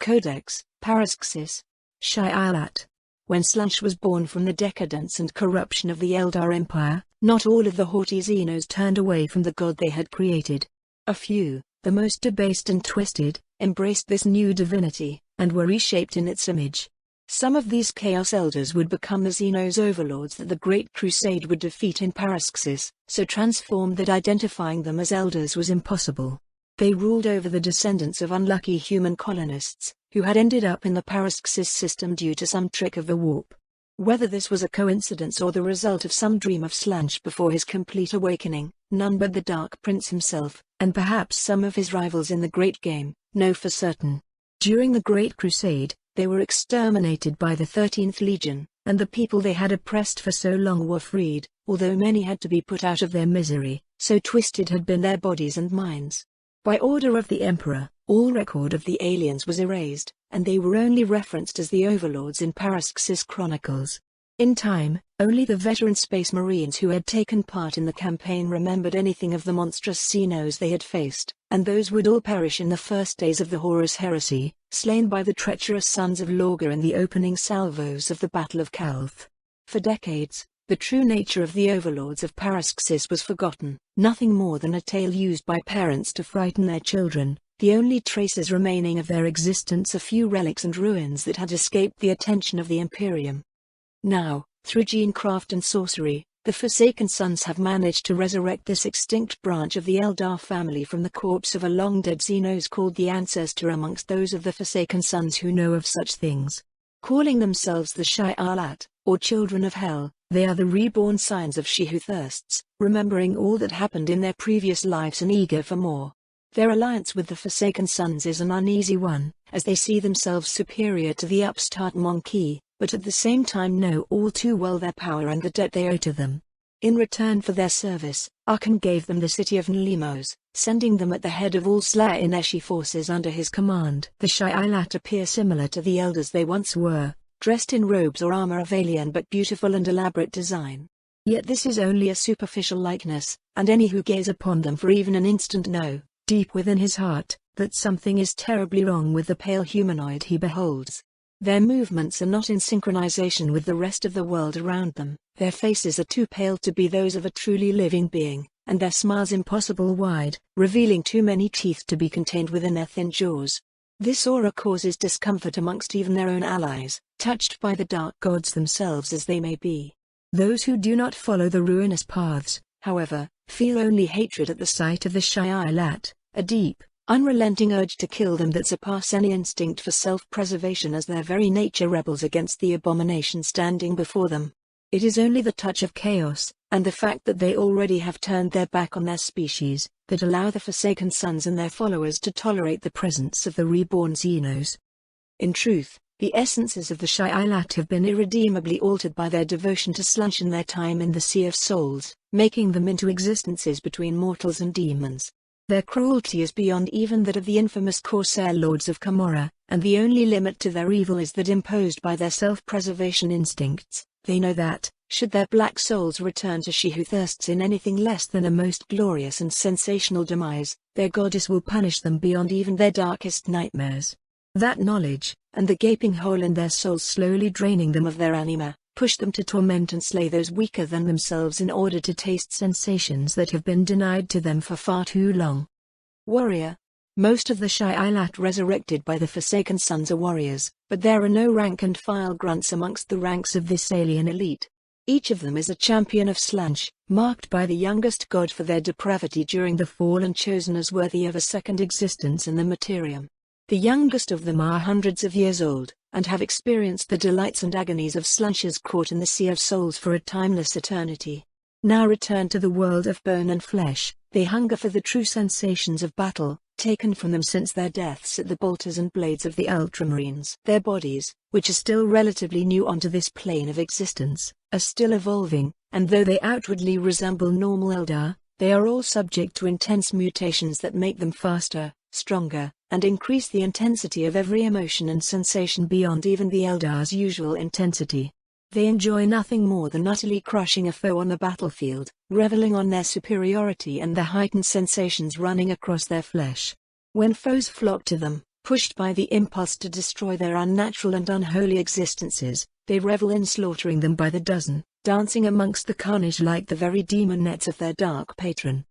Codex, Paraxis. Shaialat. When Slunch was born from the decadence and corruption of the Eldar Empire, not all of the haughty Xenos turned away from the god they had created. A few, the most debased and twisted, embraced this new divinity, and were reshaped in its image. Some of these Chaos Elders would become the Xenos overlords that the Great Crusade would defeat in Paraxis, so transformed that identifying them as Elders was impossible. They ruled over the descendants of unlucky human colonists, who had ended up in the Paraxis system due to some trick of the warp. Whether this was a coincidence or the result of some dream of Slunch before his complete awakening, none but the Dark Prince himself, and perhaps some of his rivals in the Great Game, know for certain. During the Great Crusade, they were exterminated by the 13th Legion, and the people they had oppressed for so long were freed, although many had to be put out of their misery, so twisted had been their bodies and minds. By order of the Emperor, all record of the aliens was erased, and they were only referenced as the overlords in Paraxis chronicles. In time, only the veteran Space Marines who had taken part in the campaign remembered anything of the monstrous Xenos they had faced, and those would all perish in the first days of the Horus Heresy, slain by the treacherous sons of Lorga in the opening salvos of the Battle of Calth. For decades, the true nature of the overlords of Paraxis was forgotten, nothing more than a tale used by parents to frighten their children, the only traces remaining of their existence a few relics and ruins that had escaped the attention of the Imperium. Now, through genecraft and sorcery, the Forsaken Sons have managed to resurrect this extinct branch of the Eldar family from the corpse of a long-dead Xenos called the Ancestor amongst those of the Forsaken Sons who know of such things. Calling themselves the Shaialat, or Children of Hell, they are the reborn scions of she who thirsts, remembering all that happened in their previous lives and eager for more. Their alliance with the Forsaken Sons is an uneasy one, as they see themselves superior to the upstart Monkey, but at the same time know all too well their power and the debt they owe to them. In return for their service, Archon gave them the city of Nlimos, sending them at the head of all Slayer-Ineshi forces under his command. The Shaialat appear similar to the Elders they once were, dressed in robes or armor of alien but beautiful and elaborate design. Yet this is only a superficial likeness, and any who gaze upon them for even an instant know, deep within his heart, that something is terribly wrong with the pale humanoid he beholds. Their movements are not in synchronization with the rest of the world around them, their faces are too pale to be those of a truly living being, and their smiles impossible wide, revealing too many teeth to be contained within their thin jaws. This aura causes discomfort amongst even their own allies, touched by the dark gods themselves as they may be. Those who do not follow the ruinous paths, however, feel only hatred at the sight of the Shaialat, a deep, unrelenting urge to kill them that surpass any instinct for self-preservation as their very nature rebels against the abomination standing before them. It is only the touch of chaos, and the fact that they already have turned their back on their species, that allow the Forsaken Sons and their followers to tolerate the presence of the reborn Xenos. In truth, the essences of the Shaialat have been irredeemably altered by their devotion to Slunch in their time in the Sea of Souls, making them into existences between mortals and demons. Their cruelty is beyond even that of the infamous Corsair Lords of Camorra, and the only limit to their evil is that imposed by their self-preservation instincts. They know that, should their black souls return to she who thirsts in anything less than a most glorious and sensational demise, their goddess will punish them beyond even their darkest nightmares. That knowledge, and the gaping hole in their souls slowly draining them of their anima, push them to torment and slay those weaker than themselves in order to taste sensations that have been denied to them for far too long. Warrior. Most of the Shaialat resurrected by the Forsaken Sons are warriors, but there are no rank-and-file grunts amongst the ranks of this alien elite. Each of them is a champion of Slunch, marked by the youngest god for their depravity during the fall and chosen as worthy of a second existence in the Materium. The youngest of them are hundreds of years old, and have experienced the delights and agonies of Slunch's court in the Sea of Souls for a timeless eternity. Now returned to the world of bone and flesh, they hunger for the true sensations of battle, taken from them since their deaths at the bolters and blades of the Ultramarines. Their bodies, which are still relatively new onto this plane of existence, are still evolving, and though they outwardly resemble normal Eldar, they are all subject to intense mutations that make them faster, stronger, and increase the intensity of every emotion and sensation beyond even the Eldar's usual intensity. They enjoy nothing more than utterly crushing a foe on the battlefield, reveling on their superiority and the heightened sensations running across their flesh. When foes flock to them, Pushed by the impulse to destroy their unnatural and unholy existences, they revel in slaughtering them by the dozen, dancing amongst the carnage like the very demon-nets of their dark patron.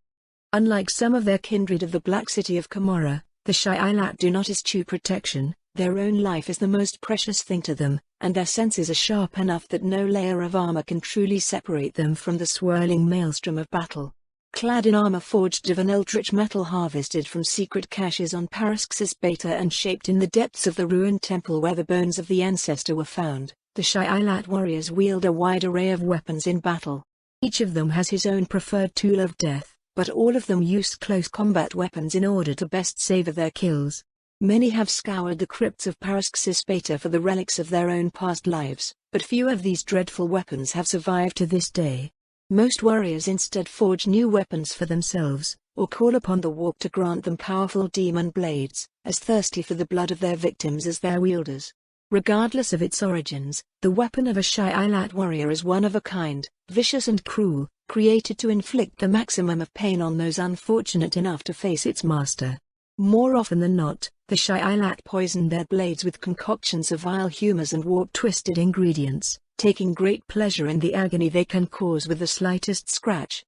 Unlike some of their kindred of the Black City of Camorra, the Shailat do not eschew protection. Their own life is the most precious thing to them, and their senses are sharp enough that no layer of armor can truly separate them from the swirling maelstrom of battle. Clad in armor forged of an eldritch metal harvested from secret caches on Paraxis Beta and shaped in the depths of the ruined temple where the bones of the ancestor were found, the Shailat warriors wield a wide array of weapons in battle. Each of them has his own preferred tool of death, but all of them use close combat weapons in order to best savor their kills. Many have scoured the crypts of Paraxis Beta for the relics of their own past lives, but few of these dreadful weapons have survived to this day. Most warriors instead forge new weapons for themselves, or call upon the warp to grant them powerful demon blades, as thirsty for the blood of their victims as their wielders. Regardless of its origins, the weapon of a Shailat warrior is one of a kind, vicious and cruel, created to inflict the maximum of pain on those unfortunate enough to face its master. More often than not, the Shailat poison their blades with concoctions of vile humors and warp-twisted ingredients, taking great pleasure in the agony they can cause with the slightest scratch.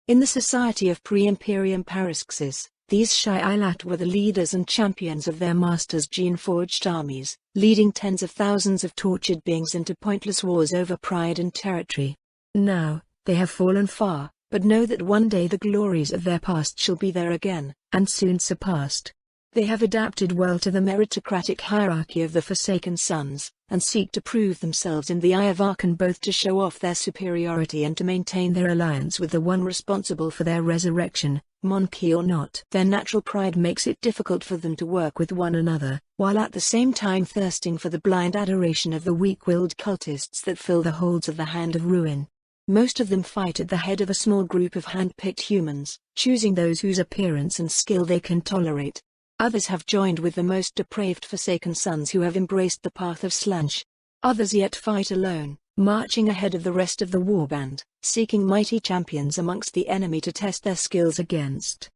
In the society of pre-Imperium Paraxis, these Shailat were the leaders and champions of their masters' gene-forged armies, leading tens of thousands of tortured beings into pointless wars over pride and territory. Now, they have fallen far, but know that one day the glories of their past shall be there again, and soon surpassed. They have adapted well to the meritocratic hierarchy of the Forsaken Sons, and seek to prove themselves in the eye of Archon both to show off their superiority and to maintain their alliance with the one responsible for their resurrection, monarchy or not. Their natural pride makes it difficult for them to work with one another, while at the same time thirsting for the blind adoration of the weak-willed cultists that fill the holds of the Hand of Ruin. Most of them fight at the head of a small group of hand-picked humans, choosing those whose appearance and skill they can tolerate. Others have joined with the most depraved Forsaken Sons who have embraced the path of Slunch. Others yet fight alone, marching ahead of the rest of the Warband, seeking mighty champions amongst the enemy to test their skills against.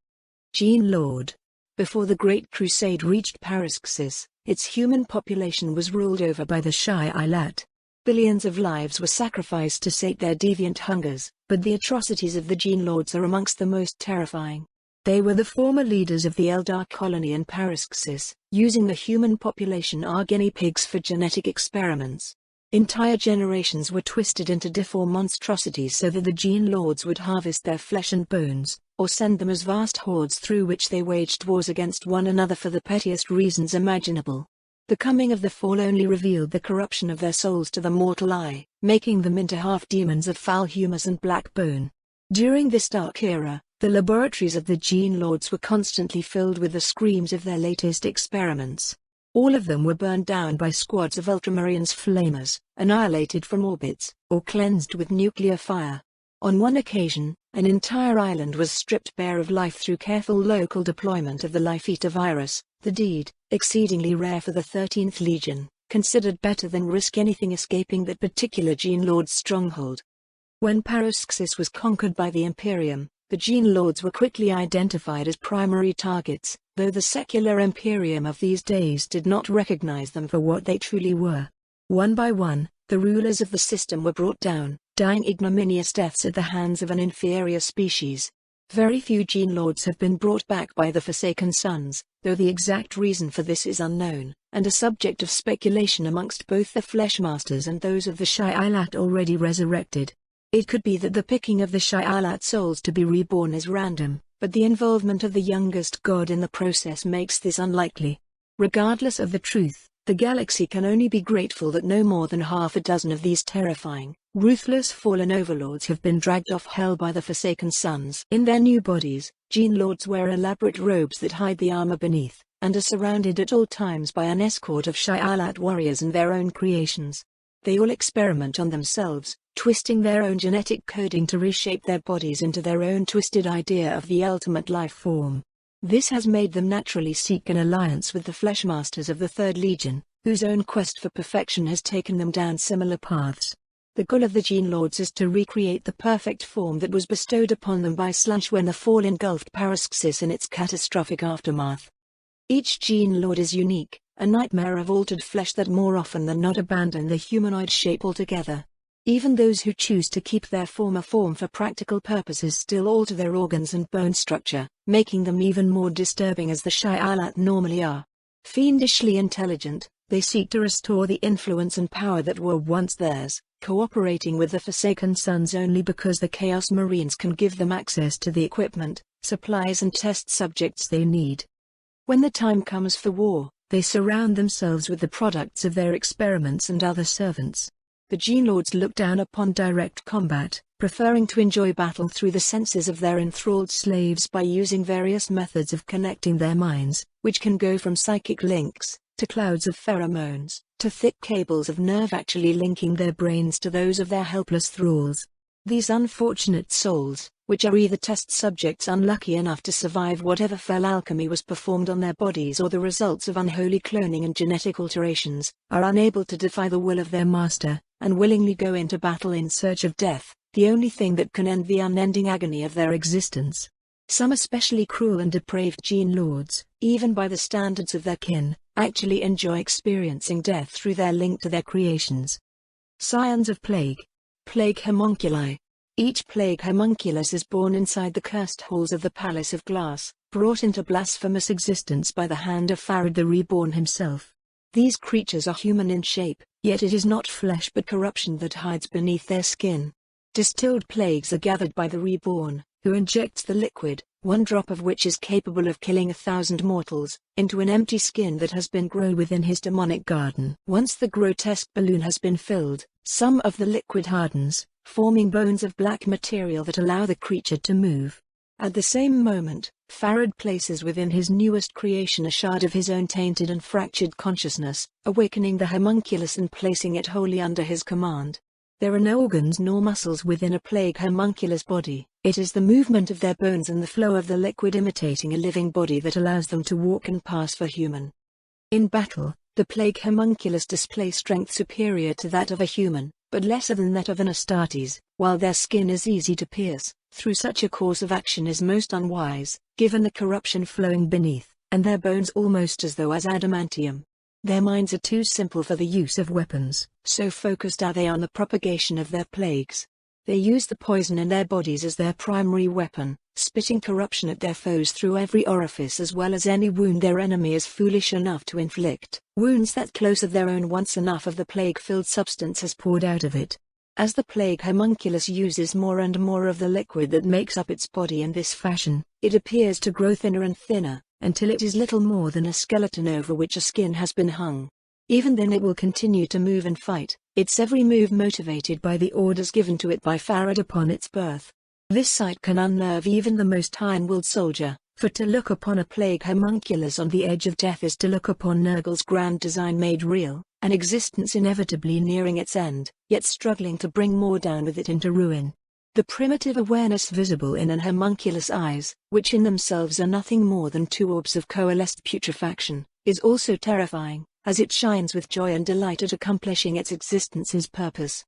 Gene Lord. Before the Great Crusade reached Paraxis, its human population was ruled over by the Shailat. Billions of lives were sacrificed to sate their deviant hungers, but the atrocities of the Gene Lords are amongst the most terrifying. They were the former leaders of the Eldar colony in Paraxis, using the human population as guinea pigs for genetic experiments. Entire generations were twisted into deformed monstrosities so that the Gene Lords would harvest their flesh and bones, or send them as vast hordes through which they waged wars against one another for the pettiest reasons imaginable. The coming of the Fall only revealed the corruption of their souls to the mortal eye, making them into half-demons of foul humors and black bone. During this dark era, the laboratories of the Gene Lords were constantly filled with the screams of their latest experiments. All of them were burned down by squads of Ultramarines flamers, annihilated from orbits, or cleansed with nuclear fire. On one occasion, an entire island was stripped bare of life through careful local deployment of the Life-Eater virus, the deed, exceedingly rare for the 13th Legion, considered better than risk anything escaping that particular Gene Lord's stronghold. When Paraxis was conquered by the Imperium, the Gene Lords were quickly identified as primary targets, though the secular Imperium of these days did not recognize them for what they truly were. One by one, the rulers of the system were brought down, dying ignominious deaths at the hands of an inferior species. Very few Gene Lords have been brought back by the Forsaken Sons, though the exact reason for this is unknown, and a subject of speculation amongst both the Fleshmasters and those of the Shailat already resurrected. It could be that the picking of the Shailat souls to be reborn is random, but the involvement of the youngest god in the process makes this unlikely. Regardless of the truth, the galaxy can only be grateful that no more than half a dozen of these terrifying, ruthless fallen overlords have been dragged off hell by the Forsaken Sons. In their new bodies, Gene Lords wear elaborate robes that hide the armor beneath, and are surrounded at all times by an escort of Shailat warriors and their own creations. They all experiment on themselves, twisting their own genetic coding to reshape their bodies into their own twisted idea of the ultimate life form. This has made them naturally seek an alliance with the Fleshmasters of the 3rd Legion, whose own quest for perfection has taken them down similar paths. The goal of the Gene Lords is to recreate the perfect form that was bestowed upon them by Slunch when the Fall engulfed Paraxis in its catastrophic aftermath. Each Gene Lord is unique, a nightmare of altered flesh that more often than not abandon the humanoid shape altogether. Even those who choose to keep their former form for practical purposes still alter their organs and bone structure, making them even more disturbing as the Shai'alat normally are. Fiendishly intelligent, they seek to restore the influence and power that were once theirs, cooperating with the Forsaken Sons only because the Chaos Marines can give them access to the equipment, supplies and test subjects they need. When the time comes for war, they surround themselves with the products of their experiments and other servants. The Gene Lords look down upon direct combat, preferring to enjoy battle through the senses of their enthralled slaves by using various methods of connecting their minds, which can go from psychic links, to clouds of pheromones, to thick cables of nerve actually linking their brains to those of their helpless thralls. These unfortunate souls, which are either test subjects unlucky enough to survive whatever fell alchemy was performed on their bodies or the results of unholy cloning and genetic alterations, are unable to defy the will of their master, and willingly go into battle in search of death, the only thing that can end the unending agony of their existence. Some especially cruel and depraved Gene Lords, even by the standards of their kin, actually enjoy experiencing death through their link to their creations. Scions of Plague. Plague Homunculi. Each plague homunculus is born inside the cursed halls of the Palace of Glass, brought into blasphemous existence by the hand of Farad the Reborn himself. These creatures are human in shape, yet it is not flesh but corruption that hides beneath their skin. Distilled plagues are gathered by the Reborn, who injects the liquid, one drop of which is capable of killing 1,000 mortals, into an empty skin that has been grown within his demonic garden. Once the grotesque balloon has been filled, some of the liquid hardens, forming bones of black material that allow the creature to move. At the same moment, Farad places within his newest creation a shard of his own tainted and fractured consciousness, awakening the homunculus and placing it wholly under his command. There are no organs nor muscles within a plague homunculus body. It is the movement of their bones and the flow of the liquid imitating a living body that allows them to walk and pass for human. In battle, the plague homunculus display strength superior to that of a human, but lesser than that of an Astartes, while their skin is easy to pierce. Through such a course of action is most unwise, given the corruption flowing beneath, and their bones almost as though as adamantium. Their minds are too simple for the use of weapons, so focused are they on the propagation of their plagues. They use the poison in their bodies as their primary weapon, spitting corruption at their foes through every orifice as well as any wound their enemy is foolish enough to inflict, wounds that close of their own once enough of the plague-filled substance has poured out of it. As the plague homunculus uses more and more of the liquid that makes up its body in this fashion, it appears to grow thinner and thinner, until it is little more than a skeleton over which a skin has been hung. Even then it will continue to move and fight, its every move motivated by the orders given to it by Farad upon its birth. This sight can unnerve even the most iron-willed soldier, for to look upon a plague homunculus on the edge of death is to look upon Nurgle's grand design made real, an existence inevitably nearing its end, yet struggling to bring more down with it into ruin. The primitive awareness visible in an homunculus' eyes, which in themselves are nothing more than two orbs of coalesced putrefaction, is also terrifying, as it shines with joy and delight at accomplishing its existence's purpose.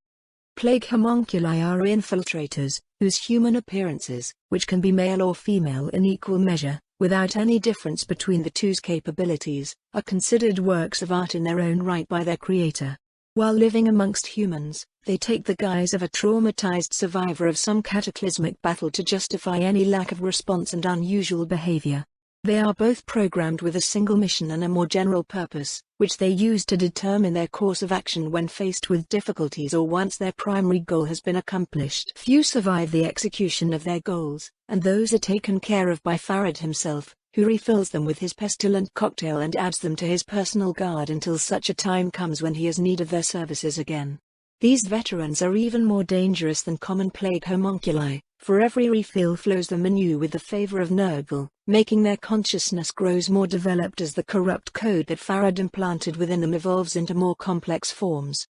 Plague homunculi are infiltrators, whose human appearances, which can be male or female in equal measure, without any difference between the two's capabilities, are considered works of art in their own right by their creator. While living amongst humans, they take the guise of a traumatized survivor of some cataclysmic battle to justify any lack of response and unusual behavior. They are both programmed with a single mission and a more general purpose, which they use to determine their course of action when faced with difficulties or once their primary goal has been accomplished. Few survive the execution of their goals, and those are taken care of by Farad himself, who refills them with his pestilent cocktail and adds them to his personal guard until such a time comes when he has need of their services again. These veterans are even more dangerous than common plague homunculi, for every refill flows them anew with the favor of Nurgle, making their consciousness grows more developed as the corrupt code that Farad implanted within them evolves into more complex forms.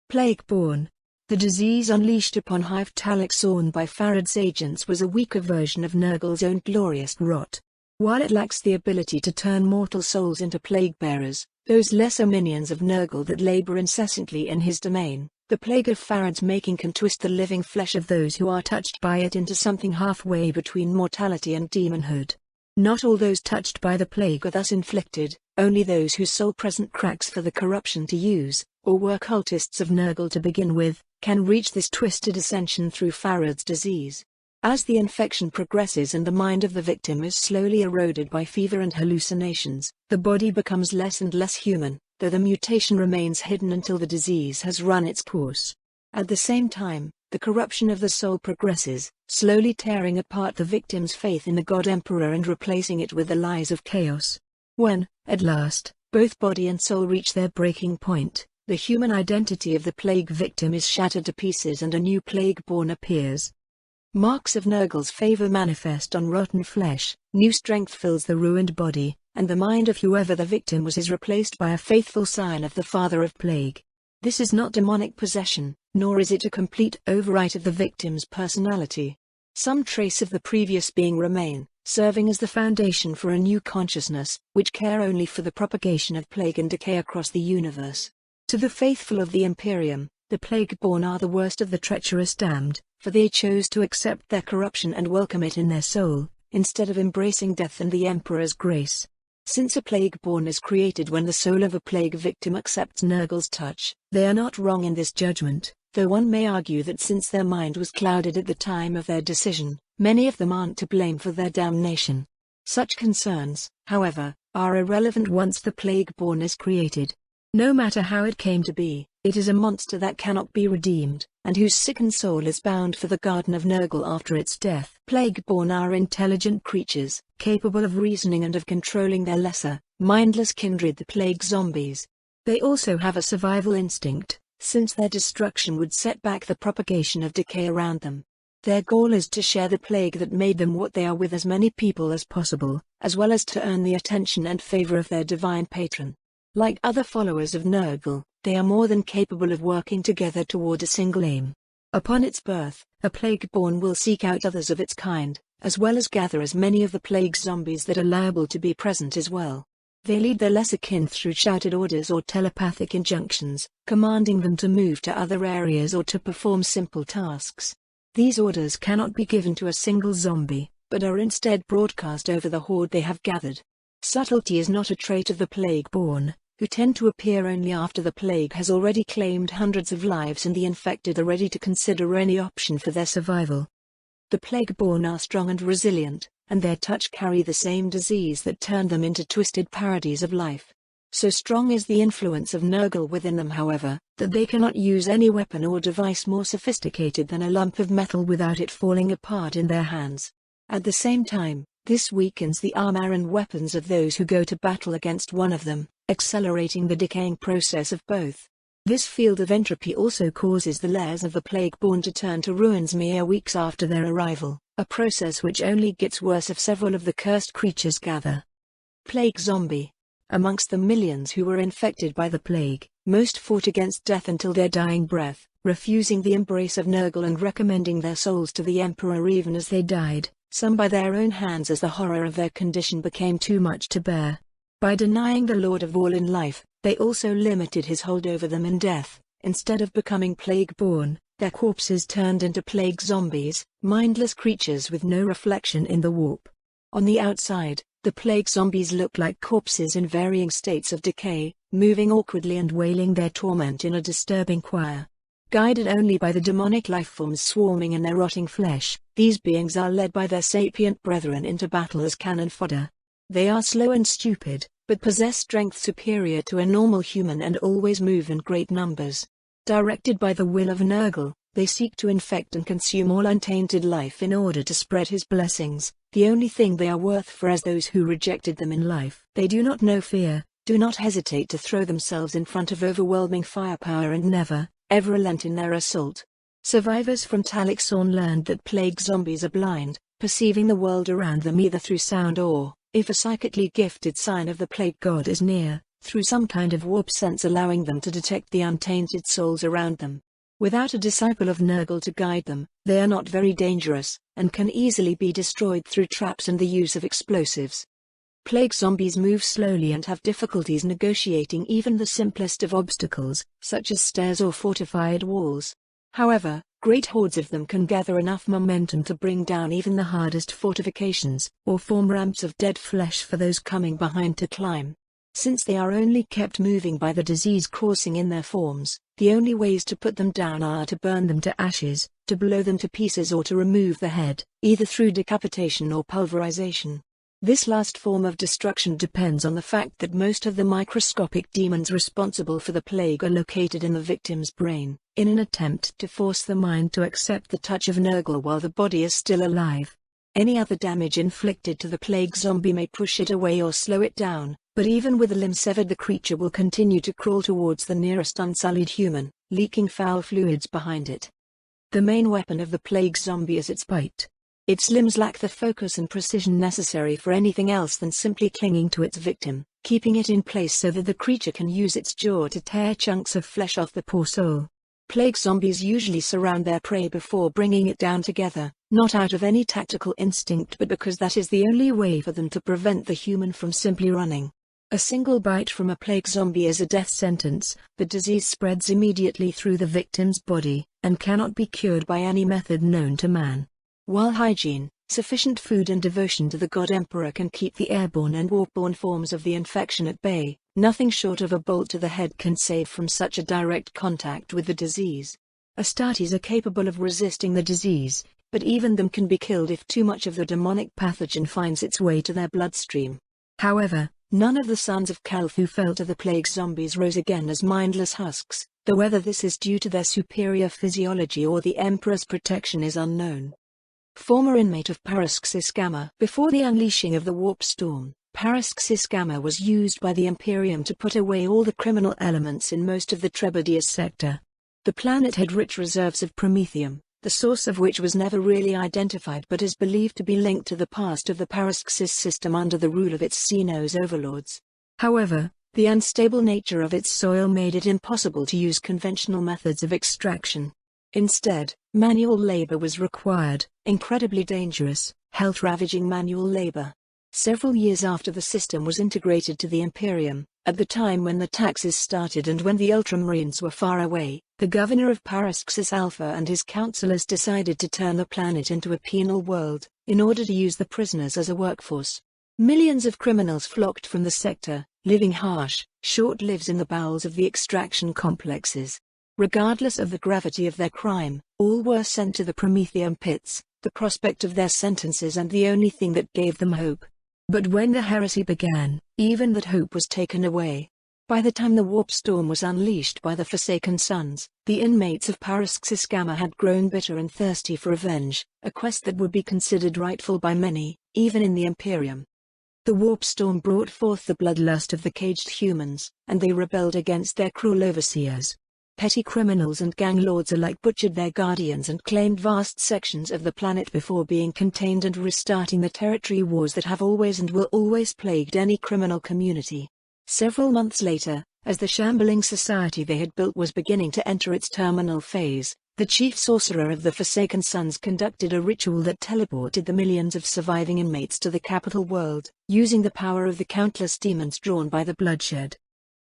Plague-Borne. The disease unleashed upon Hive Talaxorn by Farad's agents was a weaker version of Nurgle's own glorious rot. While it lacks the ability to turn mortal souls into plague-bearers, those lesser minions of Nurgle that labor incessantly in his domain, the plague of Farad's making can twist the living flesh of those who are touched by it into something halfway between mortality and demonhood. Not all those touched by the plague are thus inflicted, only those whose soul present cracks for the corruption to use, or were cultists of Nurgle to begin with, can reach this twisted ascension through Farad's disease. As the infection progresses and the mind of the victim is slowly eroded by fever and hallucinations, the body becomes less and less human, though the mutation remains hidden until the disease has run its course. At the same time, the corruption of the soul progresses, slowly tearing apart the victim's faith in the God Emperor and replacing it with the lies of chaos. When, at last, both body and soul reach their breaking point, the human identity of the plague victim is shattered to pieces and a new Plague-Borne appears. Marks of Nurgle's favor manifest on rotten flesh, new strength fills the ruined body, and the mind of whoever the victim was is replaced by a faithful sign of the Father of Plague. This is not demonic possession, nor is it a complete overwrite of the victim's personality. Some trace of the previous being remain, serving as the foundation for a new consciousness, which care only for the propagation of plague and decay across the universe. To the faithful of the Imperium, the Plague-Borne are the worst of the treacherous damned, for they chose to accept their corruption and welcome it in their soul, instead of embracing death and the Emperor's grace. Since a Plague-Borne is created when the soul of a plague victim accepts Nurgle's touch, they are not wrong in this judgment, though one may argue that since their mind was clouded at the time of their decision, many of them aren't to blame for their damnation. Such concerns, however, are irrelevant once the Plague-Borne is created. No matter how it came to be, it is a monster that cannot be redeemed, and whose sickened soul is bound for the Garden of Nurgle after its death. Plague-Borne are intelligent creatures, capable of reasoning and of controlling their lesser, mindless kindred the plague zombies. They also have a survival instinct, since their destruction would set back the propagation of decay around them. Their goal is to share the plague that made them what they are with as many people as possible, as well as to earn the attention and favor of their divine patron. Like other followers of Nurgle, they are more than capable of working together toward a single aim. Upon its birth, a Plague-Borne will seek out others of its kind, as well as gather as many of the plague zombies that are liable to be present as well. They lead their lesser kin through shouted orders or telepathic injunctions, commanding them to move to other areas or to perform simple tasks. These orders cannot be given to a single zombie, but are instead broadcast over the horde they have gathered. Subtlety is not a trait of the Plague-Borne, who tend to appear only after the plague has already claimed hundreds of lives and the infected are ready to consider any option for their survival. The Plague-Borne are strong and resilient, and their touch carry the same disease that turned them into twisted parodies of life. So strong is the influence of Nurgle within them, however, that they cannot use any weapon or device more sophisticated than a lump of metal without it falling apart in their hands. At the same time, this weakens the armor and weapons of those who go to battle against one of them, accelerating the decaying process of both. This field of entropy also causes the lairs of the Plague-Borne to turn to ruins mere weeks after their arrival, a process which only gets worse if several of the cursed creatures gather. Plague Zombie. Amongst the millions who were infected by the plague, most fought against death until their dying breath, refusing the embrace of Nurgle and recommending their souls to the Emperor even as they died, some by their own hands as the horror of their condition became too much to bear. By denying the Lord of all in life, they also limited his hold over them in death. Instead of becoming Plague-Borne, their corpses turned into plague zombies, mindless creatures with no reflection in the warp. On the outside, the plague zombies look like corpses in varying states of decay, moving awkwardly and wailing their torment in a disturbing choir. Guided only by the demonic lifeforms swarming in their rotting flesh, these beings are led by their sapient brethren into battle as cannon fodder. They are slow and stupid, but possess strength superior to a normal human and always move in great numbers. Directed by the will of Nurgle, they seek to infect and consume all untainted life in order to spread his blessings, the only thing they are worth for as those who rejected them in life. They do not know fear, do not hesitate to throw themselves in front of overwhelming firepower and never, ever relent in their assault. Survivors from Tarox learned that plague zombies are blind, perceiving the world around them either through sound or, if a psychically gifted sign of the plague god is near, through some kind of warp sense allowing them to detect the untainted souls around them. Without a disciple of Nurgle to guide them, they are not very dangerous, and can easily be destroyed through traps and the use of explosives. Plague zombies move slowly and have difficulties negotiating even the simplest of obstacles, such as stairs or fortified walls. However, Great hordes of them can gather enough momentum to bring down even the hardest fortifications, or form ramps of dead flesh for those coming behind to climb. Since they are only kept moving by the disease coursing in their forms, the only ways to put them down are to burn them to ashes, to blow them to pieces, or to remove the head, either through decapitation or pulverization. This last form of destruction depends on the fact that most of the microscopic demons responsible for the plague are located in the victim's brain, in an attempt to force the mind to accept the touch of Nurgle while the body is still alive. Any other damage inflicted to the plague zombie may push it away or slow it down, but even with a limb severed, the creature will continue to crawl towards the nearest unsullied human, leaking foul fluids behind it. The main weapon of the plague zombie is its bite. Its limbs lack the focus and precision necessary for anything else than simply clinging to its victim, keeping it in place so that the creature can use its jaw to tear chunks of flesh off the poor soul. Plague zombies usually surround their prey before bringing it down together, not out of any tactical instinct but because that is the only way for them to prevent the human from simply running. A single bite from a plague zombie is a death sentence. The disease spreads immediately through the victim's body, and cannot be cured by any method known to man. While hygiene, sufficient food and devotion to the god emperor can keep the airborne and warp-borne forms of the infection at bay, nothing short of a bolt to the head can save from such a direct contact with the disease. Astartes are capable of resisting the disease, but even them can be killed if too much of the demonic pathogen finds its way to their bloodstream. However, none of the sons of Calth who fell to the plague zombies rose again as mindless husks, though whether this is due to their superior physiology or the emperor's protection is unknown. Former inmate of Paraxis Gamma. Before the unleashing of the warp storm, Paraxis Gamma was used by the Imperium to put away all the criminal elements in most of the Trebadius sector. The planet had rich reserves of promethium, the source of which was never really identified but is believed to be linked to the past of the Paraxis system under the rule of its Xenos overlords. However, the unstable nature of its soil made it impossible to use conventional methods of extraction. Instead, manual labor was required, incredibly dangerous, health-ravaging manual labor. Several years after the system was integrated to the Imperium, at the time when the taxes started and when the Ultramarines were far away, the governor of Paraxis Alpha and his councillors decided to turn the planet into a penal world, in order to use the prisoners as a workforce. Millions of criminals flocked from the sector, living harsh, short lives in the bowels of the extraction complexes. Regardless of the gravity of their crime, all were sent to the Prometheum pits, the prospect of their sentences and the only thing that gave them hope. But when the heresy began, even that hope was taken away. By the time the warp storm was unleashed by the Forsaken Sons, the inmates of Paraxis Gamma had grown bitter and thirsty for revenge, a quest that would be considered rightful by many, even in the Imperium. The warp storm brought forth the bloodlust of the caged humans, and they rebelled against their cruel overseers. Petty criminals and gang lords alike butchered their guardians and claimed vast sections of the planet before being contained and restarting the territory wars that have always and will always plagued any criminal community. Several months later, as the shambling society they had built was beginning to enter its terminal phase, the chief sorcerer of the Forsaken Sons conducted a ritual that teleported the millions of surviving inmates to the capital world, using the power of the countless demons drawn by the bloodshed.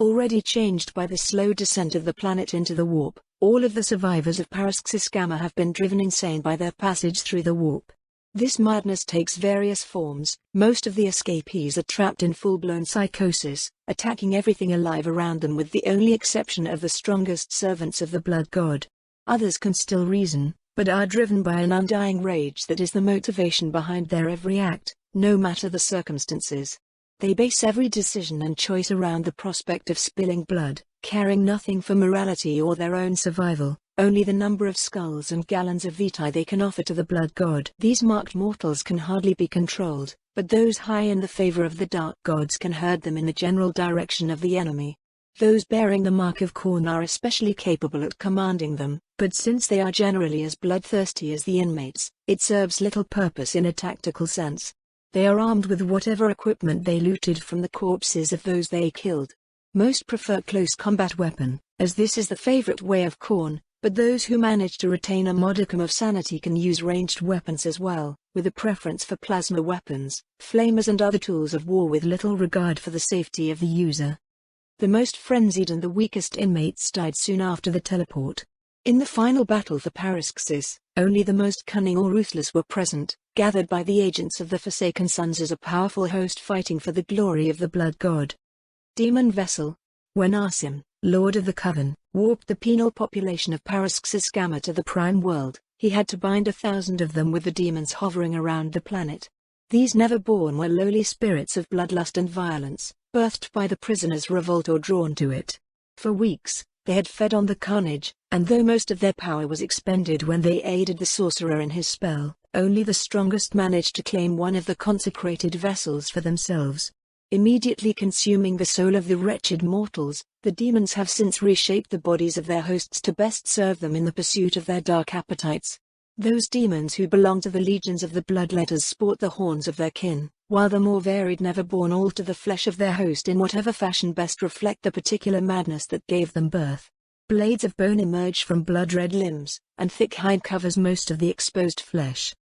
Already changed by the slow descent of the planet into the warp, all of the survivors of Paraxis Gamma have been driven insane by their passage through the warp. This madness takes various forms. Most of the escapees are trapped in full-blown psychosis, attacking everything alive around them with the only exception of the strongest servants of the Blood God. Others can still reason, but are driven by an undying rage that is the motivation behind their every act, no matter the circumstances. They base every decision and choice around the prospect of spilling blood, caring nothing for morality or their own survival, only the number of skulls and gallons of vitae they can offer to the Blood God. These marked mortals can hardly be controlled, but those high in the favor of the Dark Gods can herd them in the general direction of the enemy. Those bearing the mark of Khorne are especially capable at commanding them, but since they are generally as bloodthirsty as the inmates, it serves little purpose in a tactical sense. They are armed with whatever equipment they looted from the corpses of those they killed. Most prefer close combat weapon, as this is the favorite way of Khorne, but those who manage to retain a modicum of sanity can use ranged weapons as well, with a preference for plasma weapons, flamers and other tools of war with little regard for the safety of the user. The most frenzied and the weakest inmates died soon after the teleport. In the final battle for Paraxis, only the most cunning or ruthless were present, gathered by the agents of the Forsaken Sons as a powerful host fighting for the glory of the Blood God. Demon Vessel. When Arsim, Lord of the Coven, warped the penal population of Paraxis Gamma to the Prime World, he had to bind 1,000 of them with the demons hovering around the planet. These Neverborn were lowly spirits of bloodlust and violence, birthed by the prisoner's revolt or drawn to it. For weeks, they had fed on the carnage, and though most of their power was expended when they aided the sorcerer in his spell, only the strongest managed to claim one of the consecrated vessels for themselves. Immediately consuming the soul of the wretched mortals, the demons have since reshaped the bodies of their hosts to best serve them in the pursuit of their dark appetites. Those demons who belong to the legions of the Bloodletters sport the horns of their kin, while the more varied Neverborn alter the flesh of their host in whatever fashion best reflect the particular madness that gave them birth. Blades of bone emerge from blood-red limbs, and thick hide covers most of the exposed flesh.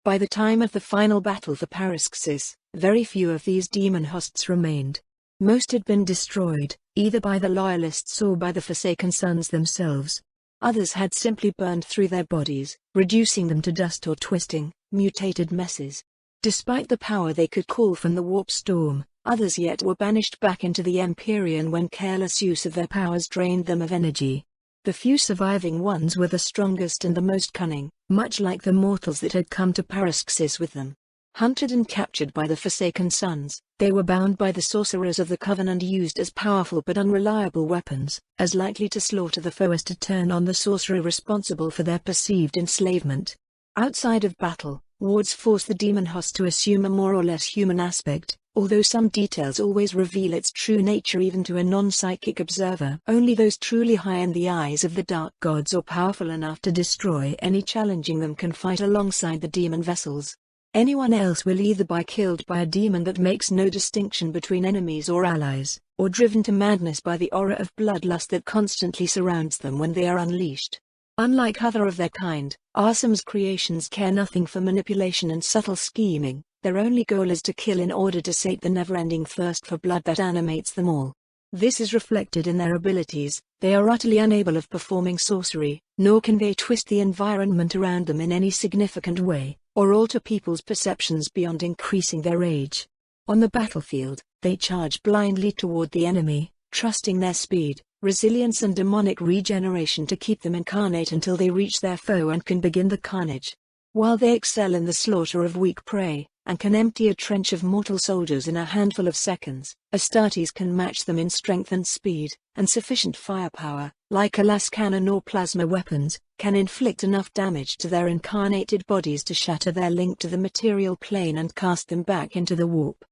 By the time of the final battle for Paraxis, very few of these demon hosts remained. Most had been destroyed, either by the Loyalists or by the Forsaken Sons themselves. Others had simply burned through their bodies, reducing them to dust or twisting, mutated messes. Despite the power they could call from the warp storm, others yet were banished back into the Empyrean when careless use of their powers drained them of energy. The few surviving ones were the strongest and the most cunning, much like the mortals that had come to Paraxis with them. Hunted and captured by the Forsaken Sons, they were bound by the sorcerers of the Coven and used as powerful but unreliable weapons, as likely to slaughter the foe as to turn on the sorcerer responsible for their perceived enslavement. Outside of battle, wards force the demon host to assume a more or less human aspect, although some details always reveal its true nature even to a non-psychic observer. Only those truly high in the eyes of the dark gods or powerful enough to destroy any challenging them can fight alongside the demon vessels. Anyone else will either be killed by a demon that makes no distinction between enemies or allies, or driven to madness by the aura of bloodlust that constantly surrounds them when they are unleashed. Unlike other of their kind, Arsim's creations care nothing for manipulation and subtle scheming. Their only goal is to kill in order to sate the never-ending thirst for blood that animates them all. This is reflected in their abilities. They are utterly unable of performing sorcery, nor can they twist the environment around them in any significant way, or alter people's perceptions beyond increasing their rage. On the battlefield, they charge blindly toward the enemy, trusting their speed, resilience and demonic regeneration to keep them incarnate until they reach their foe and can begin the carnage. While they excel in the slaughter of weak prey, and can empty a trench of mortal soldiers in a handful of seconds, Astartes can match them in strength and speed, and sufficient firepower, like a las cannon or plasma weapons, can inflict enough damage to their incarnated bodies to shatter their link to the material plane and cast them back into the warp.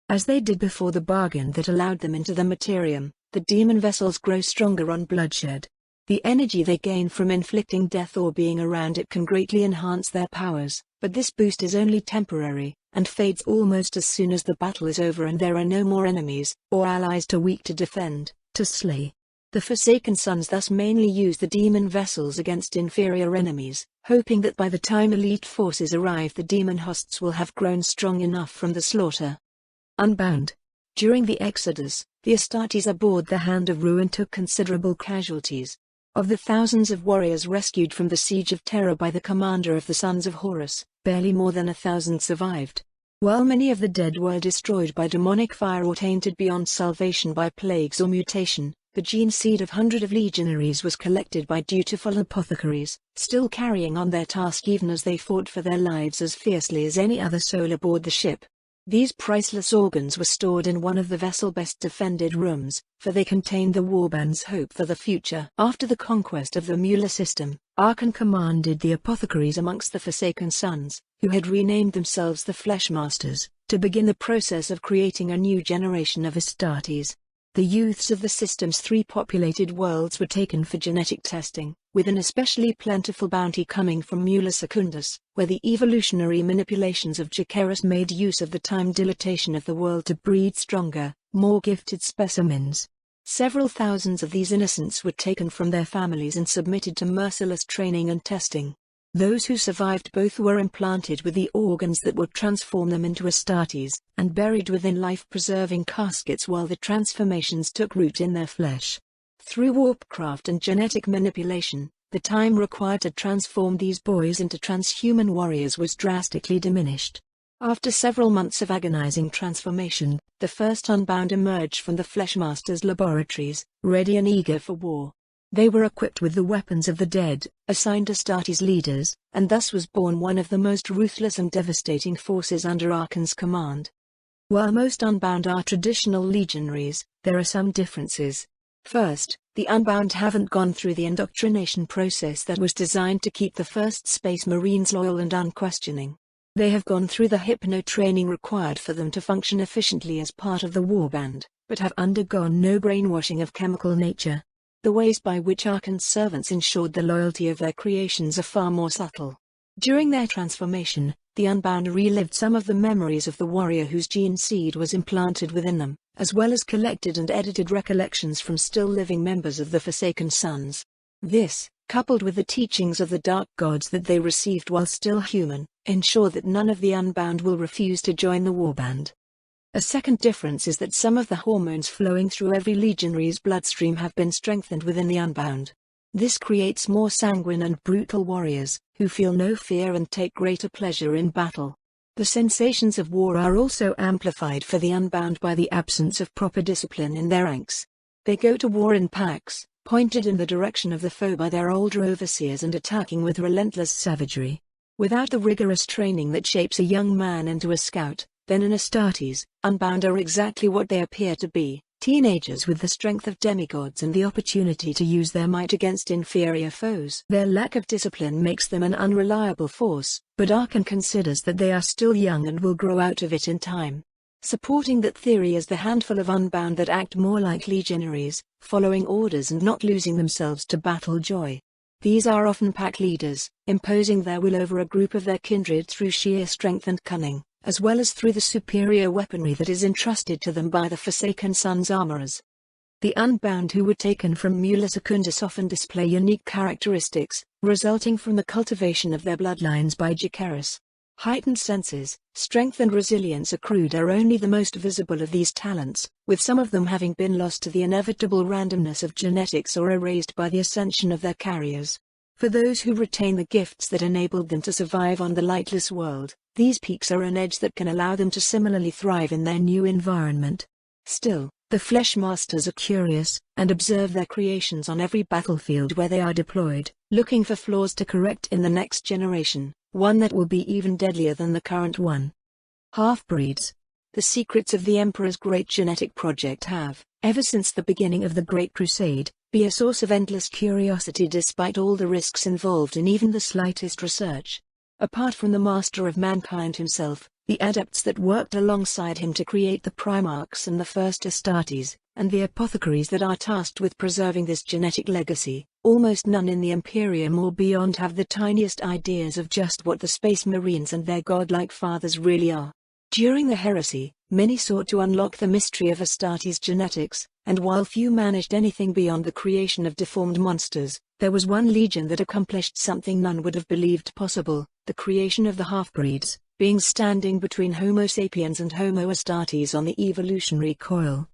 As they did before the bargain that allowed them into the materium, the demon vessels grow stronger on bloodshed. The energy they gain from inflicting death or being around it can greatly enhance their powers, but this boost is only temporary, and fades almost as soon as the battle is over and there are no more enemies, or allies too weak to defend, to slay. The Forsaken Sons thus mainly use the demon vessels against inferior enemies, hoping that by the time elite forces arrive the demon hosts will have grown strong enough from the slaughter. Unbound. During the Exodus, the Astartes aboard the Hand of Ruin took considerable casualties. Of the thousands of warriors rescued from the Siege of Terror by the commander of the Sons of Horus, barely more than 1,000 survived. While many of the dead were destroyed by demonic fire or tainted beyond salvation by plagues or mutation, the gene seed of hundreds of legionaries was collected by dutiful apothecaries, still carrying on their task even as they fought for their lives as fiercely as any other soul aboard the ship. These priceless organs were stored in one of the vessel's best defended rooms, for they contained the Warband's hope for the future. After the conquest of the Mueller system, Archon commanded the apothecaries amongst the Forsaken Sons, who had renamed themselves the Fleshmasters, to begin the process of creating a new generation of Astartes. The youths of the system's 3 populated worlds were taken for genetic testing, with an especially plentiful bounty coming from Mueller Secundus, where the evolutionary manipulations of Jacaerus made use of the time dilatation of the world to breed stronger, more gifted specimens. Several thousands of these innocents were taken from their families and submitted to merciless training and testing. Those who survived both were implanted with the organs that would transform them into Astartes, and buried within life-preserving caskets while the transformations took root in their flesh. Through warpcraft and genetic manipulation, the time required to transform these boys into transhuman warriors was drastically diminished. After several months of agonizing transformation, the first Unbound emerged from the Fleshmaster's laboratories, ready and eager for war. They were equipped with the weapons of the dead, assigned Astartes leaders, and thus was born one of the most ruthless and devastating forces under Archon's command. While most Unbound are traditional legionaries, there are some differences. First, the Unbound haven't gone through the indoctrination process that was designed to keep the first Space Marines loyal and unquestioning. They have gone through the hypno-training required for them to function efficiently as part of the Warband, but have undergone no brainwashing of chemical nature. The ways by which Archon's servants ensured the loyalty of their creations are far more subtle. During their transformation, the Unbound relived some of the memories of the warrior whose gene seed was implanted within them, as well as collected and edited recollections from still living members of the Forsaken Sons. This, coupled with the teachings of the Dark Gods that they received while still human, ensure that none of the Unbound will refuse to join the Warband. A second difference is that some of the hormones flowing through every legionary's bloodstream have been strengthened within the Unbound. This creates more sanguine and brutal warriors, who feel no fear and take greater pleasure in battle. The sensations of war are also amplified for the Unbound by the absence of proper discipline in their ranks. They go to war in packs, pointed in the direction of the foe by their older overseers and attacking with relentless savagery. Without the rigorous training that shapes a young man into a scout, then in Astartes, Unbound are exactly what they appear to be, teenagers with the strength of demigods and the opportunity to use their might against inferior foes. Their lack of discipline makes them an unreliable force, but Archon considers that they are still young and will grow out of it in time. Supporting that theory is the handful of Unbound that act more like legionaries, following orders and not losing themselves to battle joy. These are often pack leaders, imposing their will over a group of their kindred through sheer strength and cunning, as well as through the superior weaponry that is entrusted to them by the Forsaken Sons armorers. The Unbound who were taken from Mula Secundus often display unique characteristics, resulting from the cultivation of their bloodlines by Jacaerus. Heightened senses, strength and resilience accrued are only the most visible of these talents, with some of them having been lost to the inevitable randomness of genetics or erased by the ascension of their carriers. For those who retain the gifts that enabled them to survive on the lightless world, these peaks are an edge that can allow them to similarly thrive in their new environment. Still, the Fleshmasters are curious, and observe their creations on every battlefield where they are deployed, looking for flaws to correct in the next generation, one that will be even deadlier than the current one. Half-breeds. The secrets of the Emperor's great genetic project have, ever since the beginning of the Great Crusade, been a source of endless curiosity despite all the risks involved in even the slightest research. Apart from the master of mankind himself, the adepts that worked alongside him to create the Primarchs and the first Astartes, and the apothecaries that are tasked with preserving this genetic legacy, almost none in the Imperium or beyond have the tiniest ideas of just what the Space Marines and their godlike fathers really are. During the heresy, many sought to unlock the mystery of Astartes genetics, and while few managed anything beyond the creation of deformed monsters, there was one legion that accomplished something none would have believed possible, the creation of the half-breeds, being standing between Homo sapiens and Homo Astartes on the evolutionary coil.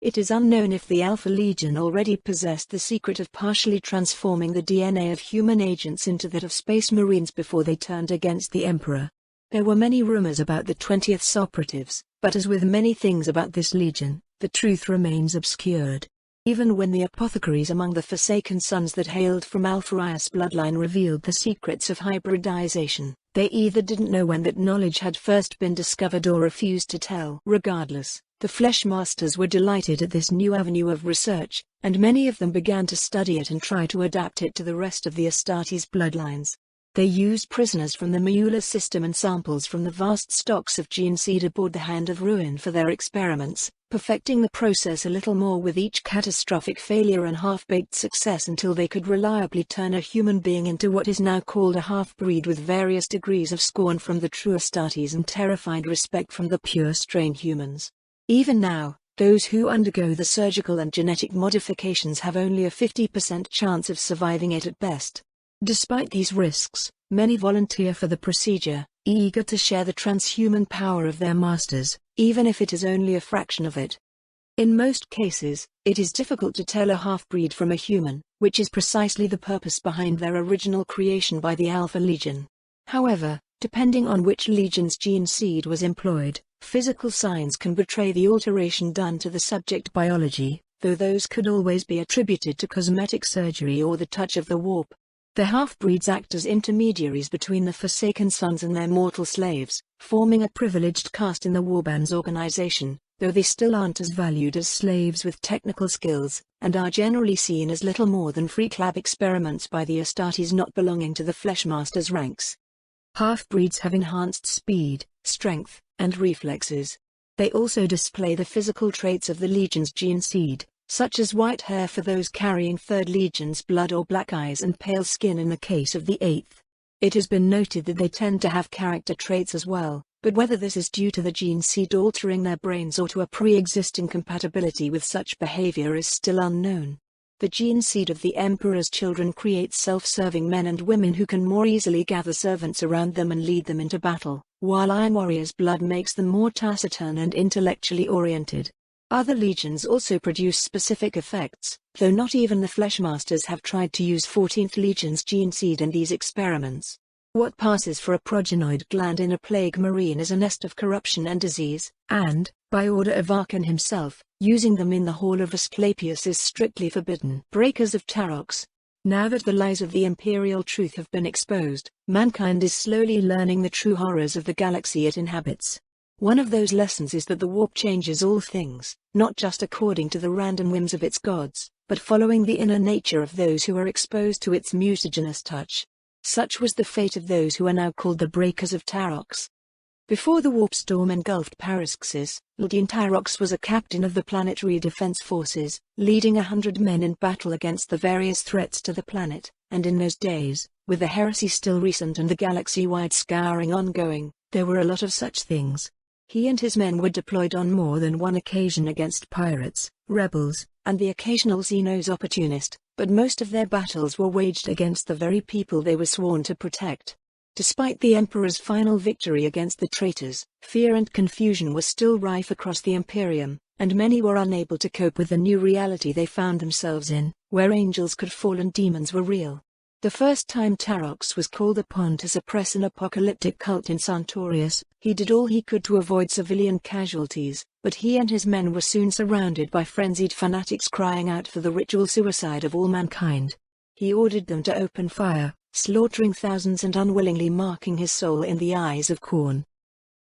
It is unknown if the Alpha Legion already possessed the secret of partially transforming the DNA of human agents into that of Space Marines before they turned against the Emperor. There were many rumors about the 20th operatives, but as with many things about this legion, the truth remains obscured. Even when the apothecaries among the Forsaken Sons that hailed from Alpharius' bloodline revealed the secrets of hybridization, they either didn't know when that knowledge had first been discovered or refused to tell. Regardless, the Fleshmasters were delighted at this new avenue of research, and many of them began to study it and try to adapt it to the rest of the Astartes bloodlines. They used prisoners from the Mula system and samples from the vast stocks of gene seed aboard the Hand of Ruin for their experiments, perfecting the process a little more with each catastrophic failure and half-baked success until they could reliably turn a human being into what is now called a half-breed, with various degrees of scorn from the true Astartes and terrified respect from the pure strain humans. Even now, those who undergo the surgical and genetic modifications have only a 50% chance of surviving it at best. Despite these risks, many volunteer for the procedure, eager to share the transhuman power of their masters, even if it is only a fraction of it. In most cases, it is difficult to tell a half-breed from a human, which is precisely the purpose behind their original creation by the Alpha Legion. However, depending on which legion's gene seed was employed, physical signs can betray the alteration done to the subject biology, though those could always be attributed to cosmetic surgery or the touch of the warp. The half-breeds act as intermediaries between the Forsaken Sons and their mortal slaves, forming a privileged caste in the Warband's organization, though they still aren't as valued as slaves with technical skills, and are generally seen as little more than freak lab experiments by the Astartes not belonging to the Fleshmaster's ranks. Half-breeds have enhanced speed, strength, and reflexes. They also display the physical traits of the Legion's gene seed, such as white hair for those carrying 3rd Legion's blood or black eyes and pale skin in the case of the 8th. It has been noted that they tend to have character traits as well, but whether this is due to the gene seed altering their brains or to a pre-existing compatibility with such behavior is still unknown. The gene seed of the Emperor's children creates self-serving men and women who can more easily gather servants around them and lead them into battle, while Iron Warrior's blood makes them more taciturn and intellectually oriented. Other legions also produce specific effects, though not even the Fleshmasters have tried to use 14th Legion's gene seed in these experiments. What passes for a progenoid gland in a plague marine is a nest of corruption and disease, and, by order of Archon himself, using them in the Hall of Asclepius is strictly forbidden. Breakers of Tarox. Now that the lies of the Imperial truth have been exposed, mankind is slowly learning the true horrors of the galaxy it inhabits. One of those lessons is that the warp changes all things, not just according to the random whims of its gods, but following the inner nature of those who are exposed to its mutagenous touch. Such was the fate of those who are now called the Breakers of Tarox. Before the warp storm engulfed Paraxis, Legionaries Tarox was a captain of the planetary defense forces, leading 100 men in battle against the various threats to the planet, and in those days, with the heresy still recent and the galaxy-wide scouring ongoing, there were a lot of such things. He and his men were deployed on more than one occasion against pirates, rebels, and the occasional Xenos opportunist, but most of their battles were waged against the very people they were sworn to protect. Despite the Emperor's final victory against the traitors, fear and confusion was still rife across the Imperium, and many were unable to cope with the new reality they found themselves in, where angels could fall and demons were real. The first time Tarox was called upon to suppress an apocalyptic cult in Santorius, he did all he could to avoid civilian casualties, but he and his men were soon surrounded by frenzied fanatics crying out for the ritual suicide of all mankind. He ordered them to open fire, slaughtering thousands and unwillingly marking his soul in the eyes of corn.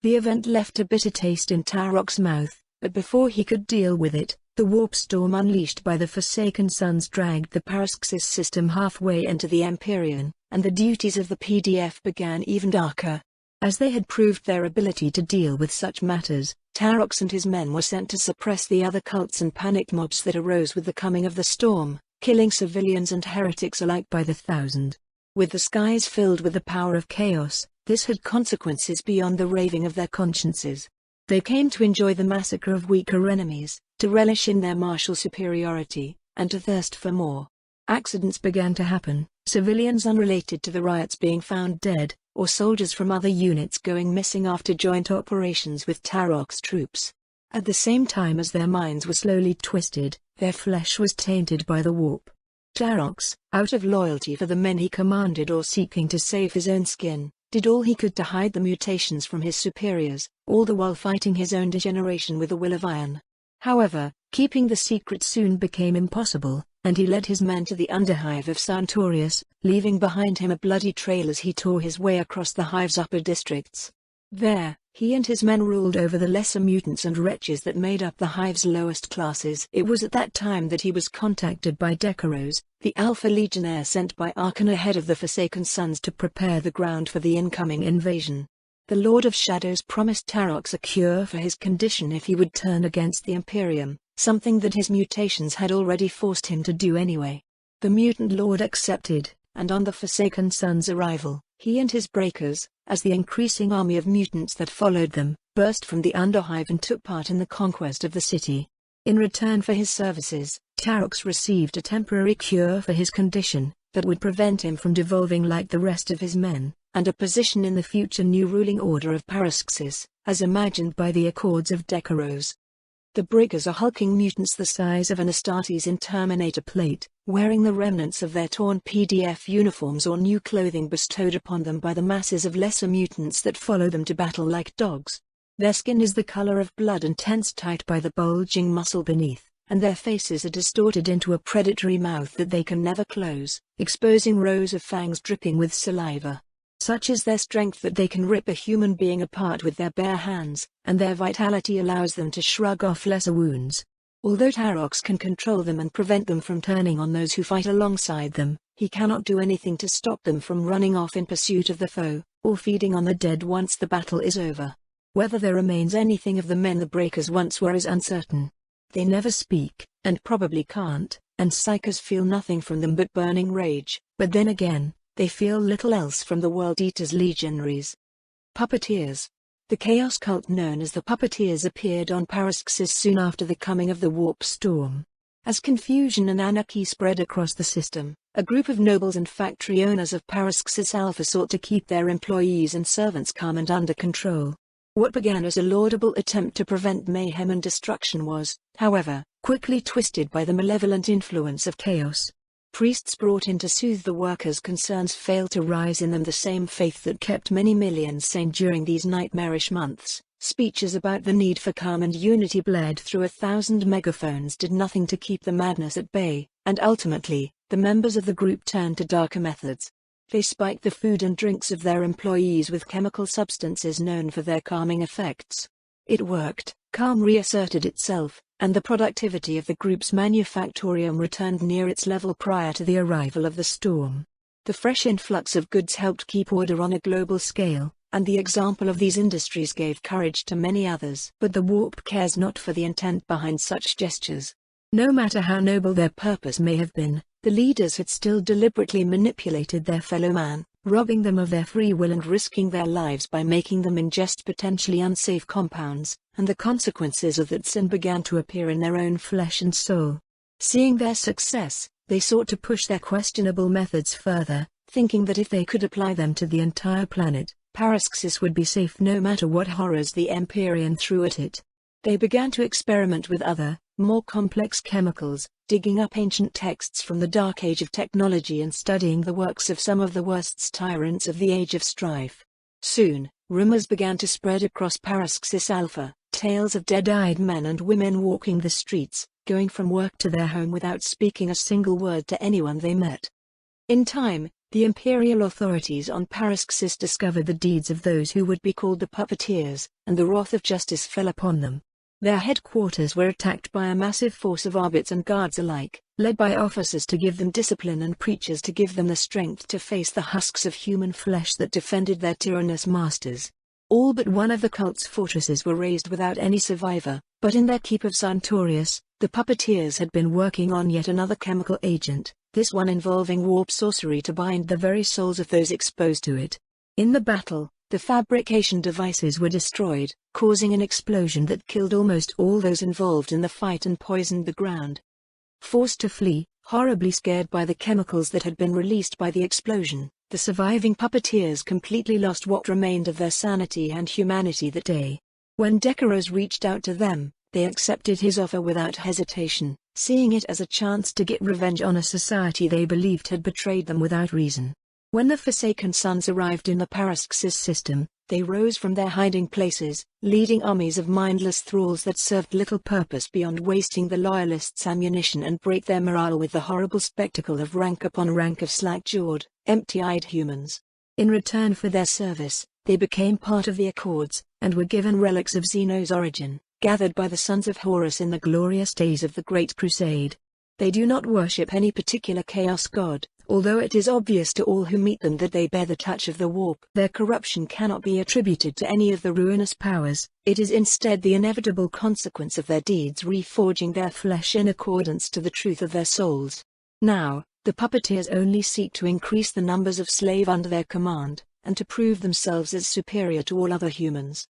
The event left a bitter taste in Tarox's mouth, but before he could deal with it, the warp storm unleashed by the Forsaken Sons dragged the Paraxis system halfway into the Empyrean, and the duties of the PDF began even darker. As they had proved their ability to deal with such matters, Tarox and his men were sent to suppress the other cults and panicked mobs that arose with the coming of the storm, killing civilians and heretics alike by the thousand. With the skies filled with the power of chaos, this had consequences beyond the raving of their consciences. They came to enjoy the massacre of weaker enemies, to relish in their martial superiority, and to thirst for more. Accidents began to happen, civilians unrelated to the riots being found dead, or soldiers from other units going missing after joint operations with Tarox troops. At the same time as their minds were slowly twisted, their flesh was tainted by the warp. Tarox, out of loyalty for the men he commanded or seeking to save his own skin, did all he could to hide the mutations from his superiors, all the while fighting his own degeneration with a will of iron. However, keeping the secret soon became impossible, and he led his men to the underhive of Santorius, leaving behind him a bloody trail as he tore his way across the hive's upper districts. There, he and his men ruled over the lesser mutants and wretches that made up the hive's lowest classes. It was at that time that he was contacted by Decaros, the Alpha Legionnaire sent by Archon ahead of the Forsaken Sons to prepare the ground for the incoming invasion. The Lord of Shadows promised Tarox a cure for his condition if he would turn against the Imperium, something that his mutations had already forced him to do anyway. The mutant lord accepted, and on the Forsaken Sons' arrival, he and his breakers, as the increasing army of mutants that followed them, burst from the underhive and took part in the conquest of the city. In return for his services, Tarox received a temporary cure for his condition, that would prevent him from devolving like the rest of his men, and a position in the future new ruling order of Paraxis, as imagined by the Accords of Decaros. The Breakers are hulking mutants the size of an Astartes in Terminator plate, wearing the remnants of their torn PDF uniforms or new clothing bestowed upon them by the masses of lesser mutants that follow them to battle like dogs. Their skin is the color of blood and tensed tight by the bulging muscle beneath, and their faces are distorted into a predatory mouth that they can never close, exposing rows of fangs dripping with saliva. Such is their strength that they can rip a human being apart with their bare hands, and their vitality allows them to shrug off lesser wounds. Although Tarox can control them and prevent them from turning on those who fight alongside them, he cannot do anything to stop them from running off in pursuit of the foe, or feeding on the dead once the battle is over. Whether there remains anything of the men the Breakers once were is uncertain. They never speak, and probably can't, and Psychers feel nothing from them but burning rage, but then again, they feel little else from the World Eater's legionaries. Puppeteers. The chaos cult known as the Puppeteers appeared on Paraxis soon after the coming of the Warp Storm. As confusion and anarchy spread across the system, a group of nobles and factory owners of Paraxis Alpha sought to keep their employees and servants calm and under control. What began as a laudable attempt to prevent mayhem and destruction was, however, quickly twisted by the malevolent influence of chaos. Priests brought in to soothe the workers' concerns failed to rise in them the same faith that kept many millions sane during these nightmarish months. Speeches about the need for calm and unity blared through 1,000 megaphones did nothing to keep the madness at bay, and ultimately, the members of the group turned to darker methods. They spiked the food and drinks of their employees with chemical substances known for their calming effects. It worked, calm reasserted itself, and the productivity of the group's manufactorium returned near its level prior to the arrival of the storm. The fresh influx of goods helped keep order on a global scale, and the example of these industries gave courage to many others. But the warp cares not for the intent behind such gestures. No matter how noble their purpose may have been, the leaders had still deliberately manipulated their fellow man, robbing them of their free will and risking their lives by making them ingest potentially unsafe compounds, and the consequences of that sin began to appear in their own flesh and soul. Seeing their success, they sought to push their questionable methods further, thinking that if they could apply them to the entire planet, Paraxis would be safe no matter what horrors the Empyrean threw at it. They began to experiment with other, more complex chemicals, digging up ancient texts from the dark age of technology and studying the works of some of the worst tyrants of the Age of Strife. Soon, rumors began to spread across Paraxis Alpha, tales of dead-eyed men and women walking the streets, going from work to their home without speaking a single word to anyone they met. In time, the imperial authorities on Paraxis discovered the deeds of those who would be called the Puppeteers, and the wrath of justice fell upon them. Their headquarters were attacked by a massive force of arbits and guards alike, led by officers to give them discipline and preachers to give them the strength to face the husks of human flesh that defended their tyrannous masters. All but one of the cult's fortresses were razed without any survivor, but in their keep of Santorius, the Puppeteers had been working on yet another chemical agent, this one involving warp sorcery to bind the very souls of those exposed to it. In the battle, the fabrication devices were destroyed, causing an explosion that killed almost all those involved in the fight and poisoned the ground. Forced to flee, horribly scared by the chemicals that had been released by the explosion, the surviving Puppeteers completely lost what remained of their sanity and humanity that day. When Decaros reached out to them, they accepted his offer without hesitation, seeing it as a chance to get revenge on a society they believed had betrayed them without reason. When the Forsaken Sons arrived in the Paraxis system, they rose from their hiding places, leading armies of mindless thralls that served little purpose beyond wasting the Loyalists' ammunition and break their morale with the horrible spectacle of rank upon rank of slack-jawed, empty-eyed humans. In return for their service, they became part of the Accords, and were given relics of Xeno's origin, gathered by the Sons of Horus in the glorious days of the Great Crusade. They do not worship any particular chaos god, although it is obvious to all who meet them that they bear the touch of the warp. Their corruption cannot be attributed to any of the ruinous powers, it is instead the inevitable consequence of their deeds reforging their flesh in accordance to the truth of their souls. Now, the Puppeteers only seek to increase the numbers of slaves under their command, and to prove themselves as superior to all other humans.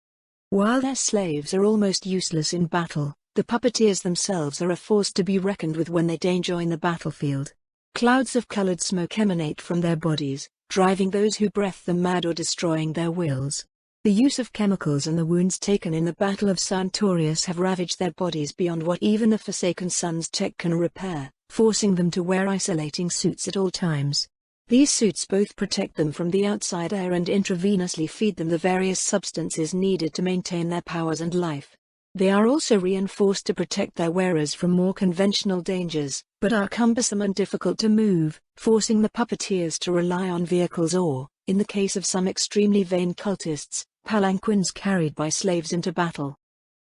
While their slaves are almost useless in battle, the Puppeteers themselves are a force to be reckoned with when they join the battlefield. Clouds of colored smoke emanate from their bodies, driving those who breath them mad or destroying their wills. The use of chemicals and the wounds taken in the Battle of Santorius have ravaged their bodies beyond what even the Forsaken Sons tech can repair, forcing them to wear isolating suits at all times. These suits both protect them from the outside air and intravenously feed them the various substances needed to maintain their powers and life. They are also reinforced to protect their wearers from more conventional dangers, but are cumbersome and difficult to move, forcing the puppeteers to rely on vehicles or, in the case of some extremely vain cultists, palanquins carried by slaves into battle.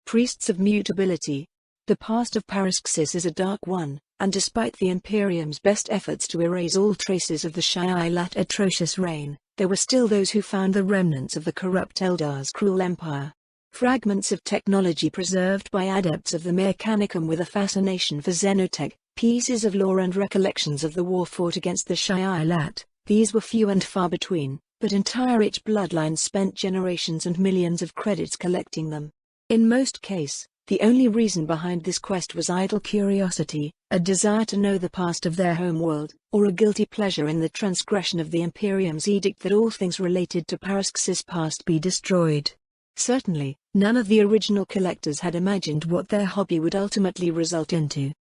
Priests of Mutability. The past of Paraxis is a dark one, and despite the Imperium's best efforts to erase all traces of the Shi'alat atrocious reign, there were still those who found the remnants of the corrupt Eldar's cruel empire. Fragments of technology preserved by adepts of the Mechanicum with a fascination for Xenotech, pieces of lore and recollections of the war fought against the Shi'alat. These were few and far between, but entire rich bloodlines spent generations and millions of credits collecting them. In most cases, the only reason behind this quest was idle curiosity, a desire to know the past of their homeworld, or a guilty pleasure in the transgression of the Imperium's edict that all things related to Paraxis past be destroyed. Certainly, none of the original collectors had imagined what their hobby would ultimately result into.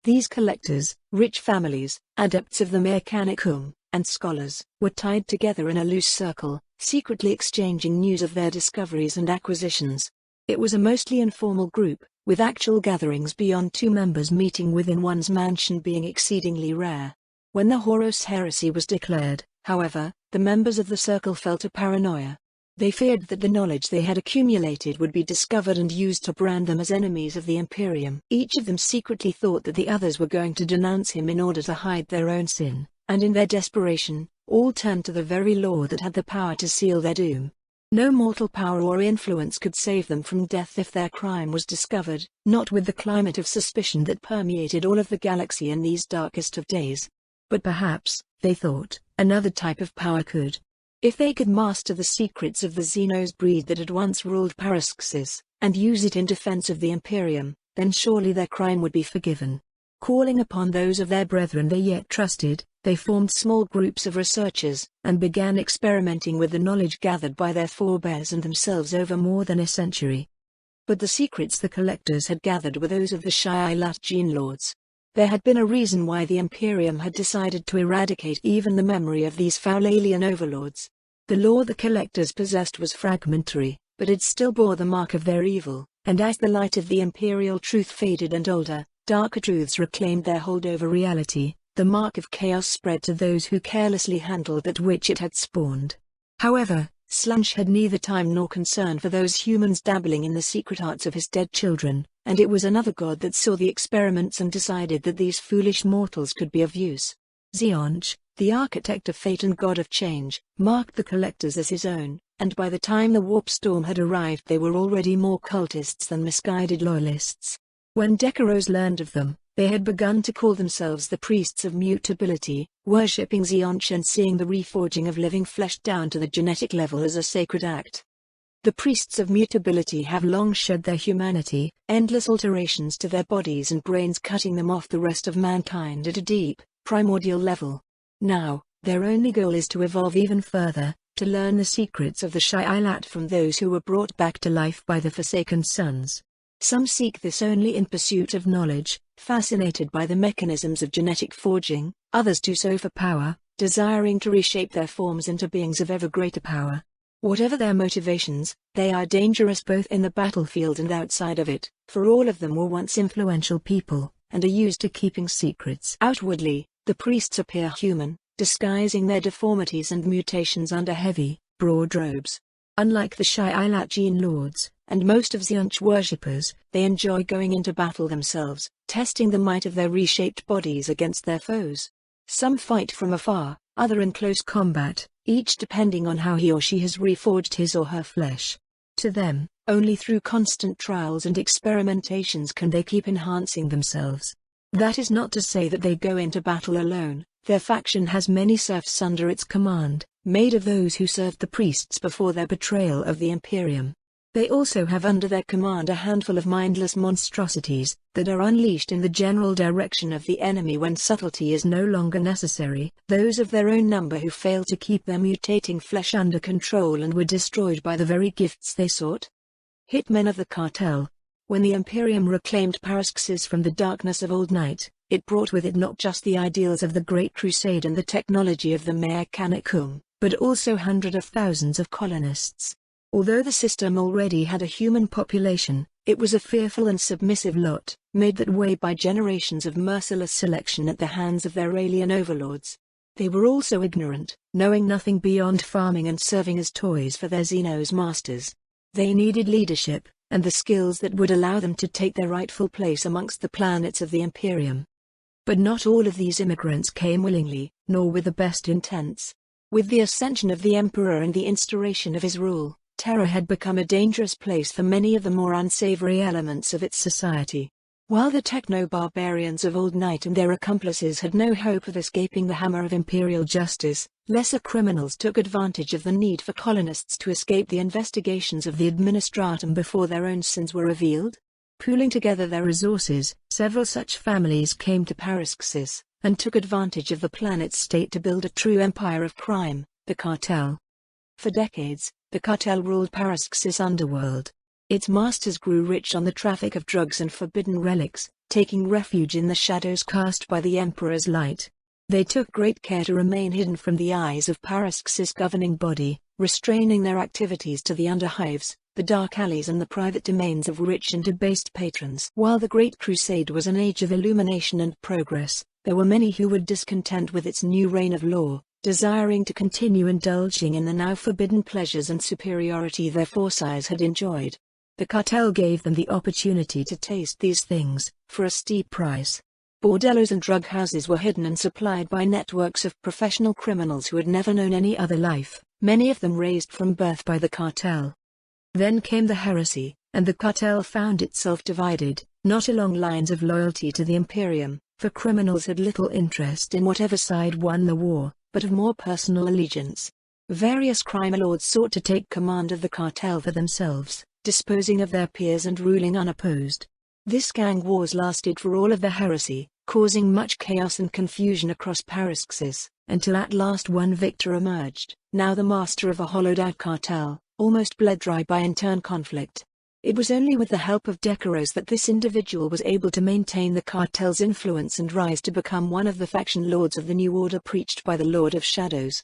These collectors, rich families, adepts of the Mechanicum, and scholars, were tied together in a loose circle, secretly exchanging news of their discoveries and acquisitions. It was a mostly informal group, with actual gatherings beyond 2 members meeting within one's mansion being exceedingly rare. When the Horus heresy was declared, however, the members of the circle felt a paranoia. They feared that the knowledge they had accumulated would be discovered and used to brand them as enemies of the Imperium. Each of them secretly thought that the others were going to denounce him in order to hide their own sin, and in their desperation, all turned to the very law that had the power to seal their doom. No mortal power or influence could save them from death if their crime was discovered, not with the climate of suspicion that permeated all of the galaxy in these darkest of days. But perhaps, they thought, another type of power could. If they could master the secrets of the Xenos breed that had once ruled Paraxis, and use it in defense of the Imperium, then surely their crime would be forgiven. Calling upon those of their brethren they yet trusted, they formed small groups of researchers, and began experimenting with the knowledge gathered by their forebears and themselves over more than a century. But the secrets the collectors had gathered were those of the Shi'alat gene lords. There had been a reason why the Imperium had decided to eradicate even the memory of these foul alien overlords. The lore the collectors possessed was fragmentary, but it still bore the mark of their evil, and as the light of the imperial truth faded and older, darker truths reclaimed their hold over reality. The mark of chaos spread to those who carelessly handled that which it had spawned. However, Slunch had neither time nor concern for those humans dabbling in the secret arts of his dead children, and it was another god that saw the experiments and decided that these foolish mortals could be of use. Xeonch, the architect of fate and god of change, marked the collectors as his own, and by the time the warp storm had arrived they were already more cultists than misguided loyalists. When Decaros learned of them, they had begun to call themselves the priests of Mutability, worshipping Xeonch and seeing the reforging of living flesh down to the genetic level as a sacred act. The priests of Mutability have long shed their humanity, endless alterations to their bodies and brains cutting them off the rest of mankind at a deep, primordial level. Now, their only goal is to evolve even further, to learn the secrets of the Shi'alat from those who were brought back to life by the Forsaken Sons. Some seek this only in pursuit of knowledge, fascinated by the mechanisms of genetic forging, others do so for power, desiring to reshape their forms into beings of ever greater power. Whatever their motivations, they are dangerous both in the battlefield and outside of it, for all of them were once influential people, and are used to keeping secrets. Outwardly, the priests appear human, disguising their deformities and mutations under heavy, broad robes. Unlike the Shi'alat gene lords, and most of Xeonch worshippers, they enjoy going into battle themselves, testing the might of their reshaped bodies against their foes. Some fight from afar, other in close combat, each depending on how he or she has reforged his or her flesh. To them, only through constant trials and experimentations can they keep enhancing themselves. That is not to say that they go into battle alone. Their faction has many serfs under its command, made of those who served the priests before their betrayal of the Imperium. They also have under their command a handful of mindless monstrosities that are unleashed in the general direction of the enemy when subtlety is no longer necessary, those of their own number who fail to keep their mutating flesh under control and were destroyed by the very gifts they sought. Hitmen of the Cartel. When the Imperium reclaimed Paraxis from the darkness of old night, it brought with it not just the ideals of the Great Crusade and the technology of the Mare Canicum, but also hundreds of thousands of colonists. Although the system already had a human population, it was a fearful and submissive lot, made that way by generations of merciless selection at the hands of their alien overlords. They were also ignorant, knowing nothing beyond farming and serving as toys for their Xenos masters. They needed leadership, and the skills that would allow them to take their rightful place amongst the planets of the Imperium. But not all of these immigrants came willingly, nor with the best intents. With the ascension of the Emperor and the instauration of his rule, Terra had become a dangerous place for many of the more unsavory elements of its society. While the techno-barbarians of old night and their accomplices had no hope of escaping the hammer of imperial justice, lesser criminals took advantage of the need for colonists to escape the investigations of the administratum before their own sins were revealed. Pooling together their resources, several such families came to Paraxis, and took advantage of the planet's state to build a true empire of crime, the Cartel. For decades, the Cartel ruled Paraxis' underworld. Its masters grew rich on the traffic of drugs and forbidden relics, taking refuge in the shadows cast by the Emperor's light. They took great care to remain hidden from the eyes of Paraxis' governing body, restraining their activities to the underhives, the dark alleys and the private domains of rich and debased patrons. While the Great Crusade was an age of illumination and progress, there were many who were discontent with its new reign of law, desiring to continue indulging in the now forbidden pleasures and superiority their foresires had enjoyed. The Cartel gave them the opportunity to taste these things, for a steep price. Bordellos and drug houses were hidden and supplied by networks of professional criminals who had never known any other life, many of them raised from birth by the Cartel. Then came the heresy, and the Cartel found itself divided, not along lines of loyalty to the Imperium, for criminals had little interest in whatever side won the war, but of more personal allegiance. Various crime lords sought to take command of the Cartel for themselves, disposing of their peers and ruling unopposed. This gang wars lasted for all of the heresy, causing much chaos and confusion across Paraxis, until at last one victor emerged, now the master of a hollowed-out Cartel, almost bled dry by intern conflict. It was only with the help of Decaros that this individual was able to maintain the Cartel's influence and rise to become one of the faction lords of the new order preached by the Lord of Shadows.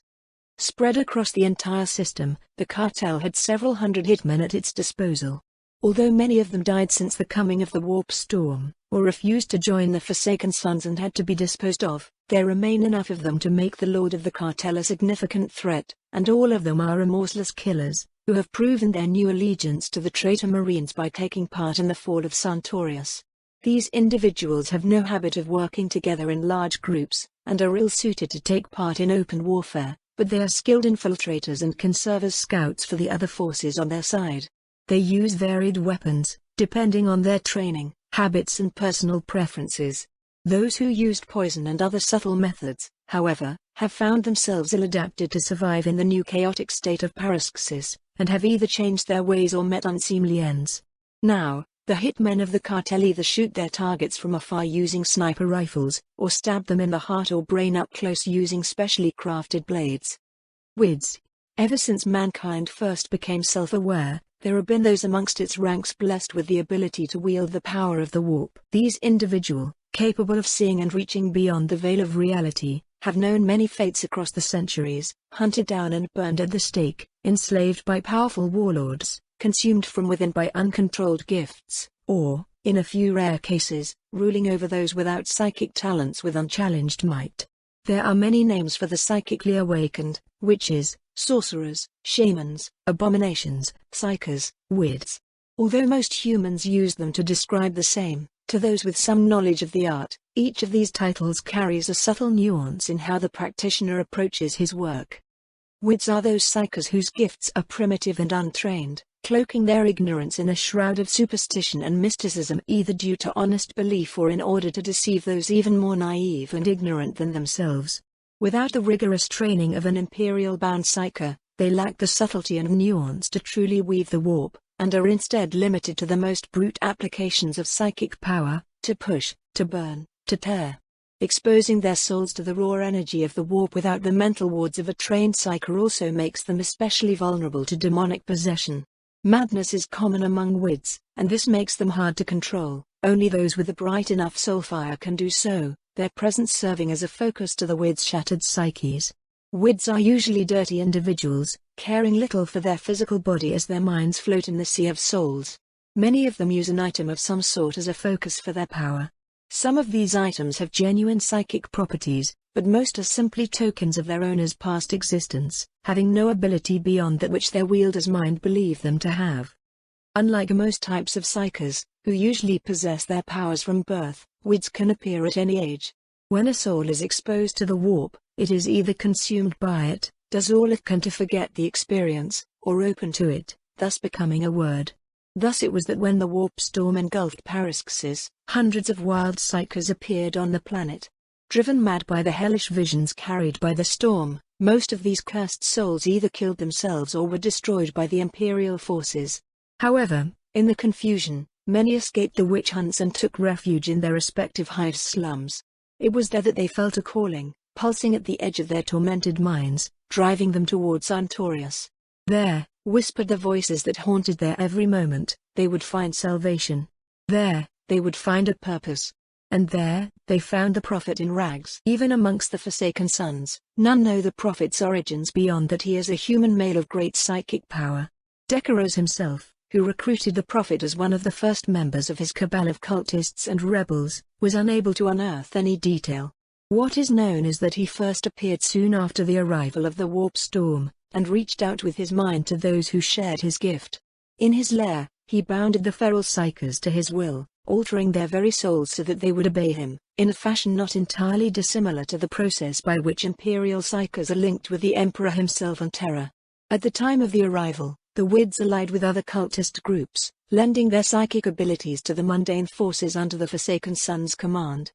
Spread across the entire system, the Cartel had several hundred hitmen at its disposal. Although many of them died since the coming of the Warp Storm, or refused to join the Forsaken Sons and had to be disposed of, there remain enough of them to make the Lord of the Cartel a significant threat, and all of them are remorseless killers, who have proven their new allegiance to the traitor Marines by taking part in the fall of Santorius. These individuals have no habit of working together in large groups, and are ill-suited to take part in open warfare, but they are skilled infiltrators and can serve as scouts for the other forces on their side. They use varied weapons, depending on their training, habits and personal preferences. Those who used poison and other subtle methods, however, have found themselves ill-adapted to survive in the new chaotic state of Paraxis, and have either changed their ways or met unseemly ends. Now, the hitmen of the Cartel either shoot their targets from afar using sniper rifles, or stab them in the heart or brain up close using specially crafted blades. WIDS. Ever since mankind first became self-aware, there have been those amongst its ranks blessed with the ability to wield the power of the warp. These individuals, capable of seeing and reaching beyond the veil of reality, have known many fates across the centuries, hunted down and burned at the stake, enslaved by powerful warlords, consumed from within by uncontrolled gifts, or, in a few rare cases, ruling over those without psychic talents with unchallenged might. There are many names for the psychically awakened: witches, sorcerers, shamans, abominations, psychers, WIDs. Although most humans use them to describe the same, to those with some knowledge of the art, each of these titles carries a subtle nuance in how the practitioner approaches his work. WIDs are those psychers whose gifts are primitive and untrained, cloaking their ignorance in a shroud of superstition and mysticism, either due to honest belief or in order to deceive those even more naive and ignorant than themselves. Without the rigorous training of an imperial-bound psyker, they lack the subtlety and nuance to truly weave the warp, and are instead limited to the most brute applications of psychic power, to push, to burn, to tear. Exposing their souls to the raw energy of the warp without the mental wards of a trained psyker also makes them especially vulnerable to demonic possession. Madness is common among Wids, and this makes them hard to control. Only those with a bright enough soulfire can do so, their presence serving as a focus to the Wids' shattered psyches. Wids are usually dirty individuals, caring little for their physical body as their minds float in the sea of souls. Many of them use an item of some sort as a focus for their power. Some of these items have genuine psychic properties, but most are simply tokens of their owner's past existence, having no ability beyond that which their wielder's mind believe them to have. Unlike most types of psykers, who usually possess their powers from birth, Wids can appear at any age. When a soul is exposed to the warp, it is either consumed by it, does all it can to forget the experience, or open to it, thus becoming a word. Thus it was that when the warp storm engulfed Paraxis, hundreds of wild psykers appeared on the planet. Driven mad by the hellish visions carried by the storm, most of these cursed souls either killed themselves or were destroyed by the Imperial forces. However, in the confusion, many escaped the witch hunts and took refuge in their respective hive slums. It was there that they felt a calling, pulsing at the edge of their tormented minds, driving them towards Antorius. There, whispered the voices that haunted their every moment, they would find salvation. There, they would find a purpose. And there, they found the prophet in rags. Even amongst the Forsaken Sons, none know the prophet's origins beyond that he is a human male of great psychic power. Decaros himself, who recruited the prophet as one of the first members of his cabal of cultists and rebels, was unable to unearth any detail. What is known is that he first appeared soon after the arrival of the warp storm, and reached out with his mind to those who shared his gift. In his lair, he bounded the feral psykers to his will, altering their very souls so that they would obey him, in a fashion not entirely dissimilar to the process by which Imperial psykers are linked with the Emperor himself and Terra. At the time of the arrival, the Wids allied with other cultist groups, lending their psychic abilities to the mundane forces under the Forsaken Sons' command.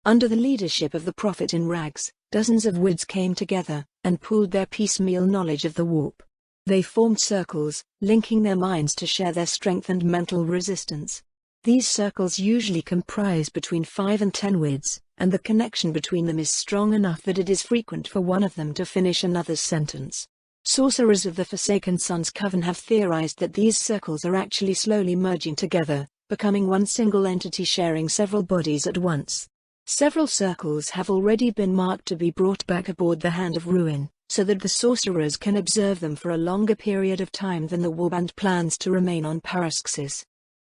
Under the leadership of the prophet in rags, dozens of Wids came together, and pooled their piecemeal knowledge of the warp. They formed circles, linking their minds to share their strength and mental resistance. These circles usually comprise between 5 and 10 Wids, and the connection between them is strong enough that it is frequent for one of them to finish another's sentence. Sorcerers of the Forsaken Sons Coven have theorized that these circles are actually slowly merging together, becoming one single entity sharing several bodies at once. Several circles have already been marked to be brought back aboard the Hand of Ruin, so that the sorcerers can observe them for a longer period of time than the Warband plans to remain on Paraxis.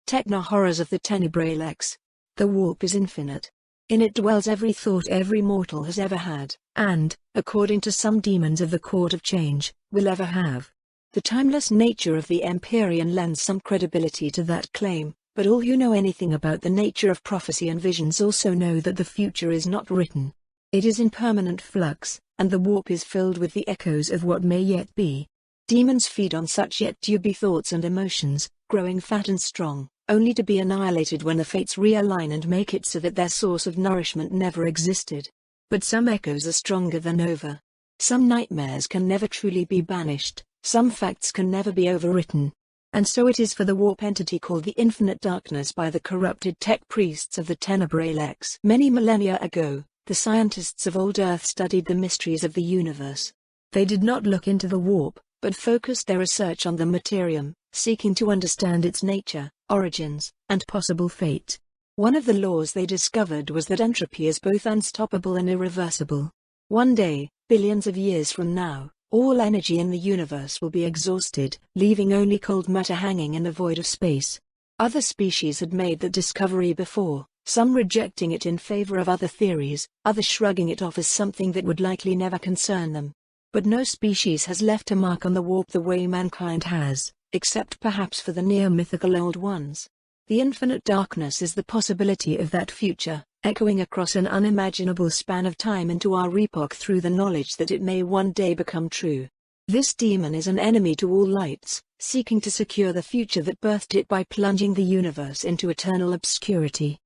Techno horrors of the Tenebrae Lex. The warp is infinite. In it dwells every thought every mortal has ever had, and, according to some demons of the Court of Change, will ever have. The timeless nature of the Empyrean lends some credibility to that claim, but all who know anything about the nature of prophecy and visions also know that the future is not written. It is in permanent flux, and the warp is filled with the echoes of what may yet be. Demons feed on such yet to be thoughts and emotions, growing fat and strong, only to be annihilated when the fates realign and make it so that their source of nourishment never existed. But some echoes are stronger than over. Some nightmares can never truly be banished, some facts can never be overwritten. And so it is for the warp entity called the Infinite Darkness by the corrupted tech priests of the Tenebrae Lex. Many millennia ago, the scientists of old Earth studied the mysteries of the universe. They did not look into the warp, but focused their research on the materium, seeking to understand its nature, origins, and possible fate. One of the laws they discovered was that entropy is both unstoppable and irreversible. One day, billions of years from now, all energy in the universe will be exhausted, leaving only cold matter hanging in the void of space. Other species had made that discovery before, some rejecting it in favor of other theories, others shrugging it off as something that would likely never concern them. But no species has left a mark on the warp the way mankind has, except perhaps for the near-mythical Old Ones. The infinite darkness is the possibility of that future, echoing across an unimaginable span of time into our epoch through the knowledge that it may one day become true. This demon is an enemy to all lights, seeking to secure the future that birthed it by plunging the universe into eternal obscurity.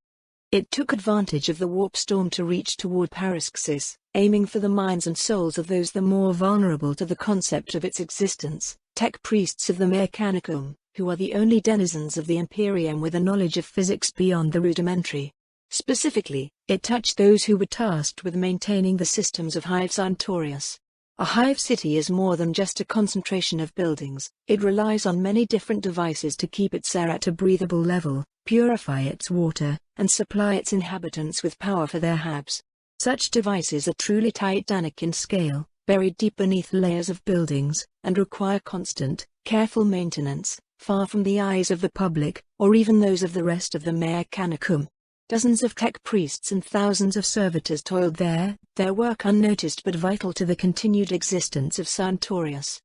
It took advantage of the warp storm to reach toward Paraxis, aiming for the minds and souls of those the more vulnerable to the concept of its existence, tech priests of the Mechanicum, who are the only denizens of the Imperium with a knowledge of physics beyond the rudimentary. Specifically, it touched those who were tasked with maintaining the systems of Hive Santorius. A hive city is more than just a concentration of buildings. It relies on many different devices to keep its air at a breathable level, purify its water, and supply its inhabitants with power for their habs. Such devices are truly titanic in scale, buried deep beneath layers of buildings, and require constant, careful maintenance, far from the eyes of the public, or even those of the rest of the Mare Canicum. Dozens of tech priests and thousands of servitors toiled there, their work unnoticed but vital to the continued existence of Santorius.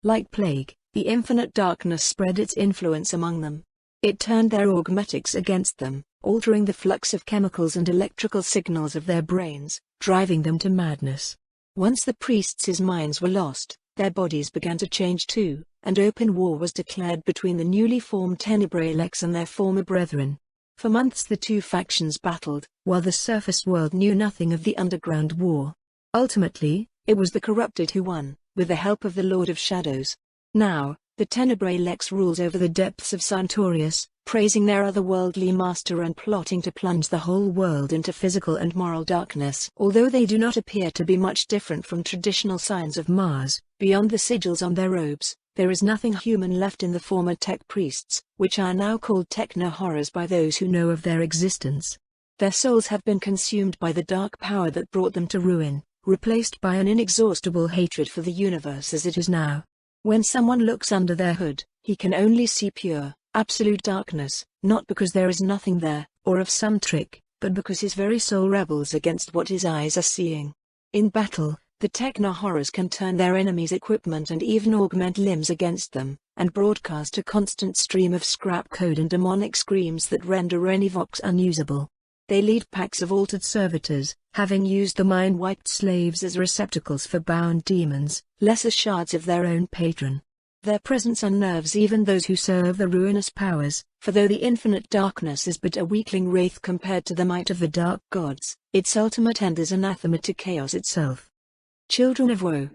Like plague, the infinite darkness spread its influence among them. It turned their augmetics against them, altering the flux of chemicals and electrical signals of their brains, driving them to madness. Once the priests' minds were lost, their bodies began to change too, and open war was declared between the newly formed Tenebrae Lex and their former brethren. For months the two factions battled, while the surface world knew nothing of the underground war. Ultimately, it was the corrupted who won, with the help of the Lord of Shadows. Now, the Tenebrae Lex rules over the depths of Santorius, praising their otherworldly master and plotting to plunge the whole world into physical and moral darkness. Although they do not appear to be much different from traditional signs of Mars, beyond the sigils on their robes, there is nothing human left in the former tech priests, which are now called techno-horrors by those who know of their existence. Their souls have been consumed by the dark power that brought them to ruin, replaced by an inexhaustible hatred for the universe as it is now. When someone looks under their hood, he can only see pure, absolute darkness, not because there is nothing there, or of some trick, but because his very soul rebels against what his eyes are seeing. In battle, the techno-horrors can turn their enemies' equipment and even augment limbs against them, and broadcast a constant stream of scrap code and demonic screams that render any vox unusable. They lead packs of altered servitors, having used the mind-wiped slaves as receptacles for bound demons, lesser shards of their own patron. Their presence unnerves even those who serve the ruinous powers, for though the infinite darkness is but a weakling wraith compared to the might of the dark gods, its ultimate end is anathema to chaos itself. Children of Woe.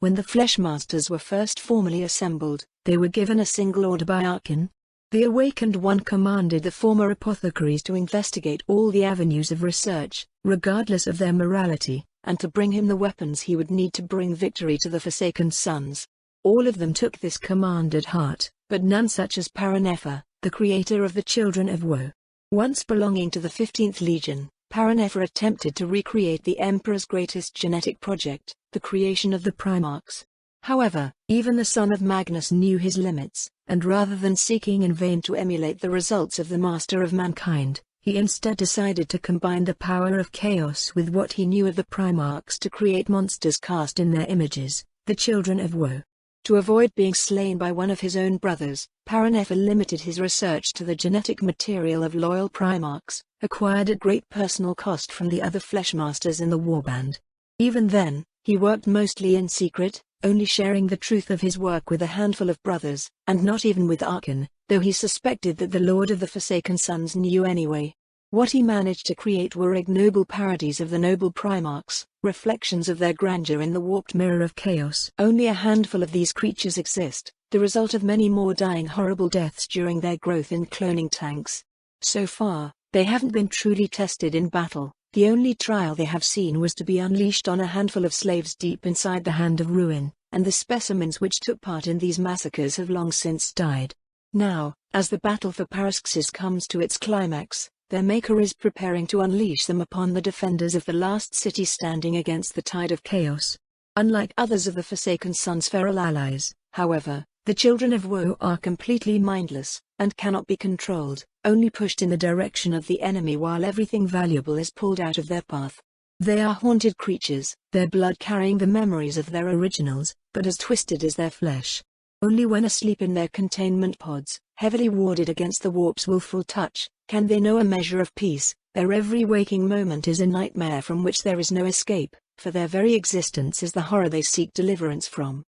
When the Fleshmasters were first formally assembled, they were given a single order by Archon. The Awakened One commanded the former apothecaries to investigate all the avenues of research, regardless of their morality, and to bring him the weapons he would need to bring victory to the Forsaken Sons. All of them took this command at heart, but none such as Paranepher, the creator of the Children of Woe. Once belonging to the 15th Legion, Paranepher attempted to recreate the Emperor's greatest genetic project, the creation of the Primarchs. However, even the son of Magnus knew his limits, and rather than seeking in vain to emulate the results of the Master of Mankind, he instead decided to combine the power of chaos with what he knew of the Primarchs to create monsters cast in their images, the Children of Woe. To avoid being slain by one of his own brothers, Paranepher limited his research to the genetic material of loyal Primarchs, acquired at great personal cost from the other Fleshmasters in the Warband. Even then, he worked mostly in secret, only sharing the truth of his work with a handful of brothers, and not even with Archon, though he suspected that the Lord of the Forsaken Sons knew anyway. What he managed to create were ignoble parodies of the noble Primarchs, reflections of their grandeur in the warped mirror of chaos. Only a handful of these creatures exist, the result of many more dying horrible deaths during their growth in cloning tanks. So far, they haven't been truly tested in battle. The only trial they have seen was to be unleashed on a handful of slaves deep inside the Hand of Ruin, and the specimens which took part in these massacres have long since died. Now, as the battle for Paraxis comes to its climax, their maker is preparing to unleash them upon the defenders of the last city standing against the tide of chaos. Unlike others of the Forsaken Sons' feral allies, however, the Children of Woe are completely mindless, and cannot be controlled, only pushed in the direction of the enemy while everything valuable is pulled out of their path. They are haunted creatures, their blood carrying the memories of their originals, but as twisted as their flesh. Only when asleep in their containment pods, heavily warded against the warp's willful touch, can they know a measure of peace. Their every waking moment is a nightmare from which there is no escape, for their very existence is the horror they seek deliverance from.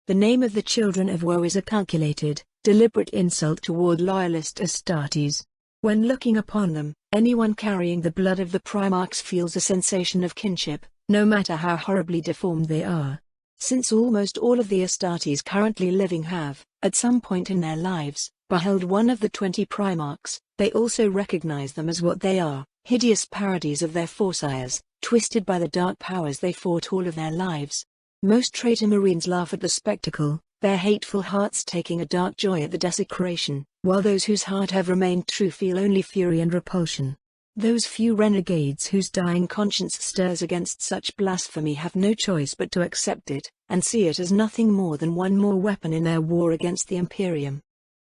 The name of the Children of Woe is a calculated, deliberate insult toward loyalist Astartes. When looking upon them, anyone carrying the blood of the Primarchs feels a sensation of kinship, no matter how horribly deformed they are. Since almost all of the Astartes currently living have, at some point in their lives, beheld one of the 20 Primarchs, they also recognize them as what they are, hideous parodies of their foresires, twisted by the dark powers they fought all of their lives. Most traitor Marines laugh at the spectacle, their hateful hearts taking a dark joy at the desecration, while those whose heart have remained true feel only fury and repulsion. Those few renegades whose dying conscience stirs against such blasphemy have no choice but to accept it, and see it as nothing more than one more weapon in their war against the Imperium.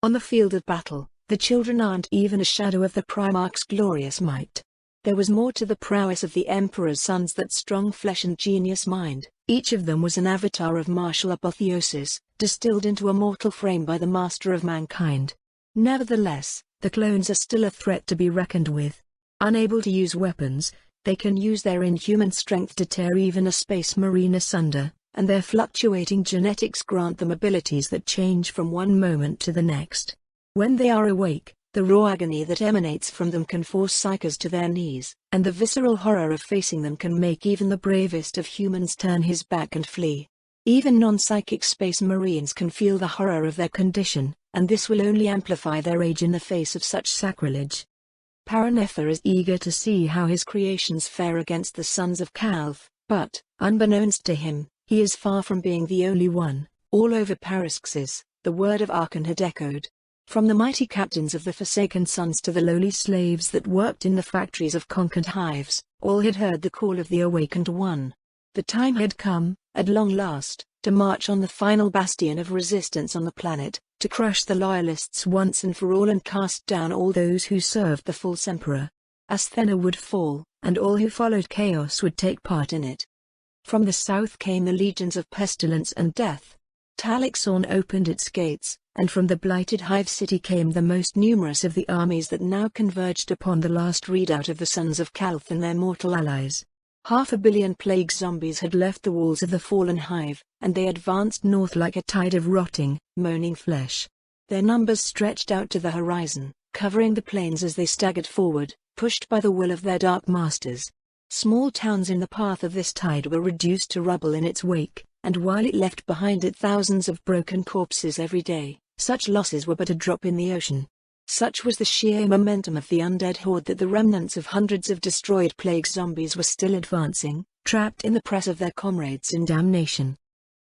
On the field of battle, the children aren't even a shadow of the Primarch's glorious might. There was more to the prowess of the Emperor's sons than strong flesh and genius mind. Each of them was an avatar of martial apotheosis, distilled into a mortal frame by the master of mankind. Nevertheless, the clones are still a threat to be reckoned with. Unable to use weapons, they can use their inhuman strength to tear even a space marine asunder, and their fluctuating genetics grant them abilities that change from one moment to the next. When they are awake, the raw agony that emanates from them can force psychers to their knees, and the visceral horror of facing them can make even the bravest of humans turn his back and flee. Even non-psychic space marines can feel the horror of their condition, and this will only amplify their rage in the face of such sacrilege. Paranether is eager to see how his creations fare against the sons of Calth, but, unbeknownst to him, he is far from being the only one. All over Paraxis, the word of Archon had echoed. From the mighty captains of the Forsaken Sons to the lowly slaves that worked in the factories of conquered hives, all had heard the call of the Awakened One. The time had come, at long last, to march on the final bastion of resistance on the planet, to crush the Loyalists once and for all and cast down all those who served the false emperor. Asthena would fall, and all who followed chaos would take part in it. From the south came the legions of pestilence and death. Talaxorn opened its gates, and from the blighted Hive City came the most numerous of the armies that now converged upon the last redoubt of the Sons of Calth and their mortal allies. 500 million plague zombies had left the walls of the fallen hive, and they advanced north like a tide of rotting, moaning flesh. Their numbers stretched out to the horizon, covering the plains as they staggered forward, pushed by the will of their dark masters. Small towns in the path of this tide were reduced to rubble in its wake, and while it left behind it thousands of broken corpses every day, such losses were but a drop in the ocean. Such was the sheer momentum of the undead horde that the remnants of hundreds of destroyed plague zombies were still advancing, trapped in the press of their comrades in damnation.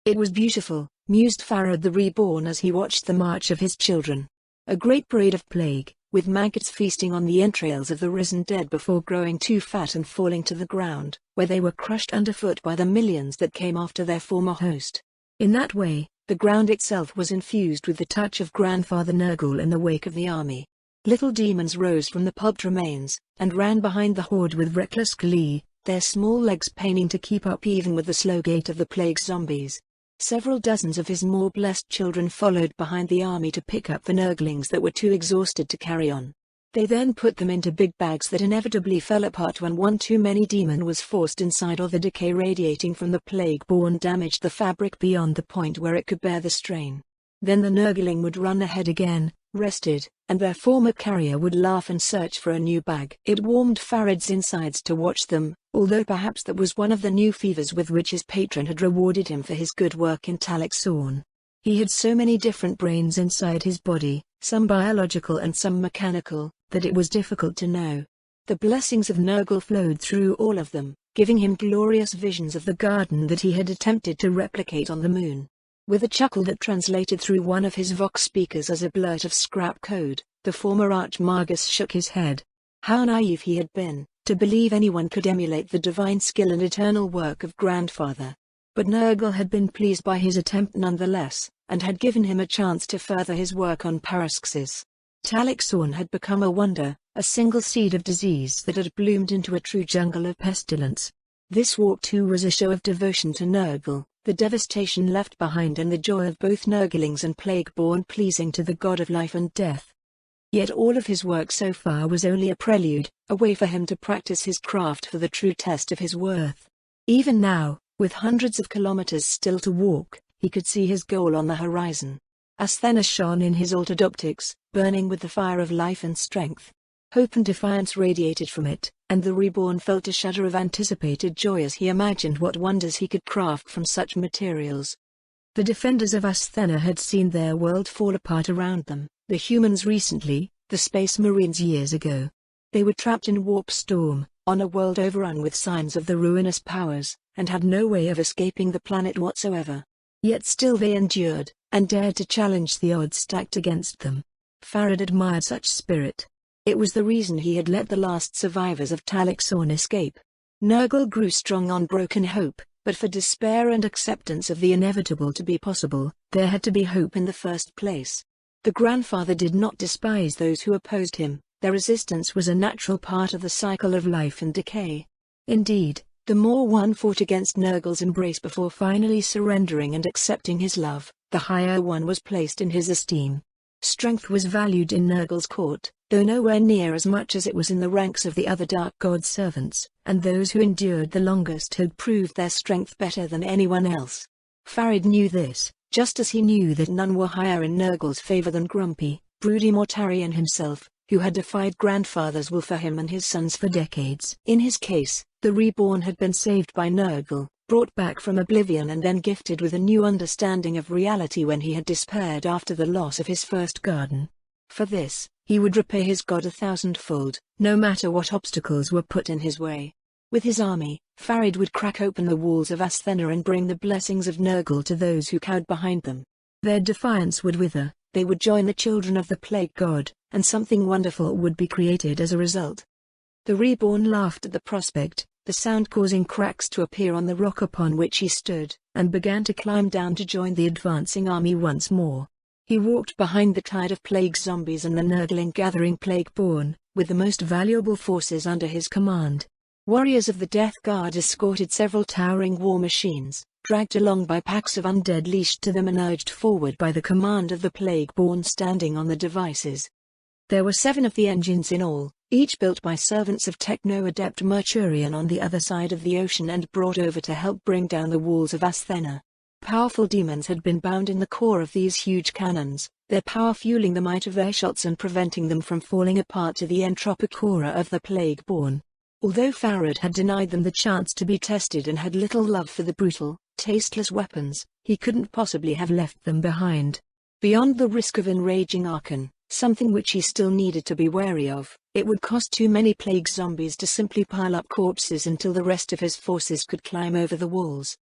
It was beautiful, mused Farad the Reborn as he watched the march of his children. A great parade of plague, with maggots feasting on the entrails of the risen dead before growing too fat and falling to the ground, where they were crushed underfoot by the millions that came after their former host. In that way, the ground itself was infused with the touch of Grandfather Nurgle in the wake of the army. Little demons rose from the pulped remains, and ran behind the horde with reckless glee, their small legs paining to keep up even with the slow gait of the plague zombies. Several dozens of his more blessed children followed behind the army to pick up the Nurglings that were too exhausted to carry on. They then put them into big bags that inevitably fell apart when one too many demon was forced inside, or the decay radiating from the Plague-Borne damaged the fabric beyond the point where it could bear the strain. Then the Nurgling would run ahead again, rested, and their former carrier would laugh and search for a new bag. It warmed Farad's insides to watch them, although perhaps that was one of the new fevers with which his patron had rewarded him for his good work in Talaxorn. He had so many different brains inside his body, some biological and some mechanical, that it was difficult to know. The blessings of Nurgle flowed through all of them, giving him glorious visions of the garden that he had attempted to replicate on the moon. With a chuckle that translated through one of his Vox speakers as a blurt of scrap code, the former Archmagus shook his head. How naive he had been, to believe anyone could emulate the divine skill and eternal work of Grandfather. But Nurgle had been pleased by his attempt nonetheless, and had given him a chance to further his work on Paraxis. Talaxorn had become a wonder, a single seed of disease that had bloomed into a true jungle of pestilence. This walk too was a show of devotion to Nurgle, the devastation left behind and the joy of both Nurglings and Plague-Borne pleasing to the god of life and death. Yet all of his work so far was only a prelude, a way for him to practice his craft for the true test of his worth. Even now, with hundreds of kilometers still to walk, he could see his goal on the horizon. Asthena shone in his altered optics, burning with the fire of life and strength. Hope and defiance radiated from it, and the Reborn felt a shudder of anticipated joy as he imagined what wonders he could craft from such materials. The defenders of Asthena had seen their world fall apart around them, the humans recently, the Space Marines years ago. They were trapped in warp storm, on a world overrun with signs of the ruinous powers, and had no way of escaping the planet whatsoever. Yet still they endured, and dared to challenge the odds stacked against them. Farad admired such spirit. It was the reason he had let the last survivors of Talaxorn escape. Nurgle grew strong on broken hope, but for despair and acceptance of the inevitable to be possible, there had to be hope in the first place. The grandfather did not despise those who opposed him. Their resistance was a natural part of the cycle of life and decay. Indeed, the more one fought against Nurgle's embrace before finally surrendering and accepting his love, the higher one was placed in his esteem. Strength was valued in Nurgle's court, though nowhere near as much as it was in the ranks of the other Dark God servants, and those who endured the longest had proved their strength better than anyone else. Farad knew this, just as he knew that none were higher in Nurgle's favor than grumpy, broody Mortarion himself, who had defied grandfather's will for him and his sons for decades. In his case, the Reborn had been saved by Nurgle, brought back from oblivion and then gifted with a new understanding of reality when he had despaired after the loss of his first garden. For this, he would repay his god 1,000-fold, no matter what obstacles were put in his way. With his army, Farad would crack open the walls of Asthena and bring the blessings of Nurgle to those who cowered behind them. Their defiance would wither, they would join the children of the Plague God, and something wonderful would be created as a result. The Reborn laughed at the prospect, the sound causing cracks to appear on the rock upon which he stood, and began to climb down to join the advancing army once more. He walked behind the tide of plague zombies and the Nurgling gathering Plague-Borne, with the most valuable forces under his command. Warriors of the Death Guard escorted several towering war machines, dragged along by packs of undead leashed to them and urged forward by the command of the Plague-Borne standing on the devices. There were 7 of the engines in all, each built by servants of techno-adept Mercurian on the other side of the ocean and brought over to help bring down the walls of Asthena. Powerful demons had been bound in the core of these huge cannons, their power fueling the might of their shots and preventing them from falling apart to the entropic aura of the Plague-Borne. Although Farad had denied them the chance to be tested and had little love for the brutal, tasteless weapons, he couldn't possibly have left them behind. Beyond the risk of enraging Archon, something which he still needed to be wary of, it would cost too many plague zombies to simply pile up corpses until the rest of his forces could climb over the walls.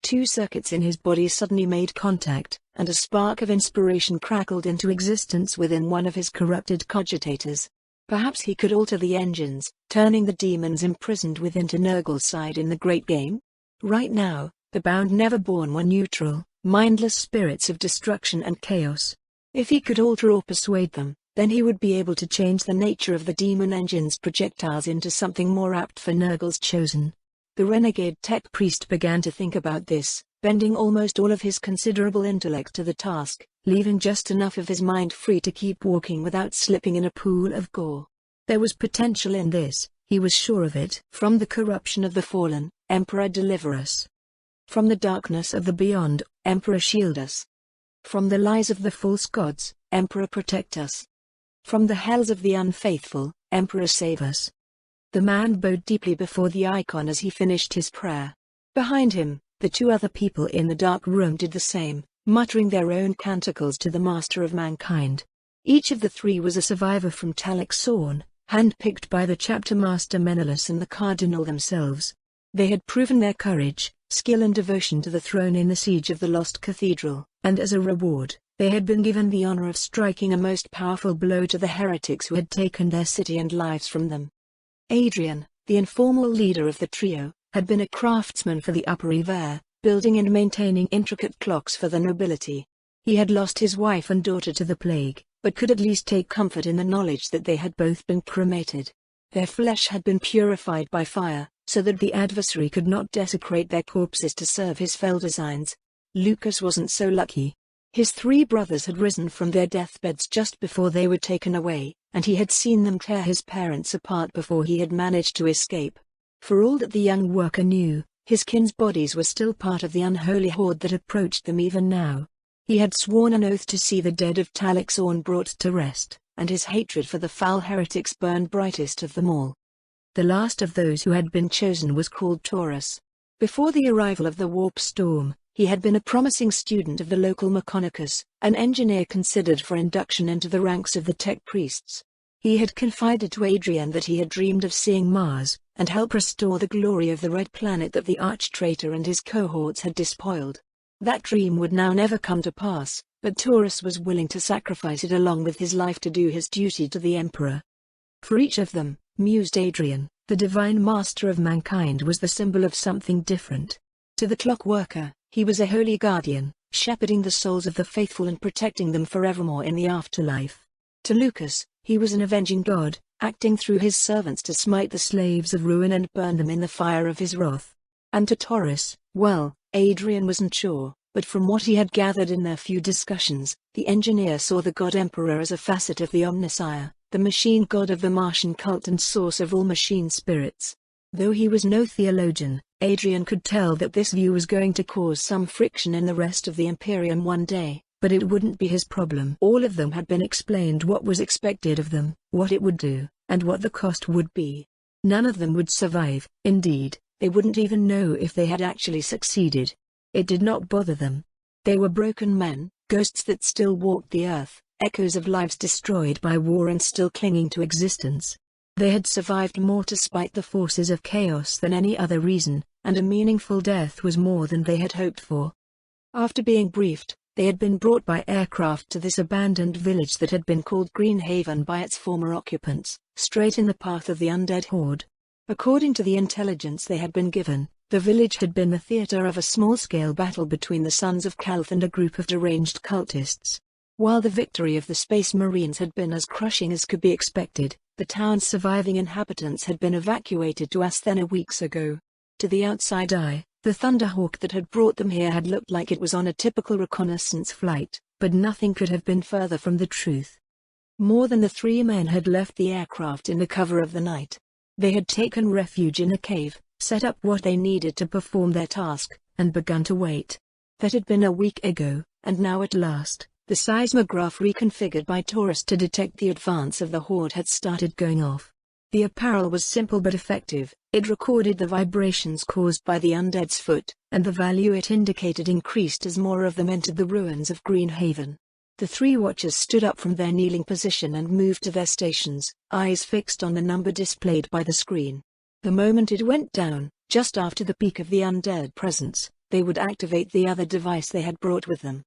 2 circuits in his body suddenly made contact, and a spark of inspiration crackled into existence within one of his corrupted cogitators. Perhaps he could alter the engines, turning the demons imprisoned within to Nurgle's side in the great game? Right now, the bound Neverborn were neutral, mindless spirits of destruction and chaos. If he could alter or persuade them, then he would be able to change the nature of the demon engine's projectiles into something more apt for Nurgle's chosen. The renegade tech priest began to think about this, bending almost all of his considerable intellect to the task, leaving just enough of his mind free to keep walking without slipping in a pool of gore. There was potential in this, he was sure of it. From the corruption of the fallen, Emperor deliver us. From the darkness of the beyond, Emperor shield us. From the lies of the false gods, Emperor protect us. From the hells of the unfaithful, Emperor save us. The man bowed deeply before the icon as he finished his prayer. Behind him, the 2 other people in the dark room did the same, muttering their own canticles to the master of mankind. Each of the 3 was a survivor from Talaxorn, handpicked by the chapter master Menelaus and the cardinal themselves. They had proven their courage, skill and devotion to the throne in the siege of the Lost Cathedral, and as a reward, they had been given the honor of striking a most powerful blow to the heretics who had taken their city and lives from them. Adrian, the informal leader of the trio, had been a craftsman for the Upper Ever, building and maintaining intricate clocks for the nobility. He had lost his wife and daughter to the plague, but could at least take comfort in the knowledge that they had both been cremated. Their flesh had been purified by fire, so that the adversary could not desecrate their corpses to serve his fell designs. Lucas wasn't so lucky. His 3 brothers had risen from their deathbeds just before they were taken away, and he had seen them tear his parents apart before he had managed to escape. For all that the young worker knew, his kin's bodies were still part of the unholy horde that approached them even now. He had sworn an oath to see the dead of Talaxorn brought to rest, and his hatred for the foul heretics burned brightest of them all. The last of those who had been chosen was called Taurus. Before the arrival of the warp storm, he had been a promising student of the local Mechanicus, an engineer considered for induction into the ranks of the tech priests. He had confided to Adrian that he had dreamed of seeing Mars, and help restore the glory of the red planet that the arch-traitor and his cohorts had despoiled. That dream would now never come to pass, but Taurus was willing to sacrifice it along with his life to do his duty to the Emperor. For each of them, mused Adrian, the divine master of mankind was the symbol of something different. To the clockworker, he was a holy guardian, shepherding the souls of the faithful and protecting them forevermore in the afterlife. To Lucas, he was an avenging god, acting through his servants to smite the slaves of ruin and burn them in the fire of his wrath. And to Taurus, well, Adrian wasn't sure, but from what he had gathered in their few discussions, the engineer saw the god emperor as a facet of the Omnissiah, the machine god of the Martian cult and source of all machine spirits. Though he was no theologian, Adrian could tell that this view was going to cause some friction in the rest of the Imperium one day, but it wouldn't be his problem. All of them had been explained what was expected of them, what it would do, and what the cost would be. None of them would survive. Indeed, they wouldn't even know if they had actually succeeded. It did not bother them. They were broken men, ghosts that still walked the earth, echoes of lives destroyed by war and still clinging to existence. They had survived more to spite the forces of chaos than any other reason, and a meaningful death was more than they had hoped for. After being briefed, they had been brought by aircraft to this abandoned village that had been called Green Haven by its former occupants, straight in the path of the undead horde. According to the intelligence they had been given, the village had been the theater of a small-scale battle between the Sons of Calth and a group of deranged cultists. While the victory of the Space Marines had been as crushing as could be expected, the town's surviving inhabitants had been evacuated to Asthena weeks ago. To the outside eye, the Thunderhawk that had brought them here had looked like it was on a typical reconnaissance flight, but nothing could have been further from the truth. More than the three men had left the aircraft in the cover of the night. They had taken refuge in a cave, set up what they needed to perform their task, and begun to wait. That had been a week ago, and now at last, the seismograph reconfigured by Taurus to detect the advance of the horde had started going off. The apparel was simple but effective. It recorded the vibrations caused by the undead's foot, and the value it indicated increased as more of them entered the ruins of Green Haven. The three watchers stood up from their kneeling position and moved to their stations, eyes fixed on the number displayed by the screen. The moment it went down, just after the peak of the undead presence, they would activate the other device they had brought with them.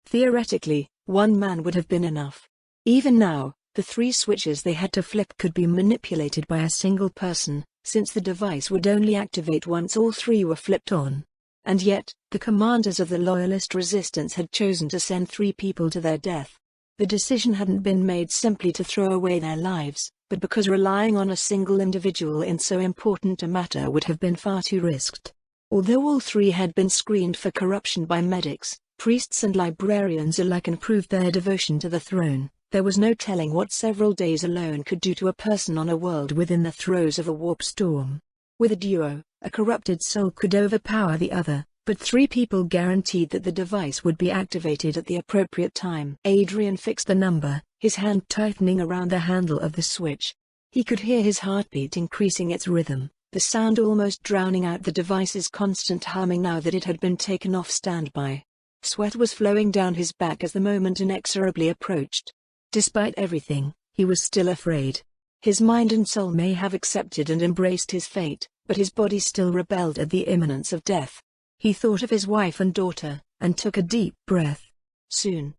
Theoretically, one man would have been enough. Even now, the three switches they had to flip could be manipulated by a single person, since the device would only activate once all three were flipped on. And yet, the commanders of the Loyalist resistance had chosen to send 3 people to their death. The decision hadn't been made simply to throw away their lives, but because relying on a single individual in so important a matter would have been far too risked. Although all 3 had been screened for corruption by medics, priests and librarians alike and proved their devotion to the throne, there was no telling what several days alone could do to a person on a world within the throes of a warp storm. With a duo, a corrupted soul could overpower the other, but 3 people guaranteed that the device would be activated at the appropriate time. Adrian fixed the number, his hand tightening around the handle of the switch. He could hear his heartbeat increasing its rhythm, the sound almost drowning out the device's constant humming now that it had been taken off standby. Sweat was flowing down his back as the moment inexorably approached. Despite everything, he was still afraid. His mind and soul may have accepted and embraced his fate, but his body still rebelled at the imminence of death. He thought of his wife and daughter, and took a deep breath. Soon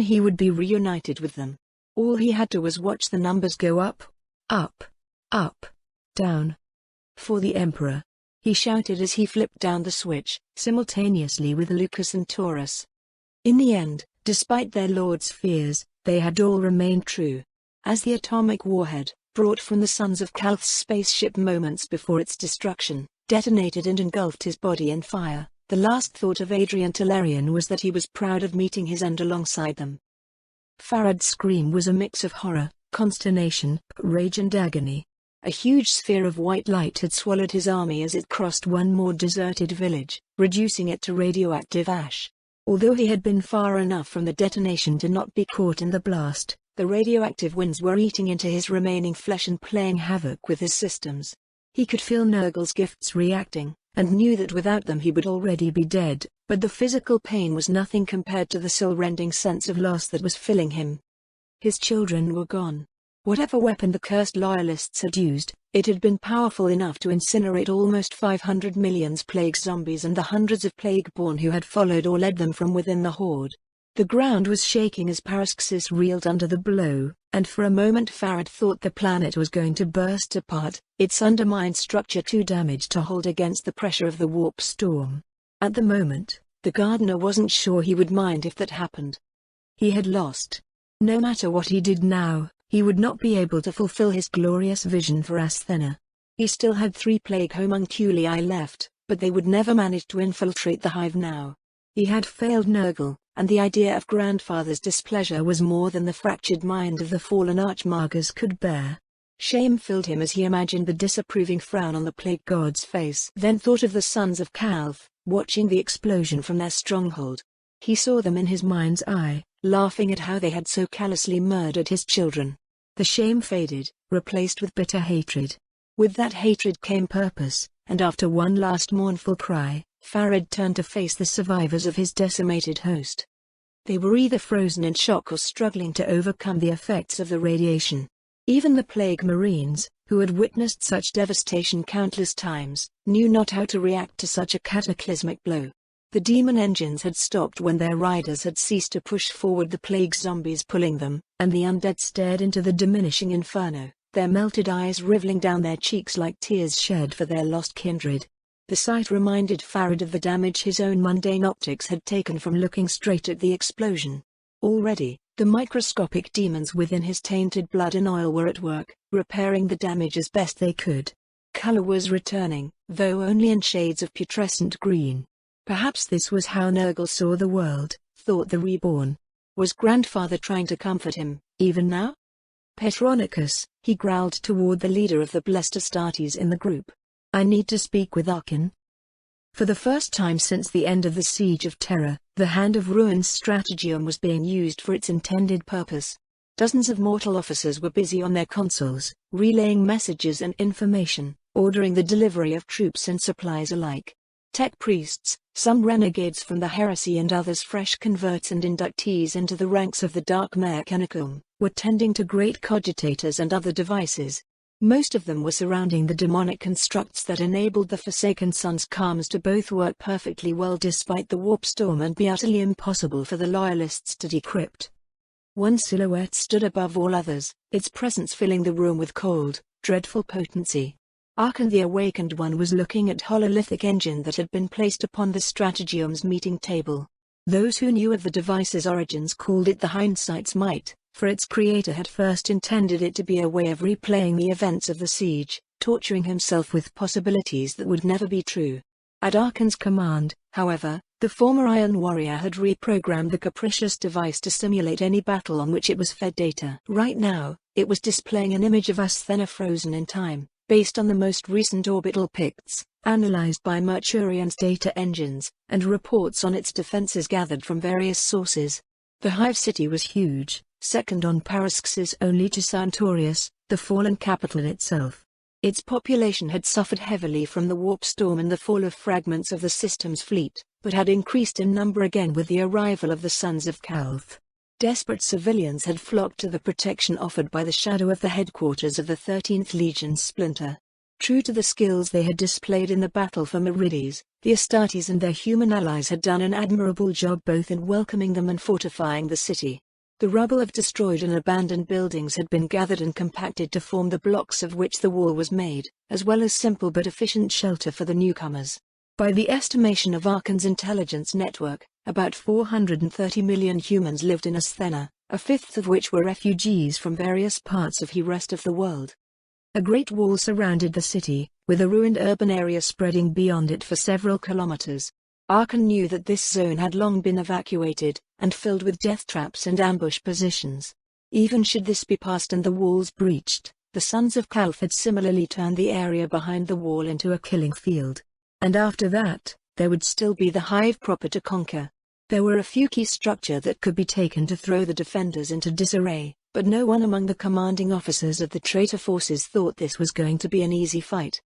he would be reunited with them. All he had to was watch the numbers go up, up, up, down. For the Emperor, he shouted as he flipped down the switch, simultaneously with Lucas and Taurus. In the end, despite their lord's fears, they had all remained true. As the atomic warhead, brought from the Sons of Calth's spaceship moments before its destruction, detonated and engulfed his body in fire, the last thought of Adrian Tellerian was that he was proud of meeting his end alongside them. Farad's scream was a mix of horror, consternation, rage and agony. A huge sphere of white light had swallowed his army as it crossed one more deserted village, reducing it to radioactive ash. Although he had been far enough from the detonation to not be caught in the blast, The radioactive winds were eating into his remaining flesh and playing havoc with his systems. He could feel Nurgle's gifts reacting, and knew that without them he would already be dead, but the physical pain was nothing compared to the soul-rending sense of loss that was filling him. His children were gone. Whatever weapon the cursed loyalists had used, it had been powerful enough to incinerate almost 500 million plague zombies and the hundreds of Plague-Borne who had followed or led them from within the horde. The ground was shaking as Paraxis reeled under the blow, and for a moment Farad thought the planet was going to burst apart, its undermined structure too damaged to hold against the pressure of the warp storm. At the moment, the gardener wasn't sure he would mind if that happened. He had lost. No matter what he did now, he would not be able to fulfill his glorious vision for Asthena. He still had 3 plague homunculi left, but they would never manage to infiltrate the hive now. He had failed Nurgle, and the idea of Grandfather's displeasure was more than the fractured mind of the fallen Archmagus could bear. Shame filled him as he imagined the disapproving frown on the plague god's face. Then thought of the sons of Calth, watching the explosion from their stronghold. He saw them in his mind's eye, laughing at how they had so callously murdered his children. The shame faded, replaced with bitter hatred. With that hatred came purpose, and after one last mournful cry, Farad turned to face the survivors of his decimated host. They were either frozen in shock or struggling to overcome the effects of the radiation. Even the Plague Marines, who had witnessed such devastation countless times, knew not how to react to such a cataclysmic blow. The demon engines had stopped when their riders had ceased to push forward the plague zombies pulling them, and the undead stared into the diminishing inferno, their melted eyes riveling down their cheeks like tears shed for their lost kindred. The sight reminded Farad of the damage his own mundane optics had taken from looking straight at the explosion. Already, the microscopic demons within his tainted blood and oil were at work, repairing the damage as best they could. Color was returning, though only in shades of putrescent green. Perhaps this was how Nurgle saw the world, thought the reborn. Was Grandfather trying to comfort him, even now? Petronicus, he growled toward the leader of the blessed Astartes in the group. I need to speak with Archon. For the first time since the end of the Siege of Terror, the Hand of Ruin's stratagem was being used for its intended purpose. Dozens of mortal officers were busy on their consoles, relaying messages and information, ordering the delivery of troops and supplies alike. Tech priests, some renegades from the heresy and others fresh converts and inductees into the ranks of the Dark Mechanicum, were tending to great cogitators and other devices. Most of them were surrounding the demonic constructs that enabled the Forsaken Sun's comms to both work perfectly well despite the warp storm and be utterly impossible for the Loyalists to decrypt. One silhouette stood above all others, its presence filling the room with cold, dreadful potency. Archon the Awakened One was looking at hololithic engine that had been placed upon the stratagem's meeting table. Those who knew of the device's origins called it the hindsight's might, for its creator had first intended it to be a way of replaying the events of the siege, torturing himself with possibilities that would never be true. At Archon's command, however, the former Iron Warrior had reprogrammed the capricious device to simulate any battle on which it was fed data. Right now, it was displaying an image of Asthena frozen in time, based on the most recent orbital picts, analyzed by Mercurian's data engines, and reports on its defenses gathered from various sources. The Hive City was huge, second on Paraxis only to Santorius, the fallen capital itself. Its population had suffered heavily from the warp storm and the fall of fragments of the system's fleet, but had increased in number again with the arrival of the Sons of Calth. Desperate civilians had flocked to the protection offered by the shadow of the headquarters of the 13th Legion's splinter. True to the skills they had displayed in the battle for Merides, the Astartes and their human allies had done an admirable job both in welcoming them and fortifying the city. The rubble of destroyed and abandoned buildings had been gathered and compacted to form the blocks of which the wall was made, as well as simple but efficient shelter for the newcomers. By the estimation of Archon's intelligence network, about 430 million humans lived in Asthena, a fifth of which were refugees from various parts of the rest of the world. A great wall surrounded the city, with a ruined urban area spreading beyond it for several kilometers. Archon knew that this zone had long been evacuated, and filled with death traps and ambush positions. Even should this be passed and the walls breached, the Sons of Calth had similarly turned the area behind the wall into a killing field. And after that, there would still be the Hive proper to conquer. There were a few key structures that could be taken to throw the defenders into disarray, But no one among the commanding officers of the traitor forces thought this was going to be an easy fight.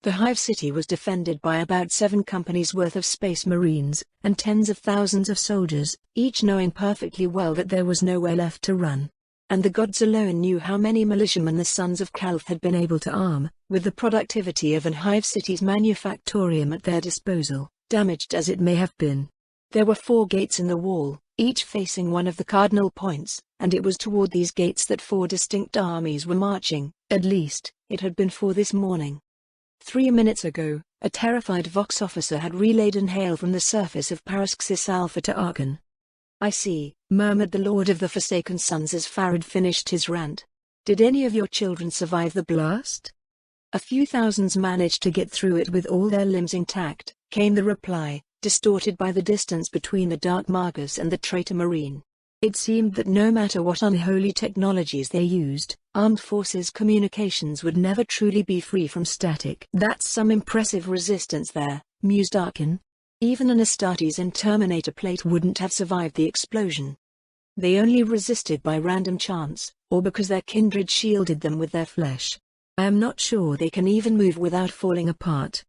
The Hive City was defended by about 7 companies worth of Space Marines, and tens of thousands of soldiers, each knowing perfectly well that there was nowhere left to run. And the gods alone knew how many militiamen the sons of Calth had been able to arm, with the productivity of an Hive City's manufactorium at their disposal, damaged as it may have been. There were 4 gates in the wall, each facing one of the cardinal points, and it was toward these gates that 4 distinct armies were marching. At least, it had been for this morning. 3 minutes ago, a terrified Vox officer had relayed an hail from the surface of Paraxis Alpha to Archon. "I see," murmured the Lord of the Forsaken Sons as Farad finished his rant. "Did any of your children survive the blast?" "A few thousands managed to get through it with all their limbs intact," came the reply, distorted by the distance between the Dark Magus and the traitor Marine. It seemed that no matter what unholy technologies they used, armed forces communications would never truly be free from static. "That's some impressive resistance there," mused Arkin. "Even an Astartes and Terminator plate wouldn't have survived the explosion. They only resisted by random chance, or because their kindred shielded them with their flesh. I am not sure they can even move without falling apart.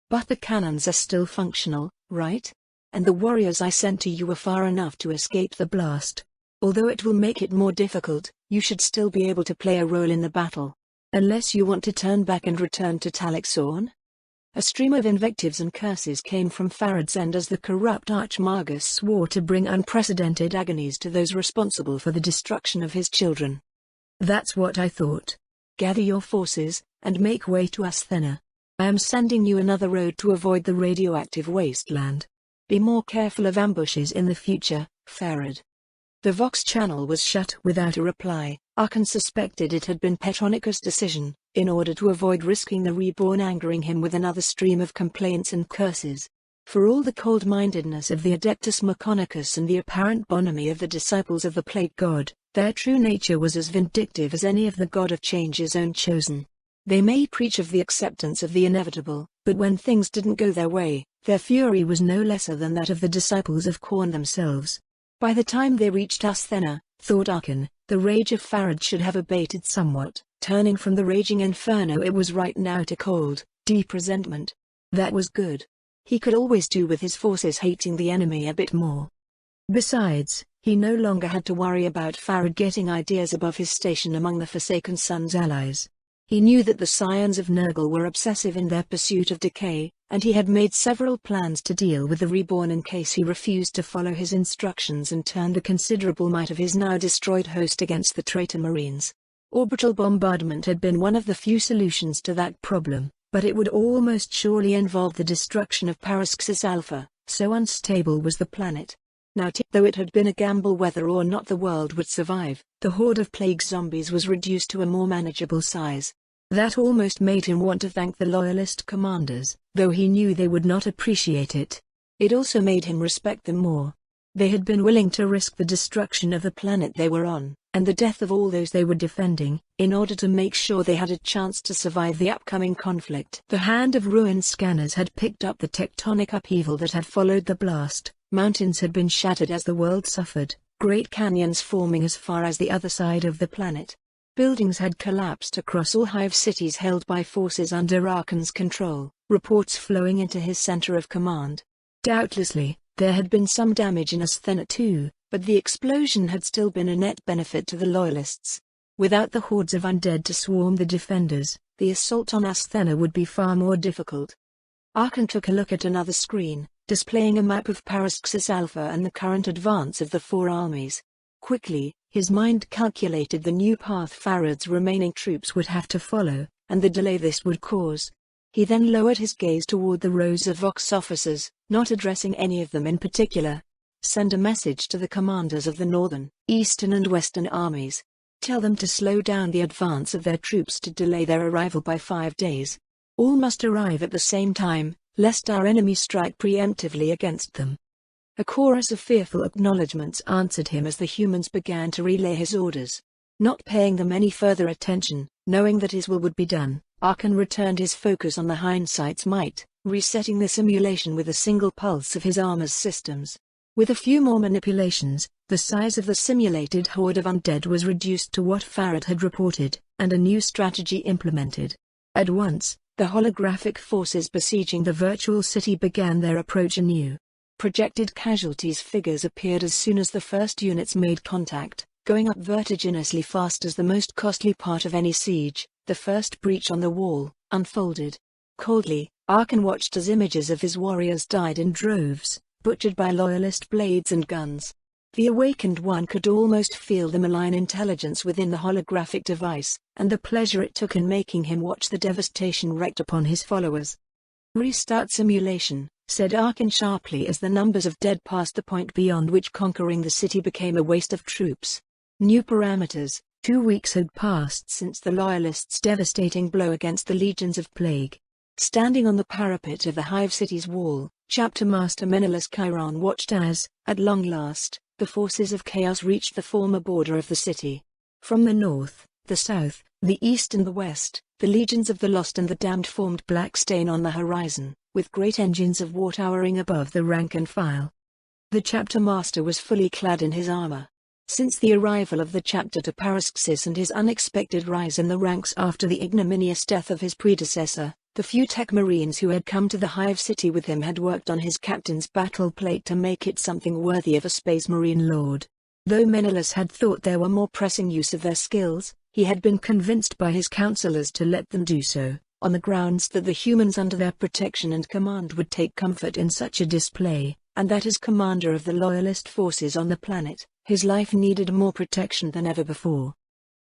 But the cannons are still functional, right? And the warriors I sent to you were far enough to escape the blast. Although it will make it more difficult, you should still be able to play a role in the battle. Unless you want to turn back and return to Talaxorn?" A stream of invectives and curses came from Farad's end as the corrupt Archmagus swore to bring unprecedented agonies to those responsible for the destruction of his children. "That's what I thought. Gather your forces, and make way to Asthena. I am sending you another road to avoid the radioactive wasteland. Be more careful of ambushes in the future, Farad." The Vox channel was shut without a reply. Archon suspected it had been Petronicus' decision, in order to avoid risking the Reborn angering him with another stream of complaints and curses. For all the cold-mindedness of the Adeptus Mechanicus and the apparent bonhomie of the disciples of the Plague God, their true nature was as vindictive as any of the God of Change's own chosen. They may preach of the acceptance of the inevitable, but when things didn't go their way, their fury was no lesser than that of the disciples of Khorne themselves. By the time they reached Asthena, thought Archon, the rage of Farad should have abated somewhat, turning from the raging inferno it was right now to cold, deep resentment. That was good. He could always do with his forces hating the enemy a bit more. Besides, he no longer had to worry about Farad getting ideas above his station among the Forsaken Sons' allies. He knew that the Scions of Nurgle were obsessive in their pursuit of decay, and he had made several plans to deal with the Reborn in case he refused to follow his instructions and turned the considerable might of his now destroyed host against the traitor Marines. Orbital bombardment had been one of the few solutions to that problem, but it would almost surely involve the destruction of Paraxis Alpha, so unstable was the planet. Now, though it had been a gamble whether or not the world would survive, the horde of plague zombies was reduced to a more manageable size. That almost made him want to thank the loyalist commanders, though he knew they would not appreciate it. It also made him respect them more. They had been willing to risk the destruction of the planet they were on, and the death of all those they were defending, in order to make sure they had a chance to survive the upcoming conflict. The hand of ruin scanners had picked up the tectonic upheaval that had followed the blast. Mountains had been shattered as the world suffered, great canyons forming as far as the other side of the planet. Buildings had collapsed across all Hive cities held by forces under Archon's control, reports flowing into his center of command. Doubtlessly, there had been some damage in Asthena too, but the explosion had still been a net benefit to the Loyalists. Without the hordes of undead to swarm the defenders, the assault on Asthena would be far more difficult. Archon took a look at another screen, displaying a map of Paraxis Alpha and the current advance of the 4 armies. Quickly, his mind calculated the new path Farad's remaining troops would have to follow, and the delay this would cause. He then lowered his gaze toward the rows of Vox officers, not addressing any of them in particular. "Send a message to the commanders of the northern, eastern and western armies. Tell them to slow down the advance of their troops to delay their arrival by 5 days. All must arrive at the same time, lest our enemy strike preemptively against them." A chorus of fearful acknowledgments answered him as the humans began to relay his orders. Not paying them any further attention, knowing that his will would be done, Archon returned his focus on the hindsight's might, resetting the simulation with a single pulse of his armor's systems. With a few more manipulations, the size of the simulated horde of undead was reduced to what Farad had reported, and a new strategy implemented. At once, the holographic forces besieging the virtual city began their approach anew. Projected casualties figures appeared as soon as the first units made contact, going up vertiginously fast as the most costly part of any siege, the first breach on the wall, unfolded. Coldly, Arkan watched as images of his warriors died in droves, butchered by loyalist blades and guns. The awakened one could almost feel the malign intelligence within the holographic device, and the pleasure it took in making him watch the devastation wreaked upon his followers. "Restart simulation," said Arkan sharply as the numbers of dead passed the point beyond which conquering the city became a waste of troops. New parameters. 2 weeks had passed since the Loyalists' devastating blow against the legions of Plague. Standing on the parapet of the Hive City's wall, Chapter Master Menelaus Chiron watched as, at long last, the forces of chaos reached the former border of the city. From the north, the south, the east and the west, the legions of the Lost and the Damned formed black stain on the horizon, with great engines of war towering above the rank and file. The Chapter Master was fully clad in his armor. Since the arrival of the chapter to Paraxis and his unexpected rise in the ranks after the ignominious death of his predecessor, the few tech marines who had come to the Hive City with him had worked on his captain's battle plate to make it something worthy of a space marine lord. Though Menelaus had thought there were more pressing use of their skills, he had been convinced by his counselors to let them do so, on the grounds that the humans under their protection and command would take comfort in such a display, and that as commander of the loyalist forces on the planet, his life needed more protection than ever before.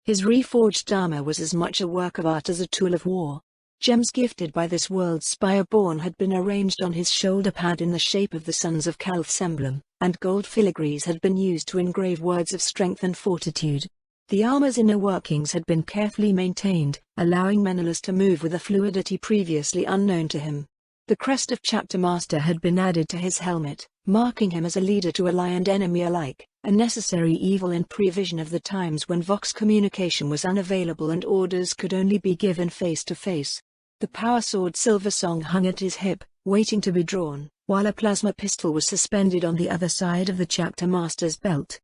His reforged armor was as much a work of art as a tool of war. Gems gifted by this world's Spire-born had been arranged on his shoulder pad in the shape of the Sons of Calth's emblem, and gold filigrees had been used to engrave words of strength and fortitude. The armor's inner workings had been carefully maintained, allowing Menelaus to move with a fluidity previously unknown to him. The crest of Chapter Master had been added to his helmet, marking him as a leader to ally and enemy alike, a necessary evil in prevision of the times when Vox communication was unavailable and orders could only be given face to face. The power sword Silversong hung at his hip, waiting to be drawn, while a plasma pistol was suspended on the other side of the Chapter Master's belt.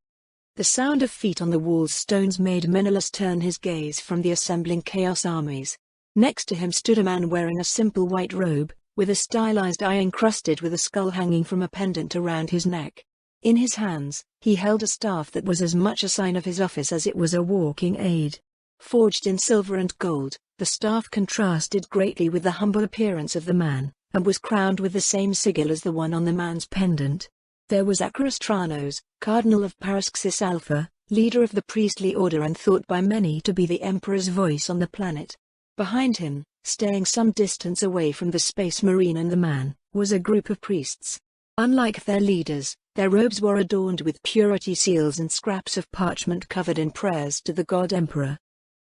The sound of feet on the wall's stones made Menelaus turn his gaze from the assembling chaos armies. Next to him stood a man wearing a simple white robe, with a stylized eye encrusted with a skull hanging from a pendant around his neck. In his hands, he held a staff that was as much a sign of his office as it was a walking aid. Forged in silver and gold, the staff contrasted greatly with the humble appearance of the man, and was crowned with the same sigil as the one on the man's pendant. There was Acarus Tranos, Cardinal of Paraxis Alpha, leader of the priestly order and thought by many to be the Emperor's voice on the planet. Behind him, staying some distance away from the Space Marine and the man, was a group of priests. Unlike their leaders, their robes were adorned with purity seals and scraps of parchment covered in prayers to the God Emperor.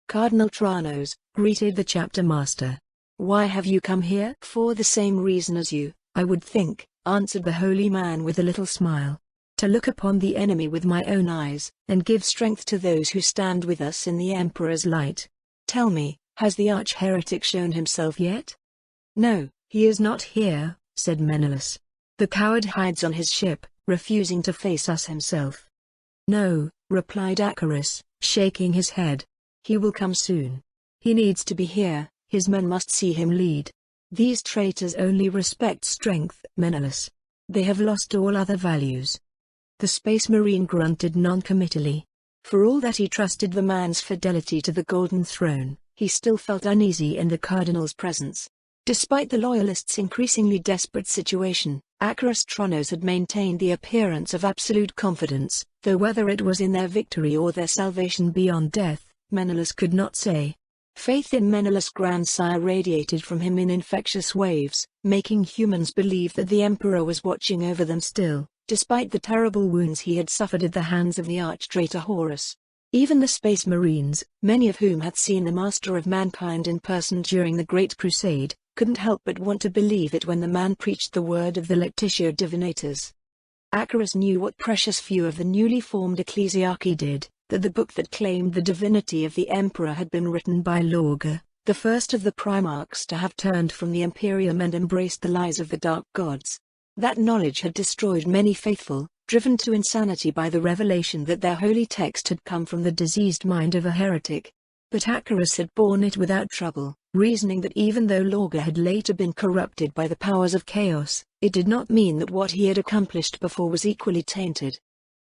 Cardinal Tranos greeted the Chapter Master. "Why have you come here?" "For the same reason as you, I would think," answered the holy man with a little smile. "To look upon the enemy with my own eyes, and give strength to those who stand with us in the Emperor's light. Tell me, has the arch-heretic shown himself yet?" "No, he is not here," said Menelaus. "The coward hides on his ship, refusing to face us himself." "No," replied Acarus, shaking his head. "He will come soon. He needs to be here, his men must see him lead. These traitors only respect strength, Menelaus. They have lost all other values." The Space Marine grunted non-committally. For all that he trusted the man's fidelity to the Golden Throne, he still felt uneasy in the Cardinal's presence. Despite the Loyalists' increasingly desperate situation, Acarus Tranos had maintained the appearance of absolute confidence, though whether it was in their victory or their salvation beyond death, Menelaus could not say. Faith in Menelaus' grandsire radiated from him in infectious waves, making humans believe that the Emperor was watching over them still, despite the terrible wounds he had suffered at the hands of the arch-traitor Horus. Even the Space Marines, many of whom had seen the Master of Mankind in person during the Great Crusade, couldn't help but want to believe it when the man preached the word of the Lectitia Divinators. Acarus knew what precious few of the newly formed ecclesiarchy did, that the book that claimed the divinity of the Emperor had been written by Lorga, the first of the Primarchs to have turned from the Imperium and embraced the lies of the Dark Gods. That knowledge had destroyed many faithful, driven to insanity by the revelation that their holy text had come from the diseased mind of a heretic. But Acarus had borne it without trouble, reasoning that even though Lorga had later been corrupted by the powers of chaos, it did not mean that what he had accomplished before was equally tainted.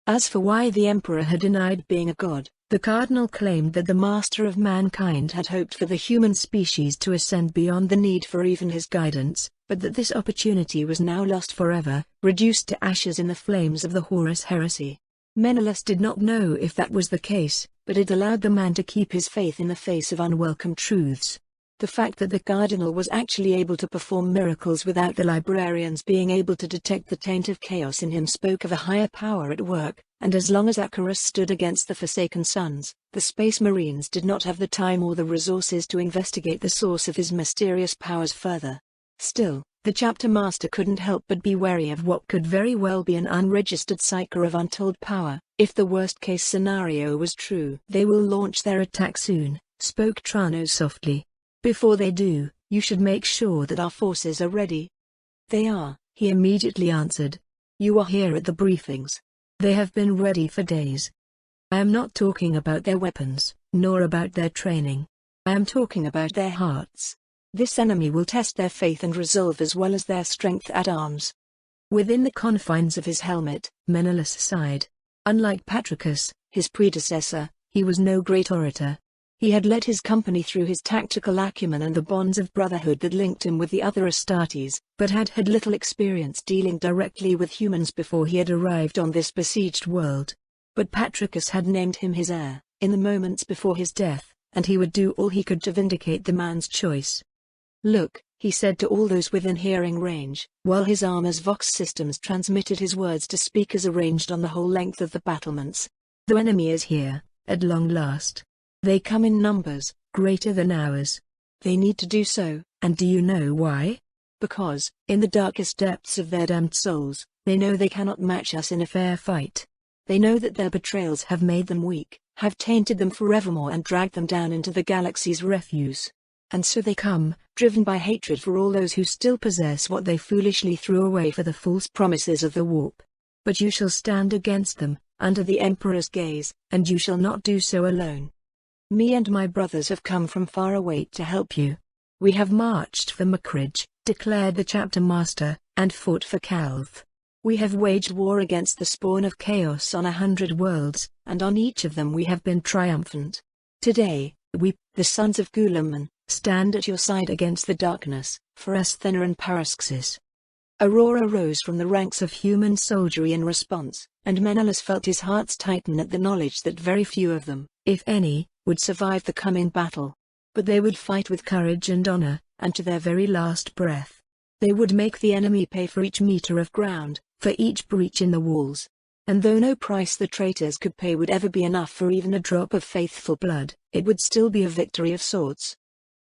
As for why the Emperor had denied being a god, the Cardinal claimed that the master of mankind had hoped for the human species to ascend beyond the need for even his guidance, but that this opportunity was now lost forever, reduced to ashes in the flames of the Horus heresy. Menelaus did not know if that was the case, but it allowed the man to keep his faith in the face of unwelcome truths. The fact that the Cardinal was actually able to perform miracles without the librarians being able to detect the taint of chaos in him spoke of a higher power at work, and as long as Acarus stood against the Forsaken Sons, the Space Marines did not have the time or the resources to investigate the source of his mysterious powers further. Still, the chapter master couldn't help but be wary of what could very well be an unregistered cycle of untold power. If the worst-case scenario was true, "They will launch their attack soon," spoke Trano softly. "Before they do, you should make sure that our forces are ready." "They are," he immediately answered. "You are here at the briefings. They have been ready for days. I am not talking about their weapons, nor about their training. I am talking about their hearts. This enemy will test their faith and resolve as well as their strength at arms." Within the confines of his helmet, Menelaus sighed. Unlike Patroclus, his predecessor, he was no great orator. He had led his company through his tactical acumen and the bonds of brotherhood that linked him with the other Astartes, but had had little experience dealing directly with humans before he had arrived on this besieged world. But Patroclus had named him his heir, in the moments before his death, and he would do all he could to vindicate the man's choice. "Look," he said to all those within hearing range, while his armor's Vox systems transmitted his words to speakers arranged on the whole length of the battlements. "The enemy is here, at long last. They come in numbers, greater than ours. They need to do so, and do you know why? Because, in the darkest depths of their damned souls, they know they cannot match us in a fair fight. They know that their betrayals have made them weak, have tainted them forevermore and dragged them down into the galaxy's refuse. And so they come, driven by hatred for all those who still possess what they foolishly threw away for the false promises of the warp. But you shall stand against them, under the Emperor's gaze, and you shall not do so alone. Me and my brothers have come from far away to help you. We have marched for Makridge," declared the chapter master, "and fought for Calth. We have waged war against the spawn of chaos on 100 worlds, and on each of them we have been triumphant. Today, we, the sons of Guilliman, stand at your side against the darkness, for Asthena and Paraxis." A roar arose from the ranks of human soldiery in response, and Menelaus felt his heart tighten at the knowledge that very few of them, if any, would survive the coming battle. But they would fight with courage and honor, and to their very last breath. They would make the enemy pay for each meter of ground, for each breach in the walls. And though no price the traitors could pay would ever be enough for even a drop of faithful blood, it would still be a victory of sorts.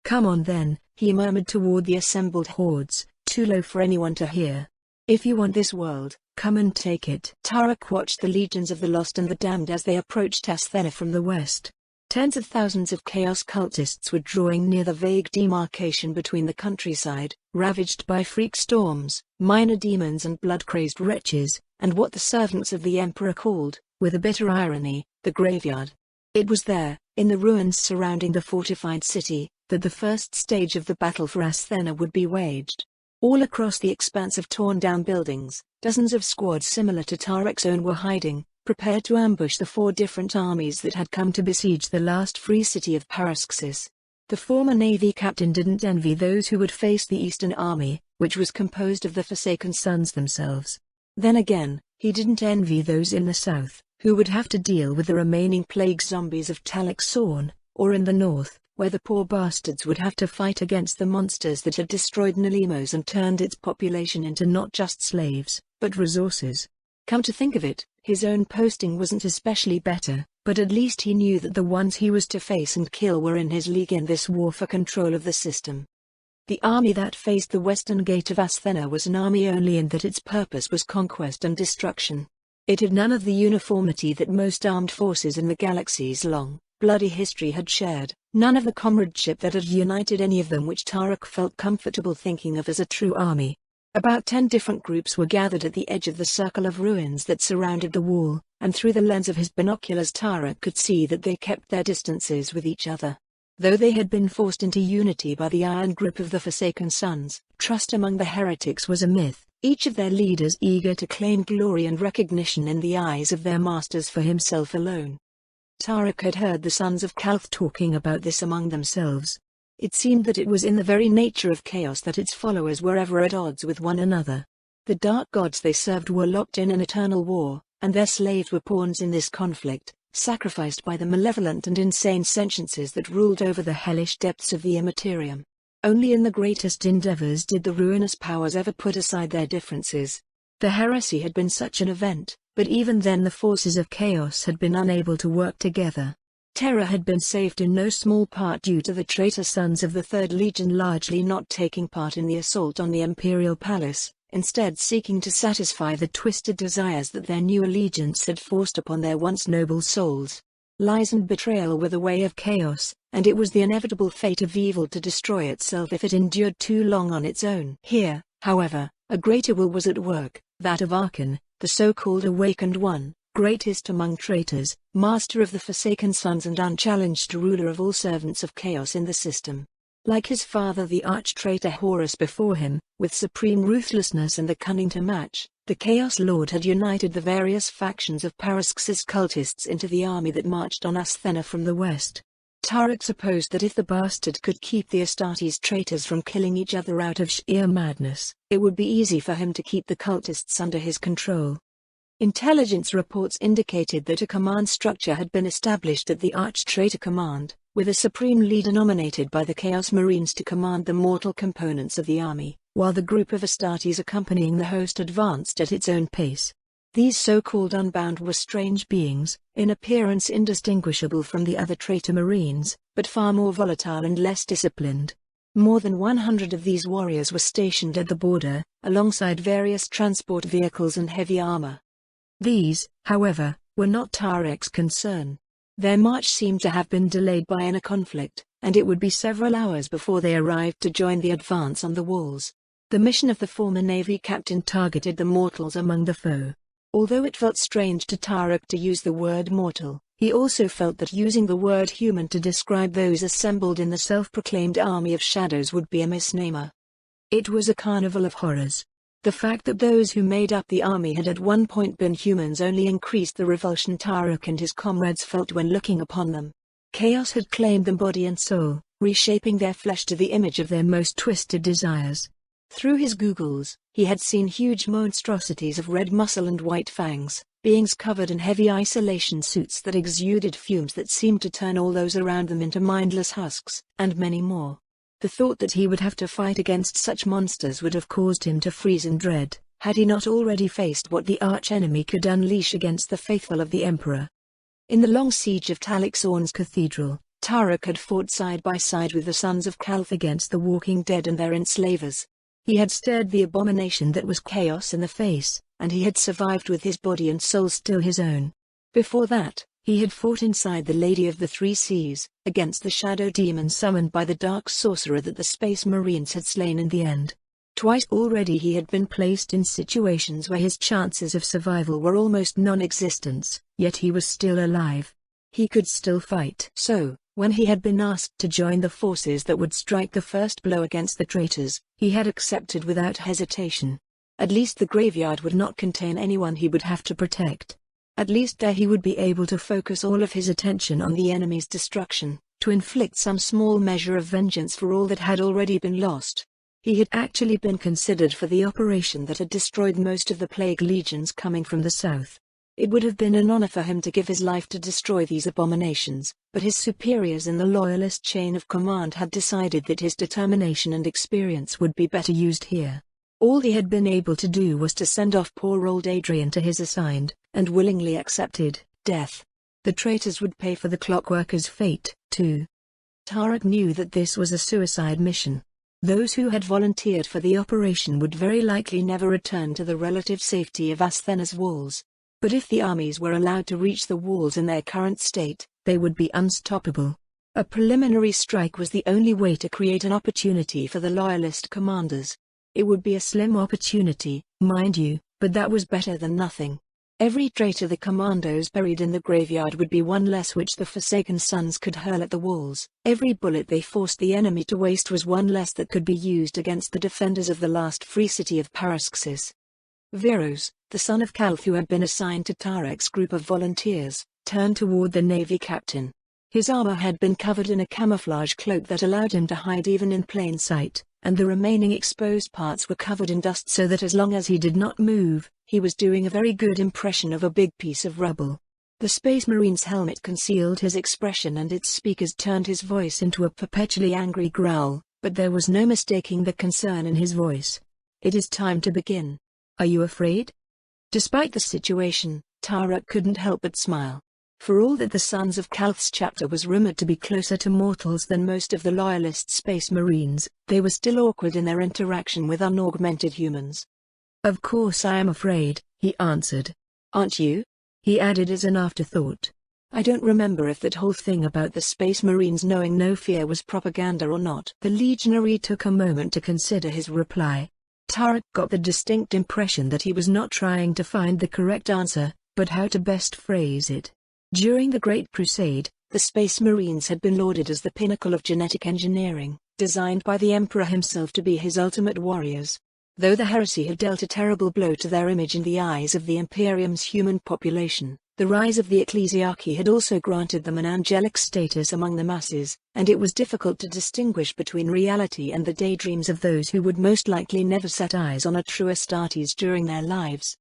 "Come on then," he murmured toward the assembled hordes, too low for anyone to hear. "If you want this world, come and take it." Tarox watched the legions of the lost and the damned as they approached Asthena from the west. Tens of thousands of chaos cultists were drawing near the vague demarcation between the countryside, ravaged by freak storms, minor demons and blood-crazed wretches, and what the servants of the Emperor called, with a bitter irony, the graveyard. It was there, in the ruins surrounding the fortified city, that the first stage of the battle for Asthena would be waged. All across the expanse of torn-down buildings, dozens of squads similar to Tarox's own were hiding, prepared to ambush the 4 different armies that had come to besiege the last free city of Paraxis. The former navy captain didn't envy those who would face the Eastern Army, which was composed of the Forsaken Sons themselves. Then again, he didn't envy those in the south, who would have to deal with the remaining plague zombies of Talaxorn, or in the north, where the poor bastards would have to fight against the monsters that had destroyed Nalimos and turned its population into not just slaves, but resources. Come to think of it, his own posting wasn't especially better, but at least he knew that the ones he was to face and kill were in his league in this war for control of the system. The army that faced the western gate of Asthena was an army only in that its purpose was conquest and destruction. It had none of the uniformity that most armed forces in the galaxy's long, bloody history had shared, none of the comradeship that had united any of them which Tarox felt comfortable thinking of as a true army. About 10 different groups were gathered at the edge of the circle of ruins that surrounded the wall, and through the lens of his binoculars Tarox could see that they kept their distances with each other. Though they had been forced into unity by the iron grip of the Forsaken Sons, trust among the heretics was a myth, each of their leaders eager to claim glory and recognition in the eyes of their masters for himself alone. Tarox had heard the Sons of Calth talking about this among themselves. It seemed that it was in the very nature of chaos that its followers were ever at odds with one another. The dark gods they served were locked in an eternal war, and their slaves were pawns in this conflict, sacrificed by the malevolent and insane sentiences that ruled over the hellish depths of the Immaterium. Only in the greatest endeavors did the ruinous powers ever put aside their differences. The heresy had been such an event, but even then the forces of chaos had been unable to work together. Terror had been saved in no small part due to the traitor sons of the Third Legion largely not taking part in the assault on the Imperial Palace, instead seeking to satisfy the twisted desires that their new allegiance had forced upon their once noble souls. Lies and betrayal were the way of chaos, and it was the inevitable fate of evil to destroy itself if it endured too long on its own. Here, however, a greater will was at work, that of Archon, the so-called Awakened One, greatest among traitors, master of the Forsaken Sons and unchallenged ruler of all servants of chaos in the system. Like his father the arch-traitor Horus before him, with supreme ruthlessness and the cunning to match, the Chaos Lord had united the various factions of Parax's cultists into the army that marched on Asthena from the west. Tarox supposed that if the bastard could keep the Astartes traitors from killing each other out of sheer madness, it would be easy for him to keep the cultists under his control. Intelligence reports indicated that a command structure had been established at the Arch-Traitor Command, with a supreme leader nominated by the Chaos Marines to command the mortal components of the army, while the group of Astartes accompanying the host advanced at its own pace. These so-called Unbound were strange beings, in appearance indistinguishable from the other traitor Marines, but far more volatile and less disciplined. More than 100 of these warriors were stationed at the border, alongside various transport vehicles and heavy armor. These, however, were not Tarox's concern. Their march seemed to have been delayed by a conflict, and it would be several hours before they arrived to join the advance on the walls. The mission of the former Navy captain targeted the mortals among the foe. Although it felt strange to Tarox to use the word mortal, he also felt that using the word human to describe those assembled in the self-proclaimed army of shadows would be a misnomer. It was a carnival of horrors. The fact that those who made up the army had at one point been humans only increased the revulsion Tarox and his comrades felt when looking upon them. Chaos had claimed them body and soul, reshaping their flesh to the image of their most twisted desires. Through his googles, he had seen huge monstrosities of red muscle and white fangs, beings covered in heavy isolation suits that exuded fumes that seemed to turn all those around them into mindless husks, and many more. The thought that he would have to fight against such monsters would have caused him to freeze in dread, had he not already faced what the arch-enemy could unleash against the faithful of the Emperor. In the long siege of Talixorn's cathedral, Tarox had fought side by side with the Sons of Calth against the Walking Dead and their enslavers. He had stared the abomination that was chaos in the face, and he had survived with his body and soul still his own. Before that, he had fought inside the Lady of the Three Seas, against the shadow demon summoned by the dark sorcerer that the Space Marines had slain in the end. Twice already he had been placed in situations where his chances of survival were almost non-existent, yet he was still alive. He could still fight. So, when he had been asked to join the forces that would strike the first blow against the traitors, he had accepted without hesitation. At least the graveyard would not contain anyone he would have to protect. At least there he would be able to focus all of his attention on the enemy's destruction, to inflict some small measure of vengeance for all that had already been lost. He had actually been considered for the operation that had destroyed most of the plague legions coming from the south. It would have been an honor for him to give his life to destroy these abominations, but his superiors in the loyalist chain of command had decided that his determination and experience would be better used here. All he had been able to do was to send off poor old Adrian to his assigned, and willingly accepted, death. The traitors would pay for the clockworker's fate, too. Tarox knew that this was a suicide mission. Those who had volunteered for the operation would very likely never return to the relative safety of Asthena's walls. But if the armies were allowed to reach the walls in their current state, they would be unstoppable. A preliminary strike was the only way to create an opportunity for the loyalist commanders. It would be a slim opportunity, mind you, but that was better than nothing. Every traitor the commandos buried in the graveyard would be one less which the Forsaken Sons could hurl at the walls. Every bullet they forced the enemy to waste was one less that could be used against the defenders of the last free city of Paraxis. Viros, the son of Calth who had been assigned to Tarox's group of volunteers, turned toward the navy captain. His armor had been covered in a camouflage cloak that allowed him to hide even in plain sight, and the remaining exposed parts were covered in dust so that as long as he did not move, he was doing a very good impression of a big piece of rubble. The Space Marine's helmet concealed his expression and its speakers turned his voice into a perpetually angry growl, but there was no mistaking the concern in his voice. "It is time to begin. Are you afraid?" Despite the situation, Tarox couldn't help but smile. For all that the Sons of Calth's chapter was rumored to be closer to mortals than most of the loyalist Space Marines, they were still awkward in their interaction with unaugmented humans. "Of course I am afraid," he answered. "Aren't you?" he added as an afterthought. "I don't remember if that whole thing about the Space Marines knowing no fear was propaganda or not." The legionary took a moment to consider his reply. Tarox got the distinct impression that he was not trying to find the correct answer, but how to best phrase it. During the Great Crusade, the Space Marines had been lauded as the pinnacle of genetic engineering, designed by the Emperor himself to be his ultimate warriors. Though the heresy had dealt a terrible blow to their image in the eyes of the Imperium's human population, the rise of the ecclesiarchy had also granted them an angelic status among the masses, and it was difficult to distinguish between reality and the daydreams of those who would most likely never set eyes on a true Astartes during their lives.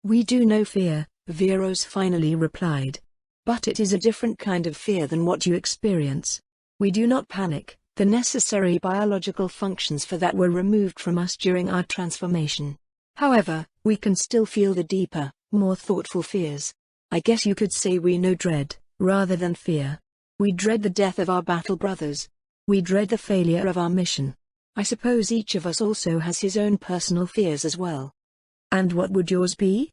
"We do know fear," Viros finally replied. "But it is a different kind of fear than what you experience. We do not panic. The necessary biological functions for that were removed from us during our transformation. However, we can still feel the deeper, more thoughtful fears. I guess you could say we know dread, rather than fear. We dread the death of our battle brothers. We dread the failure of our mission. I suppose each of us also has his own personal fears as well." "And what would yours be?"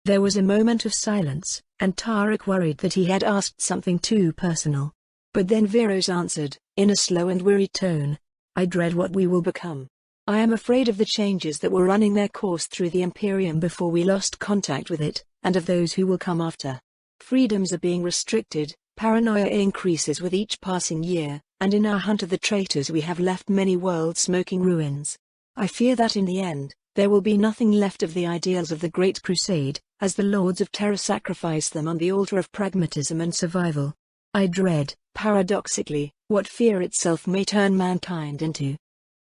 There was a moment of silence, and Tarox worried that he had asked something too personal. But then Viros answered, in a slow and weary tone, "I dread what we will become. I am afraid of the changes that were running their course through the Imperium before we lost contact with it, and of those who will come after. Freedoms are being restricted, paranoia increases with each passing year, and in our hunt of the traitors we have left many world-smoking ruins. I fear that in the end, there will be nothing left of the ideals of the Great Crusade, as the Lords of Terror sacrifice them on the altar of pragmatism and survival. I dread, paradoxically, what fear itself may turn mankind into."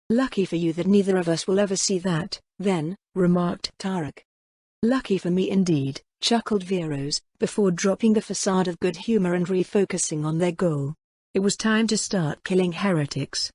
"Lucky for you that neither of us will ever see that, then," remarked Tarox. "Lucky for me indeed," chuckled Viros, before dropping the facade of good humor and refocusing on their goal. It was time to start killing heretics.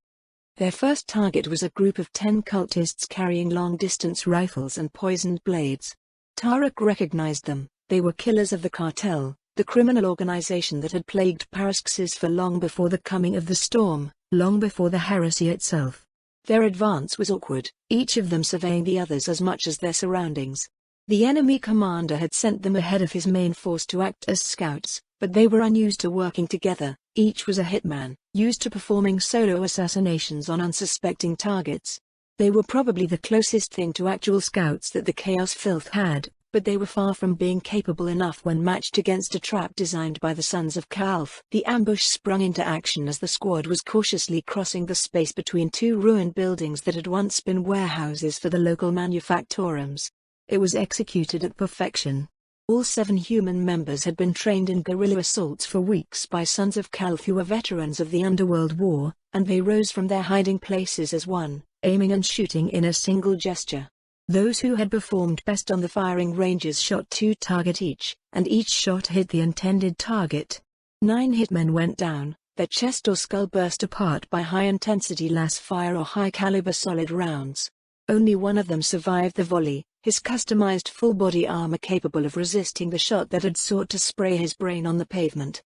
Their first target was a group of 10 cultists carrying long-distance rifles and poisoned blades. Tarox recognized them. They were killers of the cartel, the criminal organization that had plagued Paraxis for long before the coming of the storm, long before the heresy itself. Their advance was awkward, each of them surveying the others as much as their surroundings. The enemy commander had sent them ahead of his main force to act as scouts, but they were unused to working together. Each was a hitman, used to performing solo assassinations on unsuspecting targets. They were probably the closest thing to actual scouts that the Chaos Filth had, but they were far from being capable enough when matched against a trap designed by the Sons of Calth. The ambush sprung into action as the squad was cautiously crossing the space between two ruined buildings that had once been warehouses for the local manufactorums. It was executed at perfection. All 7 human members had been trained in guerrilla assaults for weeks by Sons of Calth who were veterans of the Underworld War, and they rose from their hiding places as one, aiming and shooting in a single gesture. Those who had performed best on the firing ranges shot 2 targets each, and each shot hit the intended target. 9 hitmen went down, their chest or skull burst apart by high-intensity las fire or high-caliber solid rounds. Only one of them survived the volley, his customized full-body armor capable of resisting the shot that had sought to spray his brain on the pavement.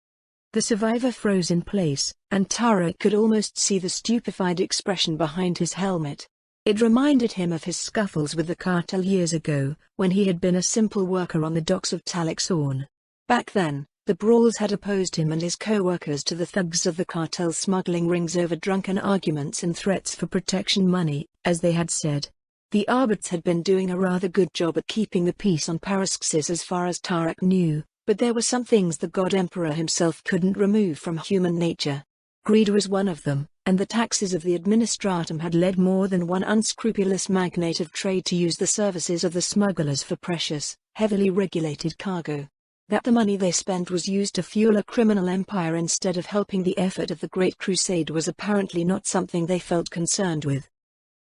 The survivor froze in place, and Tarox could almost see the stupefied expression behind his helmet. It reminded him of his scuffles with the cartel years ago, when he had been a simple worker on the docks of Talaxorn. Back then, the brawls had opposed him and his co-workers to the thugs of the cartel smuggling rings over drunken arguments and threats for protection money, as they had said. The Arbits had been doing a rather good job at keeping the peace on Paraxis as far as Tarox knew, but there were some things the God Emperor himself couldn't remove from human nature. Greed was one of them, and the taxes of the administratum had led more than one unscrupulous magnate of trade to use the services of the smugglers for precious, heavily regulated cargo. That the money they spent was used to fuel a criminal empire instead of helping the effort of the Great Crusade was apparently not something they felt concerned with.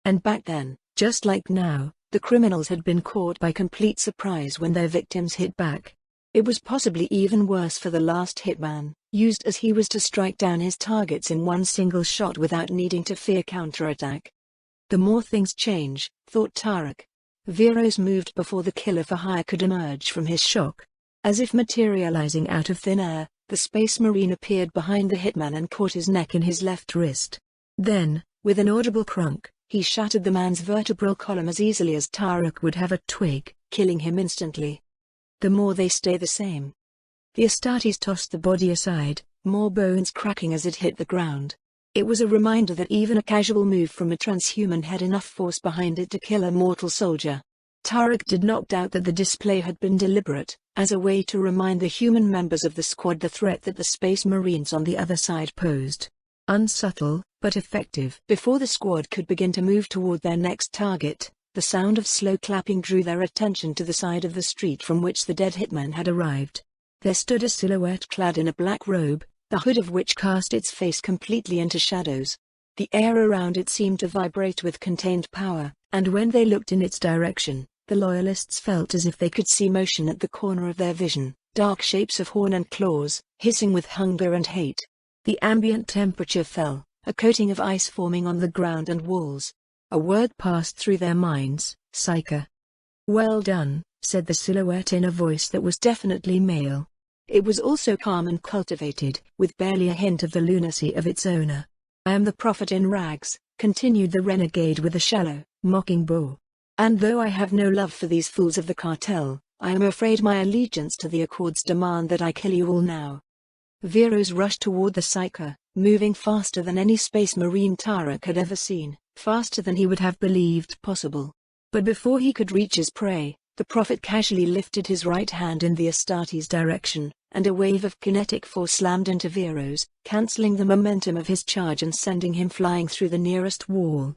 And back then, just like now, the criminals had been caught by complete surprise when their victims hit back. It was possibly even worse for the last hitman, used as he was to strike down his targets in one single shot without needing to fear counterattack. The more things change, thought Tarox. Veros moved before the killer for hire could emerge from his shock. As if materializing out of thin air, the Space Marine appeared behind the hitman and caught his neck in his left wrist. Then, with an audible crunk, he shattered the man's vertebral column as easily as Tarox would have a twig, killing him instantly. The more they stay the same. The Astartes tossed the body aside, more bones cracking as it hit the ground. It was a reminder that even a casual move from a transhuman had enough force behind it to kill a mortal soldier. Tarox did not doubt that the display had been deliberate, as a way to remind the human members of the squad the threat that the Space Marines on the other side posed. Unsubtle, but effective. Before the squad could begin to move toward their next target, the sound of slow clapping drew their attention to the side of the street from which the dead hitman had arrived. There stood a silhouette clad in a black robe, the hood of which cast its face completely into shadows. The air around it seemed to vibrate with contained power, and when they looked in its direction, the loyalists felt as if they could see motion at the corner of their vision, dark shapes of horn and claws, hissing with hunger and hate. The ambient temperature fell, a coating of ice forming on the ground and walls. A word passed through their minds, Psyker. "Well done," said the silhouette in a voice that was definitely male. It was also calm and cultivated, with barely a hint of the lunacy of its owner. "I am the prophet in rags," continued the renegade with a shallow, mocking bow. "And though I have no love for these fools of the cartel, I am afraid my allegiance to the Accords demand that I kill you all now." Veros rushed toward the Psyker, moving faster than any Space Marine Tarox had ever seen, faster than he would have believed possible. But before he could reach his prey, the prophet casually lifted his right hand in the Astartes' direction, and a wave of kinetic force slammed into Veros, cancelling the momentum of his charge and sending him flying through the nearest wall.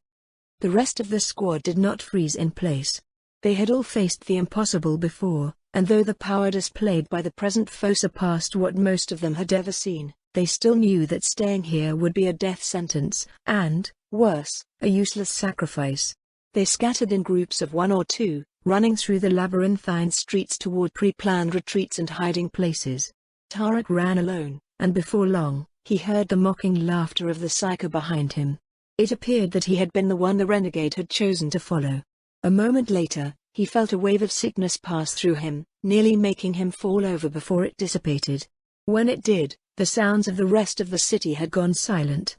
The rest of the squad did not freeze in place. They had all faced the impossible before, and though the power displayed by the present foe surpassed what most of them had ever seen, they still knew that staying here would be a death sentence, and, worse, a useless sacrifice. They scattered in groups of 1 or 2, running through the labyrinthine streets toward pre-planned retreats and hiding places. Tarox ran alone, and before long, he heard the mocking laughter of the Psyker behind him. It appeared that he had been the one the renegade had chosen to follow. A moment later, he felt a wave of sickness pass through him, nearly making him fall over before it dissipated. When it did, the sounds of the rest of the city had gone silent.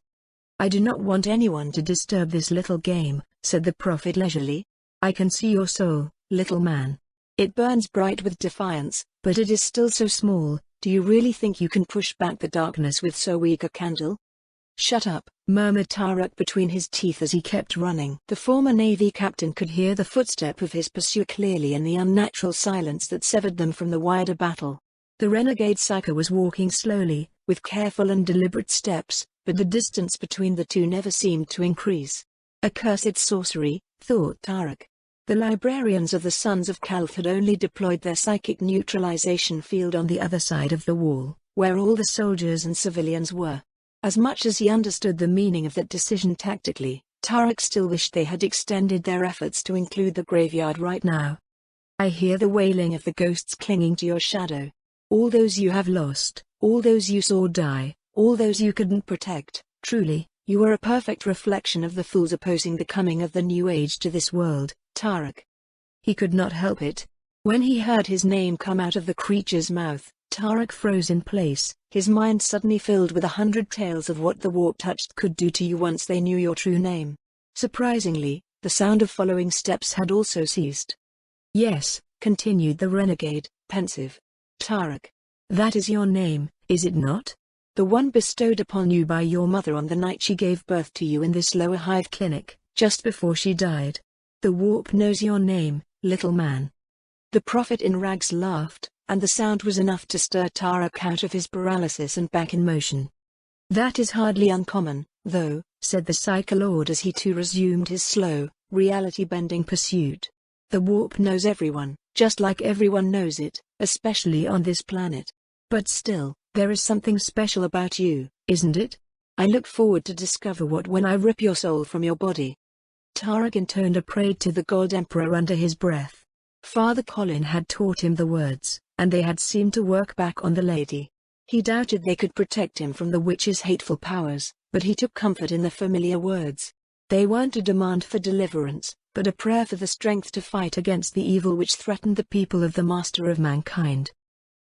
"I do not want anyone to disturb this little game," said the prophet leisurely. "I can see your soul, little man. It burns bright with defiance, but it is still so small. Do you really think you can push back the darkness with so weak a candle?" "Shut up," murmured Tarox between his teeth as he kept running. The former Navy captain could hear the footstep of his pursuer clearly in the unnatural silence that severed them from the wider battle. The renegade Psyker was walking slowly, with careful and deliberate steps, but the distance between the two never seemed to increase. Accursed sorcery, thought Tarox. The librarians of the Sons of Calth had only deployed their psychic neutralization field on the other side of the wall, where all the soldiers and civilians were. As much as he understood the meaning of that decision tactically, Tarox still wished they had extended their efforts to include the graveyard right now. "I hear the wailing of the ghosts clinging to your shadow. All those you have lost, all those you saw die, all those you couldn't protect. Truly, you are a perfect reflection of the fools opposing the coming of the new age to this world, Tarox." He could not help it. When he heard his name come out of the creature's mouth, Tarox froze in place, his mind suddenly filled with 100 tales of what the warp-touched could do to you once they knew your true name. Surprisingly, the sound of following steps had also ceased. "Yes," continued the renegade, pensive. "Tarox. That is your name, is it not? The one bestowed upon you by your mother on the night she gave birth to you in this lower hive clinic, just before she died." The warp knows your name, little man." The prophet in rags laughed, and the sound was enough to stir Tarox out of his paralysis and back in motion. "That is hardly uncommon, though," said the Psycholord as he too resumed his slow, reality-bending pursuit. "The warp knows everyone, just like everyone knows it, especially on this planet. But still, there is something special about you, isn't it? I look forward to discover what when I rip your soul from your body." Tarox in turn prayed to the God Emperor under his breath. Father Colin had taught him the words, and they had seemed to work back on the lady. He doubted they could protect him from the witch's hateful powers, but he took comfort in the familiar words. They weren't a demand for deliverance, but a prayer for the strength to fight against the evil which threatened the people of the Master of Mankind.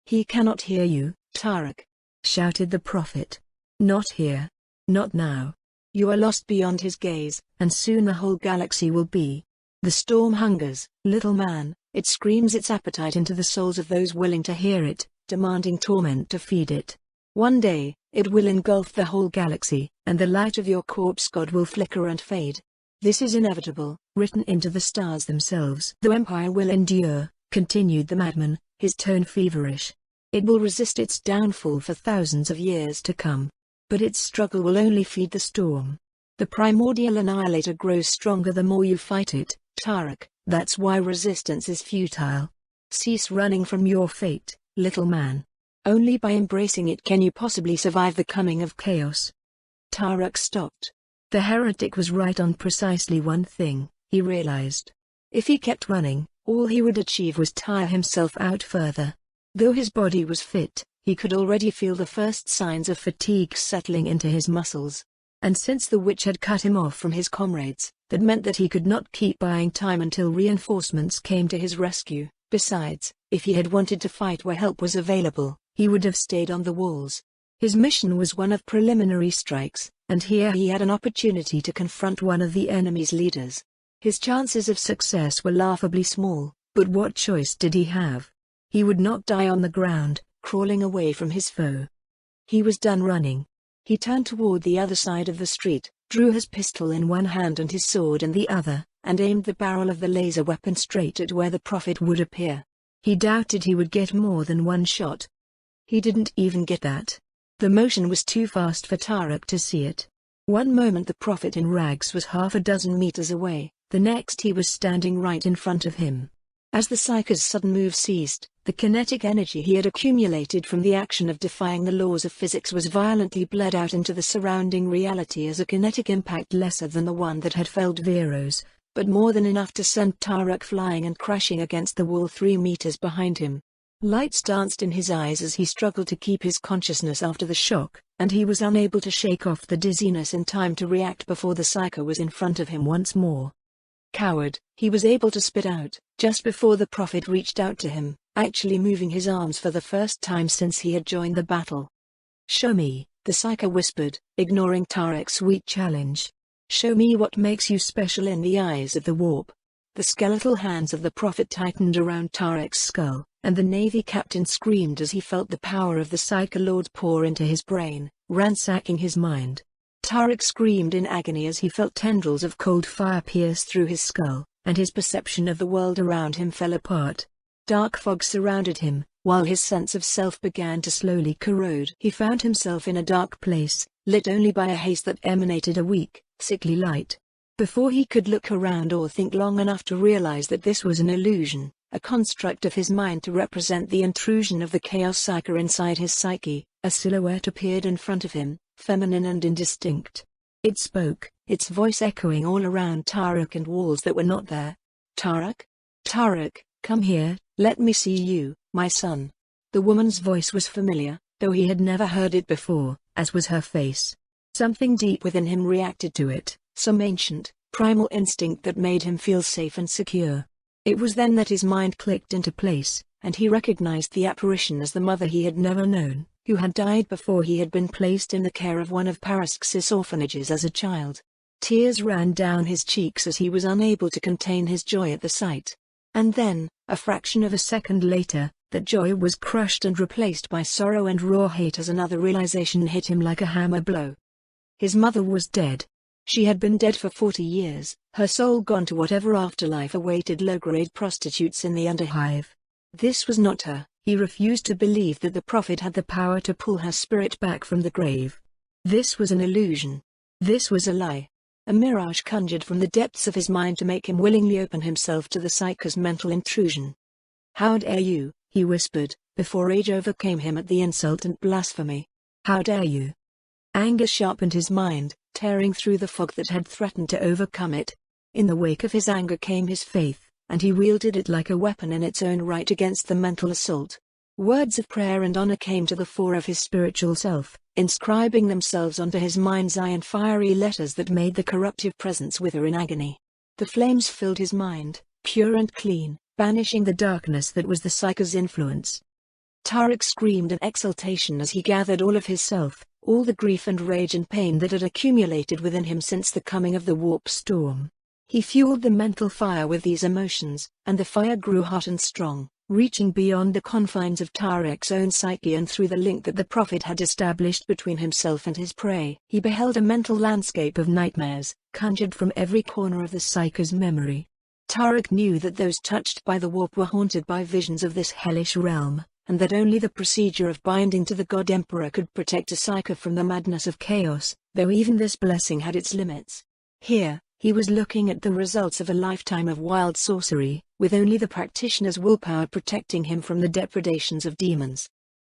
"He cannot hear you, Tarox," shouted the prophet. "Not here. Not now. You are lost beyond his gaze, and soon the whole galaxy will be. The storm hungers, little man, it screams its appetite into the souls of those willing to hear it, demanding torment to feed it. One day, it will engulf the whole galaxy, and the light of your corpse god will flicker and fade. This is inevitable, written into the stars themselves. The Empire will endure," continued the madman, his tone feverish. "It will resist its downfall for thousands of years to come. But its struggle will only feed the storm. The primordial annihilator grows stronger the more you fight it, Tarox. That's why resistance is futile. Cease running from your fate, little man. Only by embracing it can you possibly survive the coming of chaos." Tarox stopped. The heretic was right on precisely one thing, he realized. If he kept running, all he would achieve was tire himself out further. Though his body was fit, he could already feel the first signs of fatigue settling into his muscles. And since the witch had cut him off from his comrades, that meant that he could not keep buying time until reinforcements came to his rescue. Besides, if he had wanted to fight where help was available, he would have stayed on the walls. His mission was one of preliminary strikes, and here he had an opportunity to confront one of the enemy's leaders. His chances of success were laughably small, but what choice did he have? He would not die on the ground, crawling away from his foe. He was done running. He turned toward the other side of the street, drew his pistol in one hand and his sword in the other, and aimed the barrel of the laser weapon straight at where the prophet would appear. He doubted he would get more than one shot. He didn't even get that. The motion was too fast for Tarox to see it. One moment the prophet in rags was half a dozen meters away, the next he was standing right in front of him. As the Psyker's sudden move ceased, the kinetic energy he had accumulated from the action of defying the laws of physics was violently bled out into the surrounding reality as a kinetic impact lesser than the one that had felled Veros, but more than enough to send Tarox flying and crashing against the wall 3 meters behind him. Lights danced in his eyes as he struggled to keep his consciousness after the shock, and he was unable to shake off the dizziness in time to react before the Psyker was in front of him once more. "Coward," he was able to spit out, just before the prophet reached out to him, actually moving his arms for the first time since he had joined the battle. "Show me," the Psyker whispered, ignoring Tarox's sweet challenge. "Show me what makes you special in the eyes of the warp." The skeletal hands of the prophet tightened around Tarox's skull, and the Navy captain screamed as he felt the power of the Psycholord pour into his brain, ransacking his mind. Tarox screamed in agony as he felt tendrils of cold fire pierce through his skull, and his perception of the world around him fell apart. Dark fog surrounded him, while his sense of self began to slowly corrode. He found himself in a dark place, lit only by a haze that emanated a weak, sickly light. Before he could look around or think long enough to realize that this was an illusion, a construct of his mind to represent the intrusion of the Chaos Psyker inside his psyche, a silhouette appeared in front of him, feminine and indistinct. It spoke, its voice echoing all around Tarox and walls that were not there. "Tarox? Tarox, come here, let me see you, my son." The woman's voice was familiar, though he had never heard it before, as was her face. Something deep within him reacted to it, some ancient, primal instinct that made him feel safe and secure. It was then that his mind clicked into place, and he recognized the apparition as the mother he had never known, who had died before he had been placed in the care of one of Paraxis' orphanages as a child. Tears ran down his cheeks as he was unable to contain his joy at the sight. And then, a fraction of a second later, that joy was crushed and replaced by sorrow and raw hate as another realization hit him like a hammer blow. His mother was dead. She had been dead for 40 years, her soul gone to whatever afterlife awaited low-grade prostitutes in the underhive. This was not her. He refused to believe that the prophet had the power to pull her spirit back from the grave. This was an illusion. This was a lie. A mirage conjured from the depths of his mind to make him willingly open himself to the psyker's mental intrusion. "How dare you," he whispered, before rage overcame him at the insult and blasphemy. "How dare you?" Anger sharpened his mind, tearing through the fog that had threatened to overcome it. In the wake of his anger came his faith, and he wielded it like a weapon in its own right against the mental assault. Words of prayer and honor came to the fore of his spiritual self, inscribing themselves onto his mind's eye in fiery letters that made the corruptive presence wither in agony. The flames filled his mind, pure and clean, banishing the darkness that was the psyker's influence. Tarox screamed in exultation as he gathered all of his self, all the grief and rage and pain that had accumulated within him since the coming of the warp storm. He fueled the mental fire with these emotions, and the fire grew hot and strong, reaching beyond the confines of Tarox's own psyche and through the link that the prophet had established between himself and his prey. He beheld a mental landscape of nightmares, conjured from every corner of the psyker's memory. Tarox knew that those touched by the warp were haunted by visions of this hellish realm, and that only the procedure of binding to the God Emperor could protect a psyker from the madness of chaos, though even this blessing had its limits. Here, he was looking at the results of a lifetime of wild sorcery, with only the practitioner's willpower protecting him from the depredations of demons.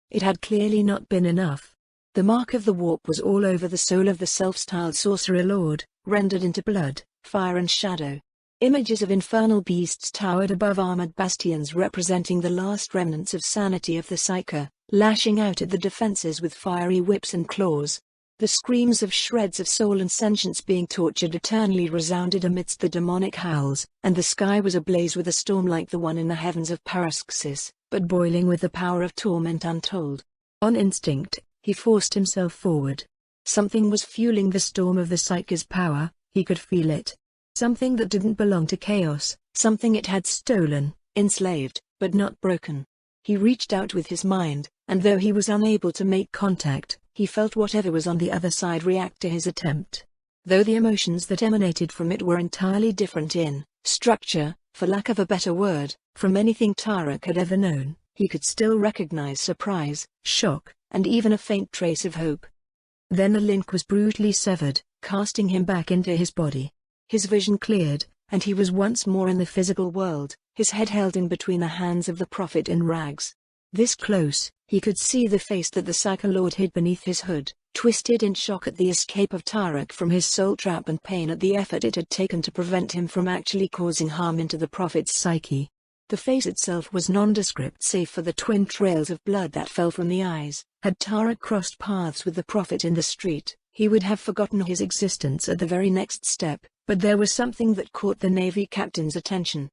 It had clearly not been enough. The mark of the warp was all over the soul of the self-styled sorcerer lord, rendered into blood, fire and shadow. Images of infernal beasts towered above armored bastions representing the last remnants of sanity of the psyker, lashing out at the defenses with fiery whips and claws. The screams of shreds of soul and sentience being tortured eternally resounded amidst the demonic howls, and the sky was ablaze with a storm like the one in the heavens of Paraxis, but boiling with the power of torment untold. On instinct, he forced himself forward. Something was fueling the storm of the psyker's power, he could feel it. Something that didn't belong to chaos, something it had stolen, enslaved, but not broken. He reached out with his mind, and though he was unable to make contact, he felt whatever was on the other side react to his attempt. Though the emotions that emanated from it were entirely different in structure, for lack of a better word, from anything Tarox had ever known, he could still recognize surprise, shock, and even a faint trace of hope. Then the link was brutally severed, casting him back into his body. His vision cleared, and he was once more in the physical world, his head held in between the hands of the prophet in rags. This close, he could see the face that the psyker lord hid beneath his hood, twisted in shock at the escape of Tarox from his soul trap and pain at the effort it had taken to prevent him from actually causing harm into the prophet's psyche. The face itself was nondescript save for the twin trails of blood that fell from the eyes. Had Tarox crossed paths with the prophet in the street, he would have forgotten his existence at the very next step, but there was something that caught the Navy captain's attention.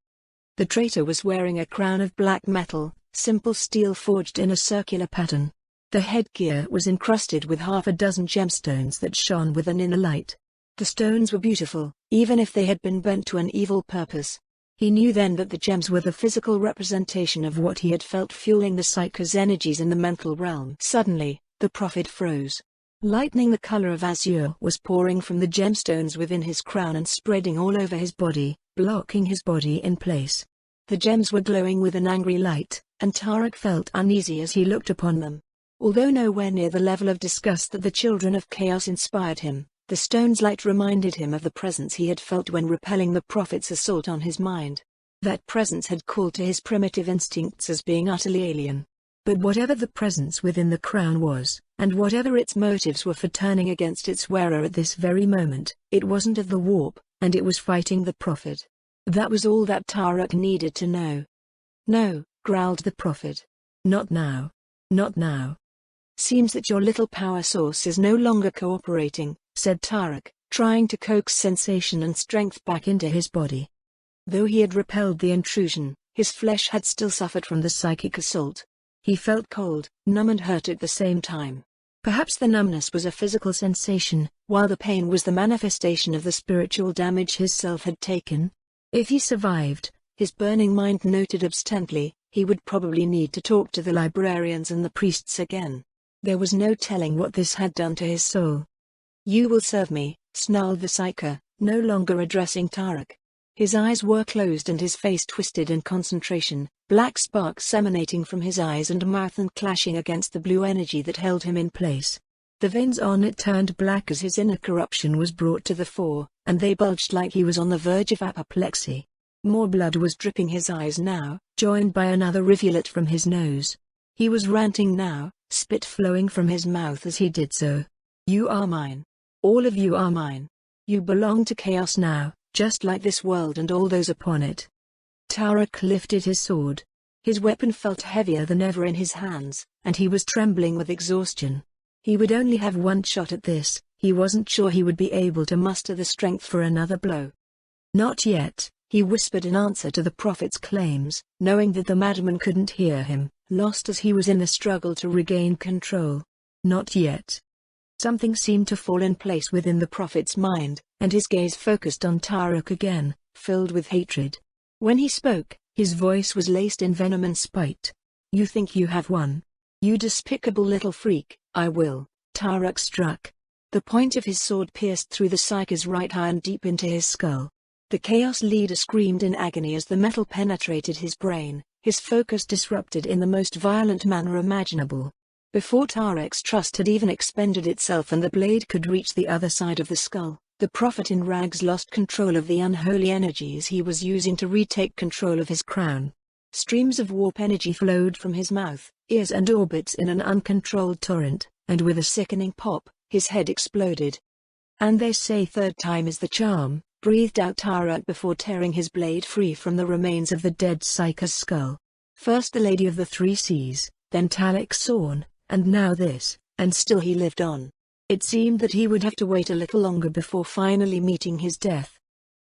The traitor was wearing a crown of black metal, simple steel forged in a circular pattern. The headgear was encrusted with half a dozen gemstones that shone with an inner light. The stones were beautiful, even if they had been bent to an evil purpose. He knew then that the gems were the physical representation of what he had felt fueling the psyker's energies in the mental realm. Suddenly, the prophet froze. Lightning the color of azure was pouring from the gemstones within his crown and spreading all over his body, blocking his body in place. The gems were glowing with an angry light, and Tarox felt uneasy as he looked upon them. Although nowhere near the level of disgust that the children of chaos inspired him, the stone's light reminded him of the presence he had felt when repelling the prophet's assault on his mind. That presence had called to his primitive instincts as being utterly alien. But whatever the presence within the crown was, and whatever its motives were for turning against its wearer at this very moment, it wasn't of the warp, and it was fighting the prophet. That was all that Tarox needed to know. "No," growled the prophet. "Not now. Not now." "Seems that your little power source is no longer cooperating," said Tarox, trying to coax sensation and strength back into his body. Though he had repelled the intrusion, his flesh had still suffered from the psychic assault. He felt cold, numb and hurt at the same time. Perhaps the numbness was a physical sensation, while the pain was the manifestation of the spiritual damage his self had taken. If he survived, his burning mind noted absently, he would probably need to talk to the librarians and the priests again. There was no telling what this had done to his soul. "You will serve me," snarled the Psyker, no longer addressing Tarox. His eyes were closed and his face twisted in concentration, black sparks emanating from his eyes and mouth and clashing against the blue energy that held him in place. The veins on it turned black as his inner corruption was brought to the fore, and they bulged like he was on the verge of apoplexy. More blood was dripping his eyes now, joined by another rivulet from his nose. He was ranting now, spit flowing from his mouth as he did so. You are mine. All of you are mine. You belong to Chaos now, just like this world and all those upon it. Tarox lifted his sword. His weapon felt heavier than ever in his hands, and he was trembling with exhaustion. He would only have one shot at this. He wasn't sure he would be able to muster the strength for another blow. Not yet, he whispered in answer to the prophet's claims, knowing that the madman couldn't hear him, lost as he was in the struggle to regain control. Not yet. Something seemed to fall in place within the prophet's mind, and his gaze focused on Tarox again, filled with hatred. When he spoke, his voice was laced in venom and spite. You think you have won? You despicable little freak. I will. Tarox struck. The point of his sword pierced through the Psyker's right eye and deep into his skull. The Chaos leader screamed in agony as the metal penetrated his brain, his focus disrupted in the most violent manner imaginable. Before Tarox's trust had even expended itself and the blade could reach the other side of the skull, the prophet in rags lost control of the unholy energies he was using to retake control of his crown. Streams of warp energy flowed from his mouth, ears and orbits in an uncontrolled torrent, and with a sickening pop, his head exploded. And they say third time is the charm, breathed out Tarox before tearing his blade free from the remains of the dead Psyker's skull. First the Lady of the Three Seas, then Tarox Sorn, and now this, and still he lived on. It seemed that he would have to wait a little longer before finally meeting his death.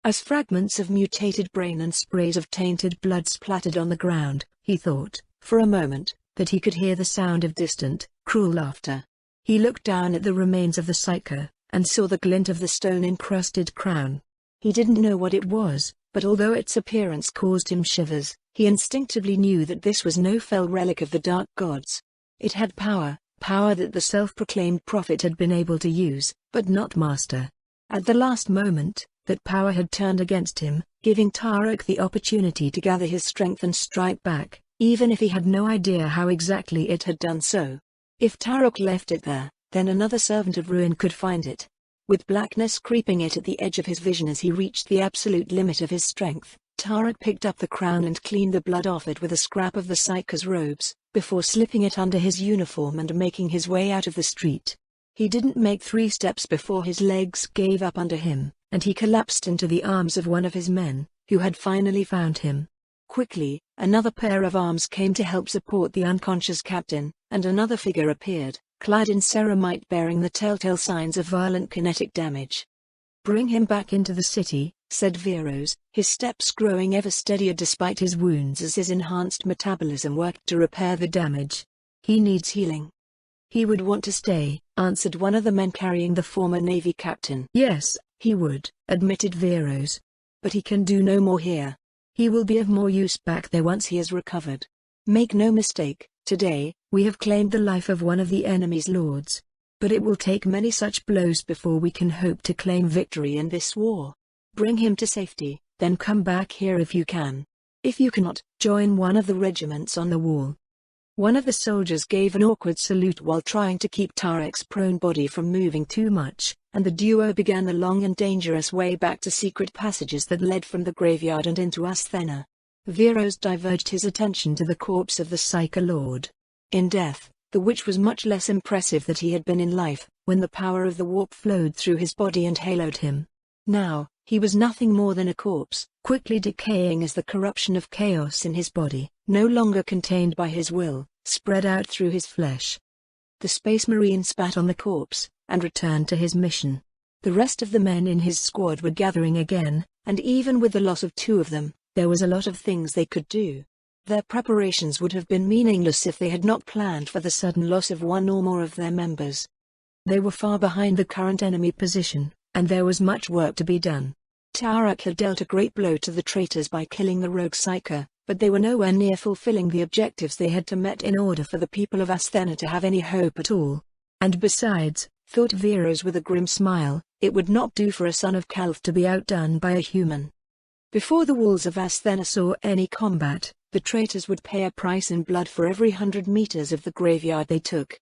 As fragments of mutated brain and sprays of tainted blood splattered on the ground, he thought, for a moment, that he could hear the sound of distant, cruel laughter. He looked down at the remains of the Psyker, and saw the glint of the stone-encrusted crown. He didn't know what it was, but although its appearance caused him shivers, he instinctively knew that this was no fell relic of the dark gods. It had power that the self-proclaimed prophet had been able to use, but not master. At the last moment, that power had turned against him, giving Tarox the opportunity to gather his strength and strike back, even if he had no idea how exactly it had done so. If Tarox left it there, then another servant of ruin could find it. With blackness creeping it at the edge of his vision as he reached the absolute limit of his strength, Tarox picked up the crown and cleaned the blood off it with a scrap of the Psyker's robes, before slipping it under his uniform and making his way out of the street. He didn't make 3 steps before his legs gave up under him, and he collapsed into the arms of one of his men, who had finally found him. Quickly, another pair of arms came to help support the unconscious captain, and another figure appeared, clad in ceramite bearing the telltale signs of violent kinetic damage. Bring him back into the city, said Veros, his steps growing ever steadier despite his wounds as his enhanced metabolism worked to repair the damage. He needs healing. He would want to stay, answered one of the men carrying the former Navy captain. Yes, he would, admitted Veros. But he can do no more here. He will be of more use back there once he has recovered. Make no mistake, today, we have claimed the life of one of the enemy's lords. But it will take many such blows before we can hope to claim victory in this war. Bring him to safety, then come back here if you can. If you cannot, join one of the regiments on the wall. One of the soldiers gave an awkward salute while trying to keep Tarox's prone body from moving too much, and the duo began the long and dangerous way back to secret passages that led from the graveyard and into Asthena. Veros diverged his attention to the corpse of the Psyker Lord. In death, the witch was much less impressive than he had been in life, when the power of the warp flowed through his body and haloed him. Now, he was nothing more than a corpse, quickly decaying as the corruption of chaos in his body, no longer contained by his will, spread out through his flesh. The Space Marine spat on the corpse, and returned to his mission. The rest of the men in his squad were gathering again, and even with the loss of 2 of them, there was a lot of things they could do. Their preparations would have been meaningless if they had not planned for the sudden loss of 1 or more of their members. They were far behind the current enemy position, and there was much work to be done. Tarox had dealt a great blow to the traitors by killing the rogue Psyker, but they were nowhere near fulfilling the objectives they had to met in order for the people of Asthena to have any hope at all. And besides, thought Veros with a grim smile, It would not do for a son of Calth to be outdone by a human. Before the walls of Asthena saw any combat, the traitors would pay a price in blood for every 100 meters of the graveyard they took.